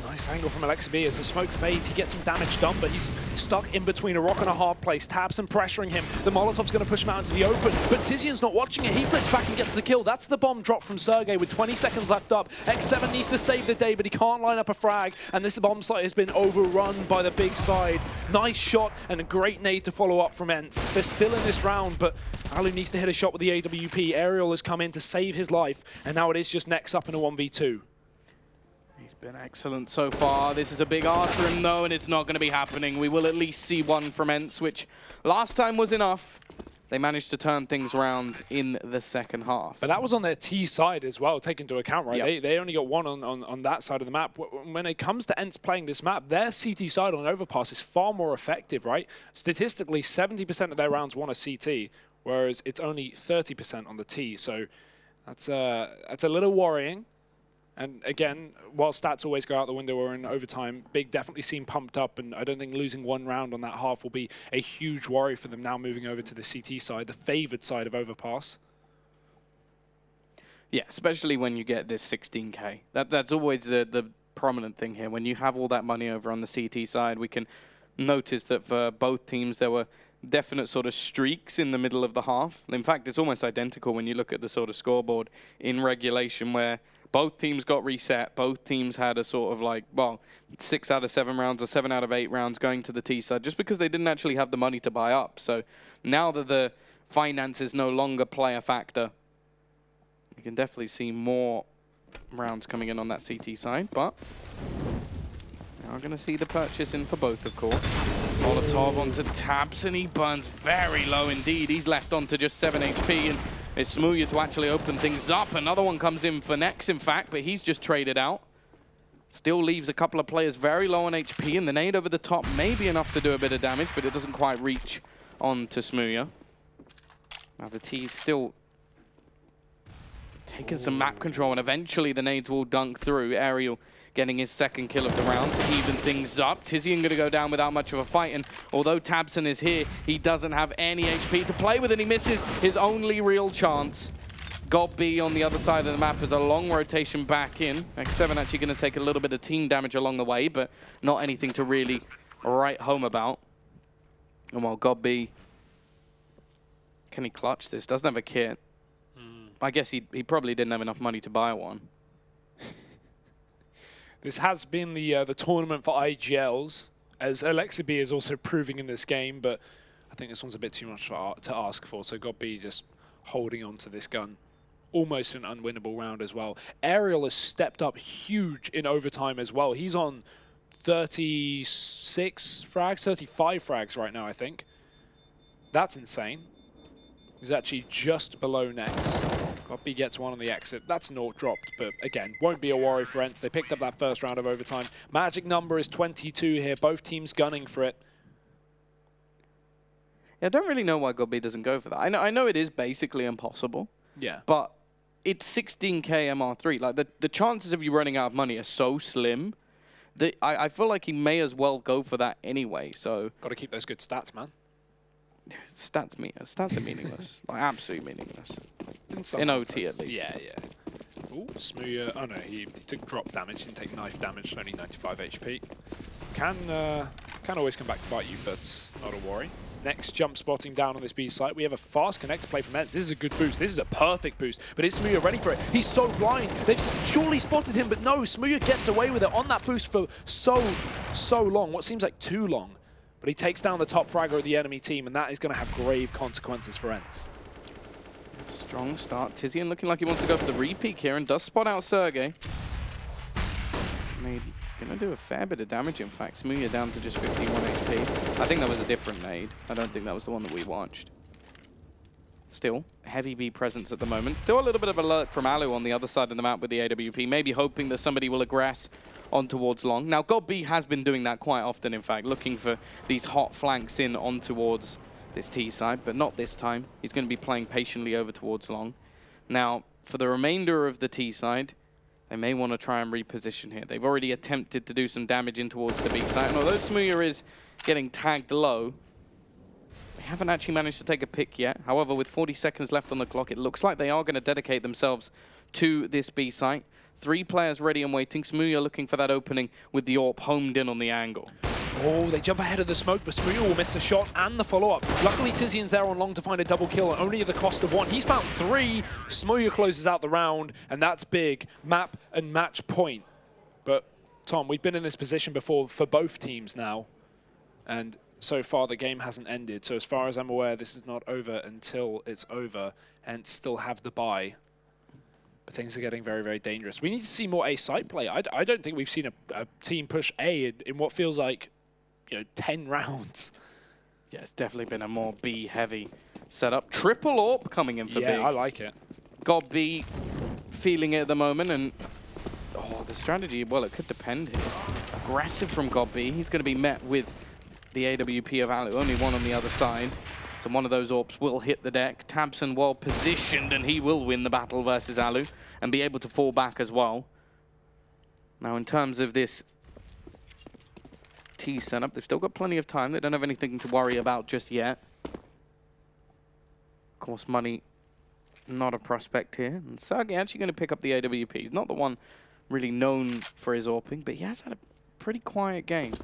Nice angle from Alexi as the smoke fades. He gets some damage done, but he's stuck in between a rock and a hard place. Tabson pressuring him. The Molotov's going to push him out into the open, but Tizian's not watching it. He flips back and gets the kill. That's the bomb drop from Sergey with 20 seconds left up. X7 needs to save the day, but he can't line up a frag, and this bomb site has been overrun by the Big side. Nice shot and a great nade to follow up from ENCE. They're still in this round, but Alu needs to hit a shot with the AWP. Aerial has come in to save his life, and now it is just next up in a 1v2. Been excellent so far. This is a big ask for him though, and it's not going to be happening. We will at least see one from ENCE, which last time was enough. They managed to turn things around in the second half. But that was on their T side as well, take into account, right? Yep. They only got one on that side of the map. When it comes to ENCE playing this map, their CT side on overpass is far more effective, right? Statistically, 70% of their rounds won a CT, whereas it's only 30% on the T. So that's a little worrying. And again, while stats always go out the window or in overtime, Big definitely seem pumped up, and I don't think losing one round on that half will be a huge worry for them now moving over to the CT side, the favoured side of overpass. Yeah, especially when you get this 16K. That's always the prominent thing here. When you have all that money over on the CT side, we can notice that for both teams there were definite sort of streaks in the middle of the half. In fact, it's almost identical when you look at the sort of scoreboard in regulation, where both teams got reset. Both teams had a sort of like, well, 6 out of 7 rounds or 7 out of 8 rounds going to the T side, just because they didn't actually have the money to buy up. So now that the finances no longer play a factor, you can definitely see more rounds coming in on that CT side. But now we're going to see the purchase in for both, of course. Molotov onto Tabs, and he burns very low indeed. He's left on to just 7 HP, and it's Smooya to actually open things up. Another one comes in for Nex, in fact, but he's just traded out. Still leaves a couple of players very low on HP, and the nade over the top may be enough to do a bit of damage, but it doesn't quite reach on to Smooya. Now the T's still taking some map control, and eventually the nades will dunk through. Aerial getting his second kill of the round to even things up. Tizian going to go down without much of a fight, and although Tabson is here, he doesn't have any HP to play with, and he misses his only real chance. Gob B on the other side of the map is a long rotation back in. X7 actually going to take a little bit of team damage along the way, but not anything to really write home about. And while Gob B, can he clutch this? Doesn't have a kit. I guess he probably didn't have enough money to buy one. This has been the tournament for IGLs, as Alexi B is also proving in this game, but I think this one's a bit too much to ask for, so Gob B just holding on to this gun. Almost an unwinnable round as well. Aerial has stepped up huge in overtime as well. He's on 36 frags, 35 frags right now, I think. That's insane. He's actually just below Nex. Goppy gets one on the exit. That's naught dropped, but again, won't be a worry for ENCE. They picked up that first round of overtime. Magic number is 22 here. Both teams gunning for it. Yeah, I don't really know why Gobi doesn't go for that. I know it is basically impossible. Yeah. But it's 16k MR3. Like the chances of you running out of money are so slim that I feel like he may as well go for that anyway. So got to keep those good stats, man. Stats are meaningless. Like, absolutely meaningless. In OT at least. Yeah, yeah. Ooh, Smooya. Oh no, he took drop damage. Didn't take knife damage. Only 95 HP. Can always come back to bite you, but not a worry. Next jump spotting down on this B site. We have a fast connector play from ENCE. This is a good boost. This is a perfect boost. But is Smooya ready for it? He's so blind. They've surely spotted him, but no. Smooya gets away with it on that boost for so long. What seems like too long. But he takes down the top fragger of the enemy team, and that is going to have grave consequences for ENCE. Strong start. Tizian looking like he wants to go for the repeat here and does spot out Sergey. Going to do a fair bit of damage, in fact. Smooya down to just 51 HP. I think that was a different nade. I don't think that was the one that we watched. Still, heavy B presence at the moment. Still a little bit of alert from Alu on the other side of the map with the AWP, maybe hoping that somebody will aggress on towards long. Now, God B has been doing that quite often, in fact, looking for these hot flanks in on towards this T side, but not this time. He's going to be playing patiently over towards long. Now, for the remainder of the T side, they may want to try and reposition here. They've already attempted to do some damage in towards the B side, and although Smooya is getting tagged low. They haven't actually managed to take a pick yet. However, with 40 seconds left on the clock, it looks like they are going to dedicate themselves to this B site. 3 players ready and waiting. Smooya looking for that opening with the AWP homed in on the angle. Oh, they jump ahead of the smoke, but Smooya will miss the shot and the follow-up. Luckily, Tizian's there on long to find a double kill, only at the cost of 1. He's found 3. Smooya closes out the round, and that's big. Map and match point. But, Tom, we've been in this position before for both teams now, and so far the game hasn't ended. So as far as I'm aware, this is not over until it's over, and still have the bye. But things are getting very, very dangerous. We need to see more A site play. I don't think we've seen a team push A in what feels like 10 rounds. Yeah, it's definitely been a more B-heavy setup. Triple AWP coming in for Big. Yeah, I like it. Got B feeling it at the moment, and the strategy, well, it could depend here. Aggressive from God B. He's going to be met with the AWP of Alu. Only one on the other side. So one of those AWPs will hit the deck. Tabson well positioned, and he will win the battle versus Alu and be able to fall back as well. Now, in terms of this T setup, they've still got plenty of time. They don't have anything to worry about just yet. Of course, money, not a prospect here. And Sergey actually going to pick up the AWP. He's not the one really known for his AWPing, but he has had a pretty quiet game.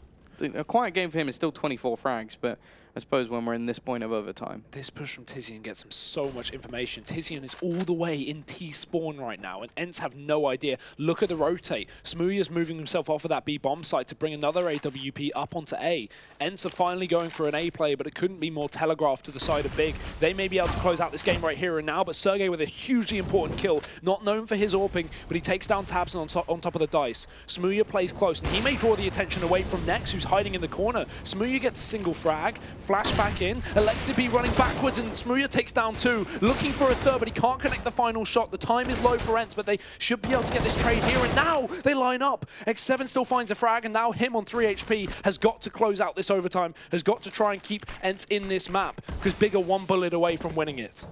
A quiet game for him is still 24 frags, but I suppose when we're in this point of overtime. This push from Tizian gets him so much information. Tizian is all the way in T spawn right now, and ENCE have no idea. Look at the rotate. Smooya's moving himself off of that B bomb site to bring another AWP up onto A. ENCE are finally going for an A play, but it couldn't be more telegraphed to the side of Big. They may be able to close out this game right here and now, but Sergey with a hugely important kill. Not known for his AWPing, but he takes down Tabson on top of the dice. Smooya plays close, and he may draw the attention away from Nex, who's hiding in the corner. Smooya gets a single frag. Flash back in. Alexi running backwards, and Smooya takes down 2. Looking for a third, but he can't connect the final shot. The time is low for ENCE, but they should be able to get this trade here. And now they line up. X7 still finds a frag, and now him on 3 HP has got to close out this overtime, has got to try and keep ENCE in this map, because Big are 1 bullet away from winning it.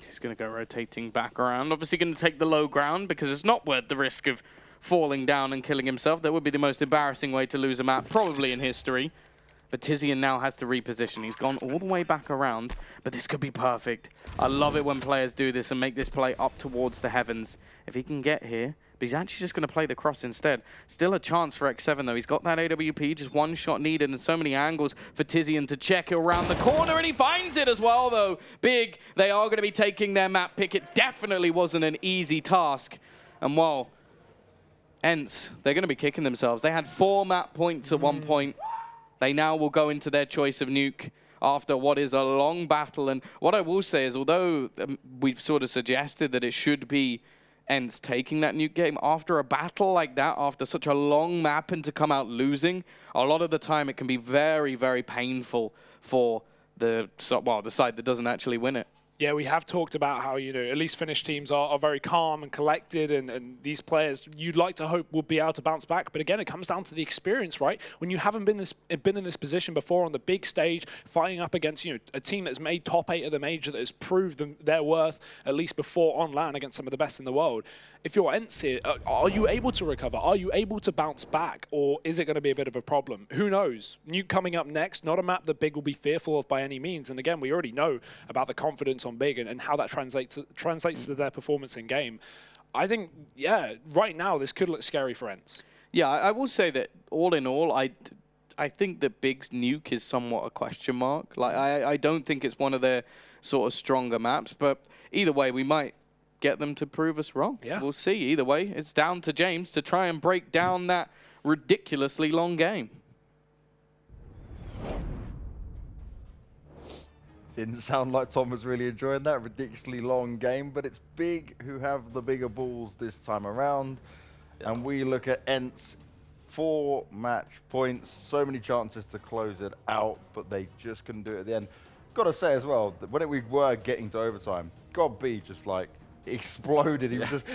He's going to go rotating back around. Obviously going to take the low ground, because it's not worth the risk of falling down and killing himself. That would be the most embarrassing way to lose a map, probably in history. But Tizian now has to reposition. He's gone all the way back around, but this could be perfect. I love it when players do this and make this play up towards the heavens. If he can get here, but he's actually just going to play the cross instead. Still a chance for X7, though. He's got that AWP, just 1 shot needed, and so many angles for Tizian to check around the corner, and he finds it as well, though. Big, they are going to be taking their map pick. It definitely wasn't an easy task. And while ENCE, they're going to be kicking themselves. They had 4 map points at one point. They now will go into their choice of nuke after what is a long battle. And what I will say is, although we've sort of suggested that it should be ENCE taking that nuke game, after a battle like that, after such a long map and to come out losing, a lot of the time it can be very, very painful for the side that doesn't actually win it. Yeah, we have talked about how, at least Finnish teams are very calm and collected, and these players you'd like to hope will be able to bounce back. But again, it comes down to the experience, right? When you haven't been in this position before on the big stage, fighting up against a team that's made top 8 of the major, that has proved their worth, at least before on LAN, against some of the best in the world. If you're ENCE here, are you able to recover? Are you able to bounce back? Or is it going to be a bit of a problem? Who knows? Nuke coming up next, not a map that Big will be fearful of by any means. And again, we already know about the confidence on Big and how that translates to their performance in game. I think, yeah, right now this could look scary for ENCE. Yeah, I will say that all in all, I think that Big's nuke is somewhat a question mark. Like, I don't think it's one of their sort of stronger maps, but either way, we might get them to prove us wrong. Yeah. We'll see. Either way, it's down to James to try and break down that ridiculously long game. Didn't sound like Tom was really enjoying that ridiculously long game, but it's Big who have the bigger balls this time around. Yep. And we look at ENCE, 4 match points, so many chances to close it out, but they just couldn't do it at the end. Got to say as well, that when we were getting to overtime, God B just like exploded.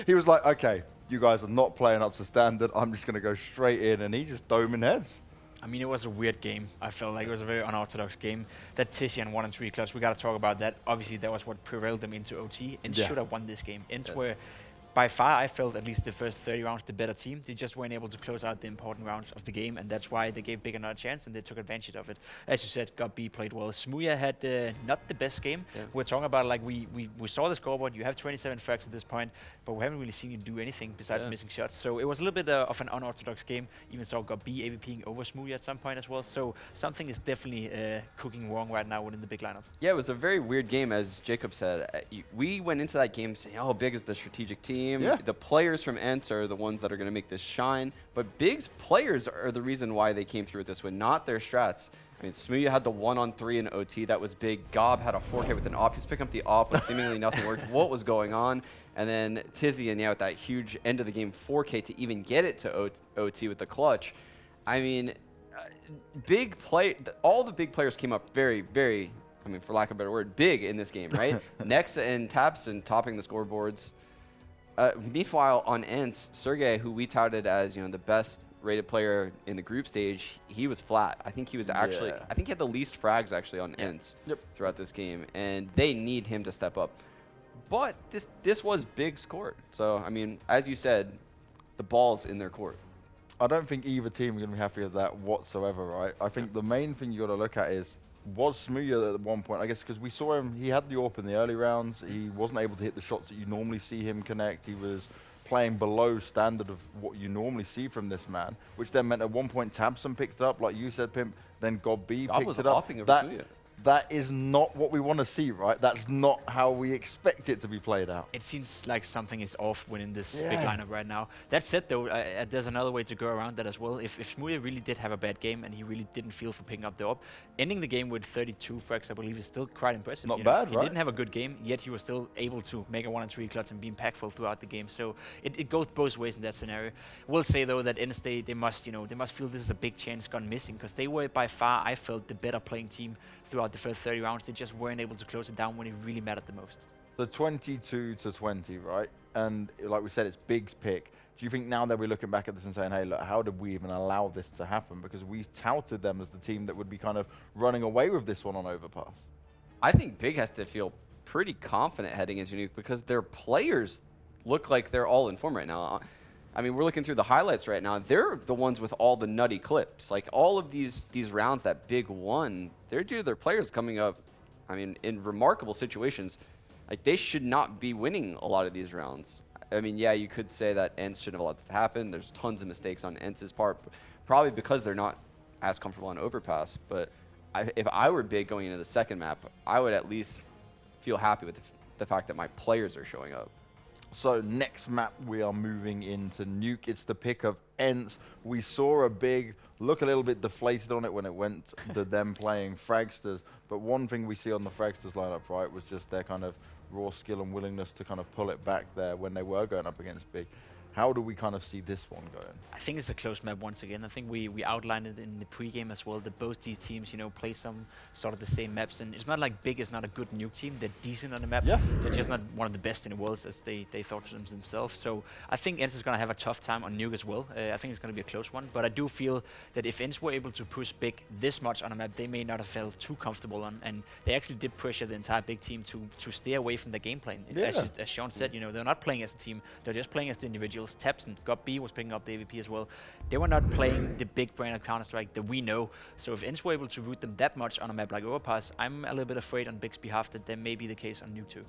He was like, okay, you guys are not playing up to standard. I'm just going to go straight in, and he just doming heads. I mean, it was a weird game. I felt like it was a very unorthodox game. That Tizian 1 and 3 clutch, we got to talk about that. Obviously, that was what prevailed them into OT, and should have won this game. ENCE were by far, I felt at least the first 30 rounds the better team. They just weren't able to close out the important rounds of the game, and that's why they gave Big another chance, and they took advantage of it. As you said, B played well. Smooya had not the best game. Yeah. We're talking about, like, we saw the scoreboard. You have 27 frags at this point, but we haven't really seen you do anything besides missing shots. So it was a little bit of an unorthodox game. Even saw B AVPing over Smooya at some point as well. So something is definitely cooking wrong right now within the Big lineup. Yeah, it was a very weird game, as Jacob said. We went into that game saying, oh, Big is the strategic team. Yeah. The players from ENCE are the ones that are going to make this shine. But Big's players are the reason why they came through with this win, not their strats. I mean, Smooya had the 1-on-3 in OT. That was big. Gob had a 4K with an op. He's picking up the op, but seemingly nothing worked. What was going on? And then Tizzy, and with that huge end of the game 4K to even get it to OT with the clutch. I mean, all the big players came up very, very, I mean, for lack of a better word, big in this game, right? Next and Tapson topping the scoreboards. Meanwhile, on ENCE, Sergey, who we touted as the best rated player in the group stage, he was flat. I think he was actually, I think he had the least frags actually on ENCE throughout this game, and they need him to step up. But this was Big's court. So, I mean, as you said, the ball's in their court. I don't think either team is going to be happy with that whatsoever, right? I think the main thing you got to look at is, was Smooya at one point, I guess, because we saw him, he had the AWP in the early rounds. He wasn't able to hit the shots that you normally see him connect. He was playing below standard of what you normally see from this man, which then meant at one point Tabson picked it up, like you said, Pimp, then B picked it up. That is not what we want to see, right? That's not how we expect it to be played out. It seems like something is off within this Big lineup right now. That said, though, there's another way to go around that as well. If Smooya really did have a bad game and he really didn't feel for picking up the AWP, ending the game with 32 frags, I believe, is still quite impressive. Not bad, right? He didn't have a good game, yet he was still able to make a 1-on-3 clutch and be impactful throughout the game. So it goes both ways in that scenario. We'll say, though, that ENCE, they must feel this is a big chance gone missing, because they were by far, I felt, the better playing team throughout the first 30 rounds. They just weren't able to close it down when it really mattered the most. So 22-20, right? And like we said, it's Big's pick. Do you think now that we're looking back at this and saying, hey, look, how did we even allow this to happen? Because we touted them as the team that would be kind of running away with this one on overpass. I think Big has to feel pretty confident heading into Nuke, because their players look like they're all in form right now. I mean, we're looking through the highlights right now. They're the ones with all the nutty clips. Like, all of these rounds that Big won, they're due to their players coming up, I mean, in remarkable situations. Like, they should not be winning a lot of these rounds. I mean, yeah, you could say that ENCE shouldn't have allowed that to happen. There's tons of mistakes on ENCE's part, probably because they're not as comfortable on overpass. But if I were Big going into the second map, I would at least feel happy with the fact that my players are showing up. So next map, we are moving into Nuke. It's the pick of ENCE. We saw a Big look a little bit deflated on it when it went to them playing Fragsters. But one thing we see on the Fragsters lineup, right, was just their kind of raw skill and willingness to kind of pull it back there when they were going up against Big. How do we kind of see this one going? I think it's a close map once again. I think we outlined it in the pregame as well, that both these teams, play some sort of the same maps. And it's not like Big is not a good Nuke team. They're decent on the map. Yeah. They're just not one of the best in the world, as they thought to themselves. So I think ENCE is going to have a tough time on Nuke as well. I think it's going to be a close one. But I do feel that if ENCE were able to push Big this much on a map, they may not have felt too comfortable on. And they actually did pressure the entire Big team to stay away from the game plan. Yeah. As Sean said, they're not playing as a team. They're just playing as the individuals. Tabson, B was picking up the AVP as well. They were not playing the big brand of Counter-Strike that we know. So if ENCE were able to root them that much on a map like Overpass, I'm a little bit afraid on Big's behalf that may be the case on Nuke 2.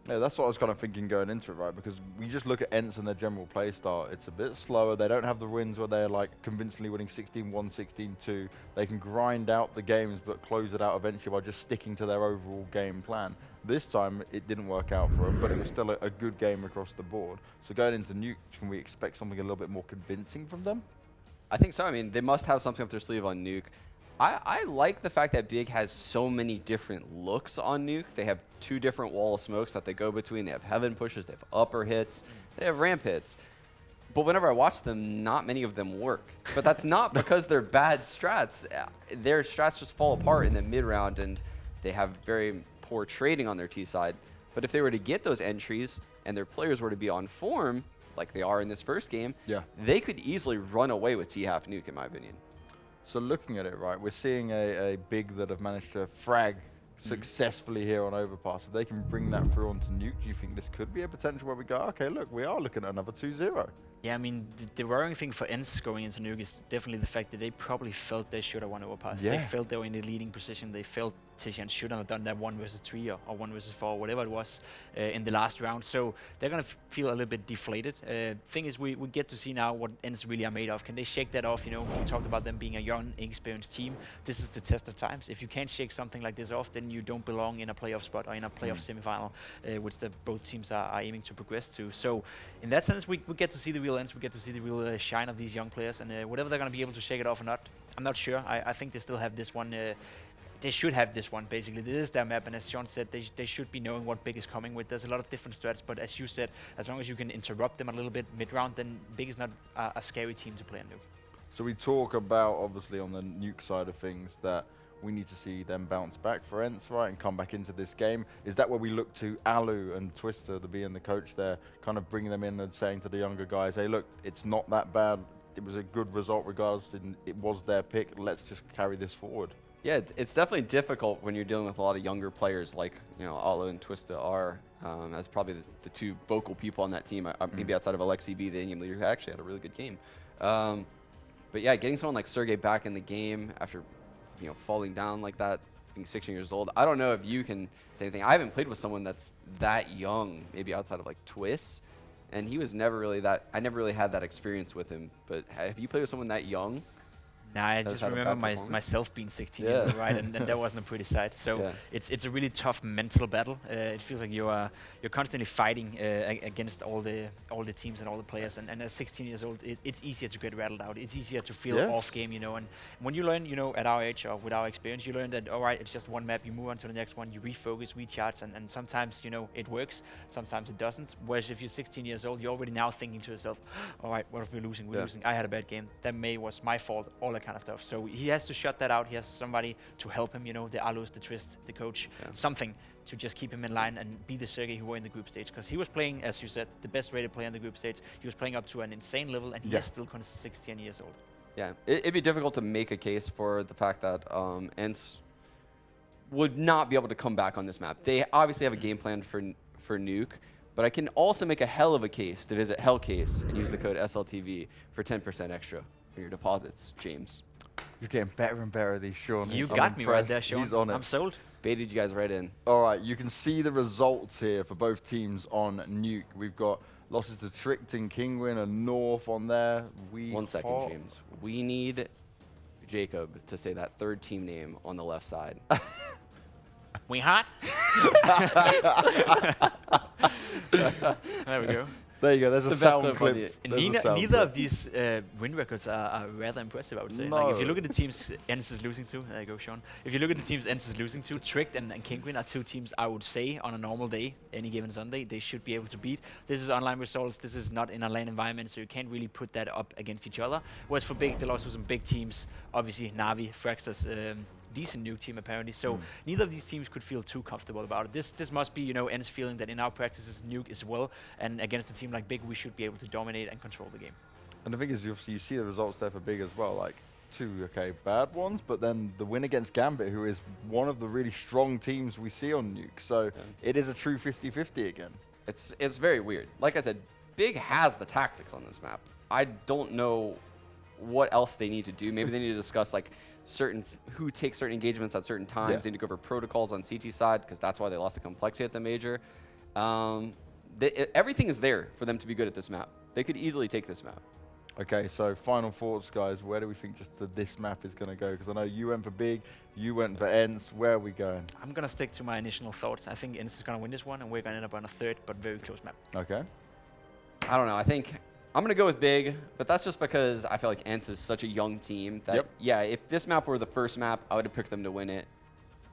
Yeah, that's what I was kind of thinking going into it, right? Because we just look at ENCE and their general play style. It's a bit slower. They don't have the wins where they're like convincingly winning 16-1, 16-2. They can grind out the games but close it out eventually by just sticking to their overall game plan. This time, it didn't work out for them, but it was still a good game across the board. So going into Nuke, can we expect something a little bit more convincing from them? I think so. I mean, they must have something up their sleeve on Nuke. I like the fact that Big has so many different looks on Nuke. They have 2 different wall of smokes that they go between. They have heaven pushes, they have upper hits, they have ramp hits. But whenever I watch them, not many of them work. But that's not because they're bad strats. Their strats just fall apart in the mid-round, and they have very poor trading on their T side. But if they were to get those entries and their players were to be on form, like they are in this first game, they could easily run away with T-half Nuke, in my opinion. So looking at it, right, we're seeing a Big that have managed to frag successfully here on overpass. If they can bring that through onto Nuke, do you think this could be a potential where we go, okay, look, we are looking at another 2-0? Yeah, I mean, the worrying thing for ENCE going into Nuke is definitely the fact that they probably felt they should have won overpass. Yeah. They felt they were in the leading position. They felt Tizian should have done that 1 versus 3 or 1 versus 4, whatever it was, in the last round. So they're going to feel a little bit deflated. Thing is, we get to see now what ENCE really are made of. Can they shake that off? You know, we talked about them being a young, inexperienced team. This is the test of times. If you can't shake something like this off, then you don't belong in a playoff spot or in a playoff semifinal, which both teams are aiming to progress to. So in that sense, we get to see the real ENCE. We get to see the real shine of these young players. And whatever they're going to be able to shake it off or not, I'm not sure. I think they still have this one. They should have this one, basically. This is their map, and as Sean said, they should be knowing what Big is coming with. There's a lot of different strats, but as you said, as long as you can interrupt them a little bit mid-round, then Big is not a scary team to play on Nuke. So we talk about, obviously, on the Nuke side of things, that we need to see them bounce back for ENCE, right, and come back into this game. Is that where we look to Alu and Twister to being the coach there, kind of bringing them in and saying to the younger guys, hey, look, it's not that bad. It was a good result regardless. It was their pick. Let's just carry this forward. Yeah, it's definitely difficult when you're dealing with a lot of younger players like, you know, Alu and Twista are. As probably the two vocal people on that team, maybe outside of Alexi B, the in-game leader, who actually had a really good game. But yeah, getting someone like Sergey back in the game after, you know, falling down like that, being 16 years old. I don't know if you can say anything. I haven't played with someone that's that young, maybe outside of like Twist, and he was never really that. I never really had that experience with him. But have you played with someone that young? Nah, I just remember myself being 16 years old, right? And that wasn't a pretty sight. So it's a really tough mental battle. It feels like you're constantly fighting against all the teams and all the players. And at 16 years old, it's easier to get rattled out. It's easier to feel off game, you know. And when you learn, you know, at our age or with our experience, you learn that, all right, it's just one map. You move on to the next one. You refocus, recharge, and sometimes, you know, it works. Sometimes it doesn't. Whereas if you're 16 years old, you're already now thinking to yourself, all right, what if we're losing? We're losing. I had a bad game. That was my fault. All that kind of stuff. So he has to shut that out. He has somebody to help him, you know, the Alus, the Twist, the coach, something to just keep him in line and be the Sergey who were in the group stage. Because he was playing, as you said, the best rated player in the group stage. He was playing up to an insane level, and he is still 16 years old. Yeah, it'd be difficult to make a case for the fact that ENCE would not be able to come back on this map. They obviously have a game plan for Nuke, but I can also make a hell of a case to visit Hellcase and use the code SLTV for 10% extra for your deposits, James. You're getting better and better at these, Sean. You got me right there, Sean. He's on it. I'm sold. Baited you guys right in. All right, you can see the results here for both teams on Nuke. We've got losses to Tricked and Kingwin and North on there. 1 second, James. We need Jacob to say that third team name on the left side. We hot? There we go. There you go. There's a sound clip. Neither of these win records are rather impressive, I would say. No. Like, if you look at the teams ENCE is losing to, there you go, Sean. If you look at the teams ENCE is losing to, Tricked and Kingwin are two teams I would say on a normal day, any given Sunday, they should be able to beat. This is online results. This is not in a LAN environment, so you can't really put that up against each other. Whereas for Big, they lost with some big teams. Obviously, Navi, Fraxas, decent Nuke team apparently. So neither of these teams could feel too comfortable about it. This must be, you know, ENCE feeling that in our practices Nuke as well, and against a team like Big, we should be able to dominate and control the game. And the thing is, you see the results there for Big as well, like two bad ones, but then the win against Gambit, who is one of the really strong teams we see on Nuke. So it is a true 50-50 again. It's very weird. Like I said, Big has the tactics on this map. I don't know what else they need to do. Maybe they need to discuss like who takes certain engagements at certain times. They need to go over protocols on CT side, because that's why they lost the complexity at the major. Everything is there for them to be good at this map. They could easily take this map. Okay, so final thoughts, guys. Where do we think this map is going to go? Because I know you went for Big, you went for ENCE. Where are we going? I'm going to stick to my initial thoughts. I think ENCE is going to win this one, and we're going to end up on a third, but very close map. Okay. I don't know. I think I'm going to go with Big, but that's just because I feel like ENCE is such a young team that, yeah, if this map were the first map, I would have picked them to win it.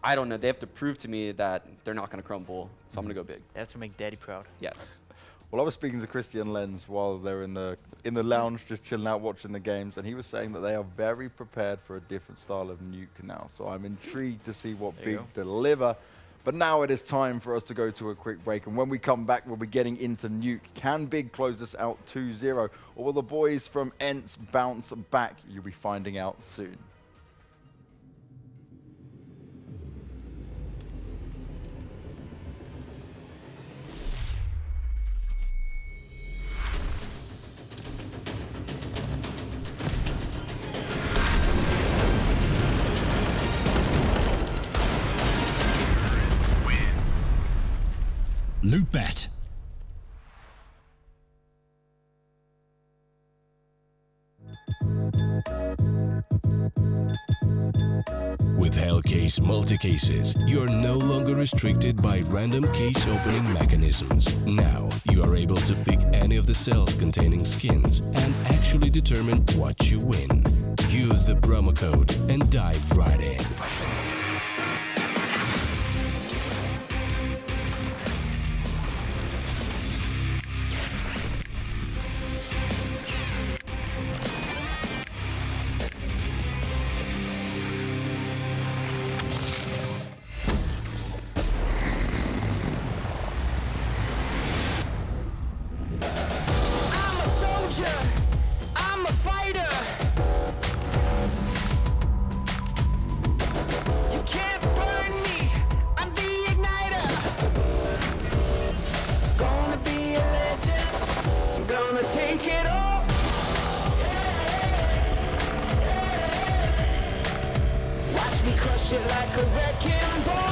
I don't know. They have to prove to me that they're not going to crumble, so I'm going to go Big. They have to make Daddy proud. Yes. Well, I was speaking to Christian Lenz while they're in the lounge, just chilling out, watching the games, and he was saying that they are very prepared for a different style of Nuke now. So I'm intrigued to see what Big deliver. But now it is time for us to go to a quick break, and when we come back, we'll be getting into Nuke. Can Big close this out 2-0, or will the boys from ENCE bounce back? You'll be finding out soon. With Hellcase multi-cases, you are no longer restricted by random case opening mechanisms. Now, you are able to pick any of the cells containing skins and actually determine what you win. Use the promo code and dive right in. Crush it like a wrecking ball.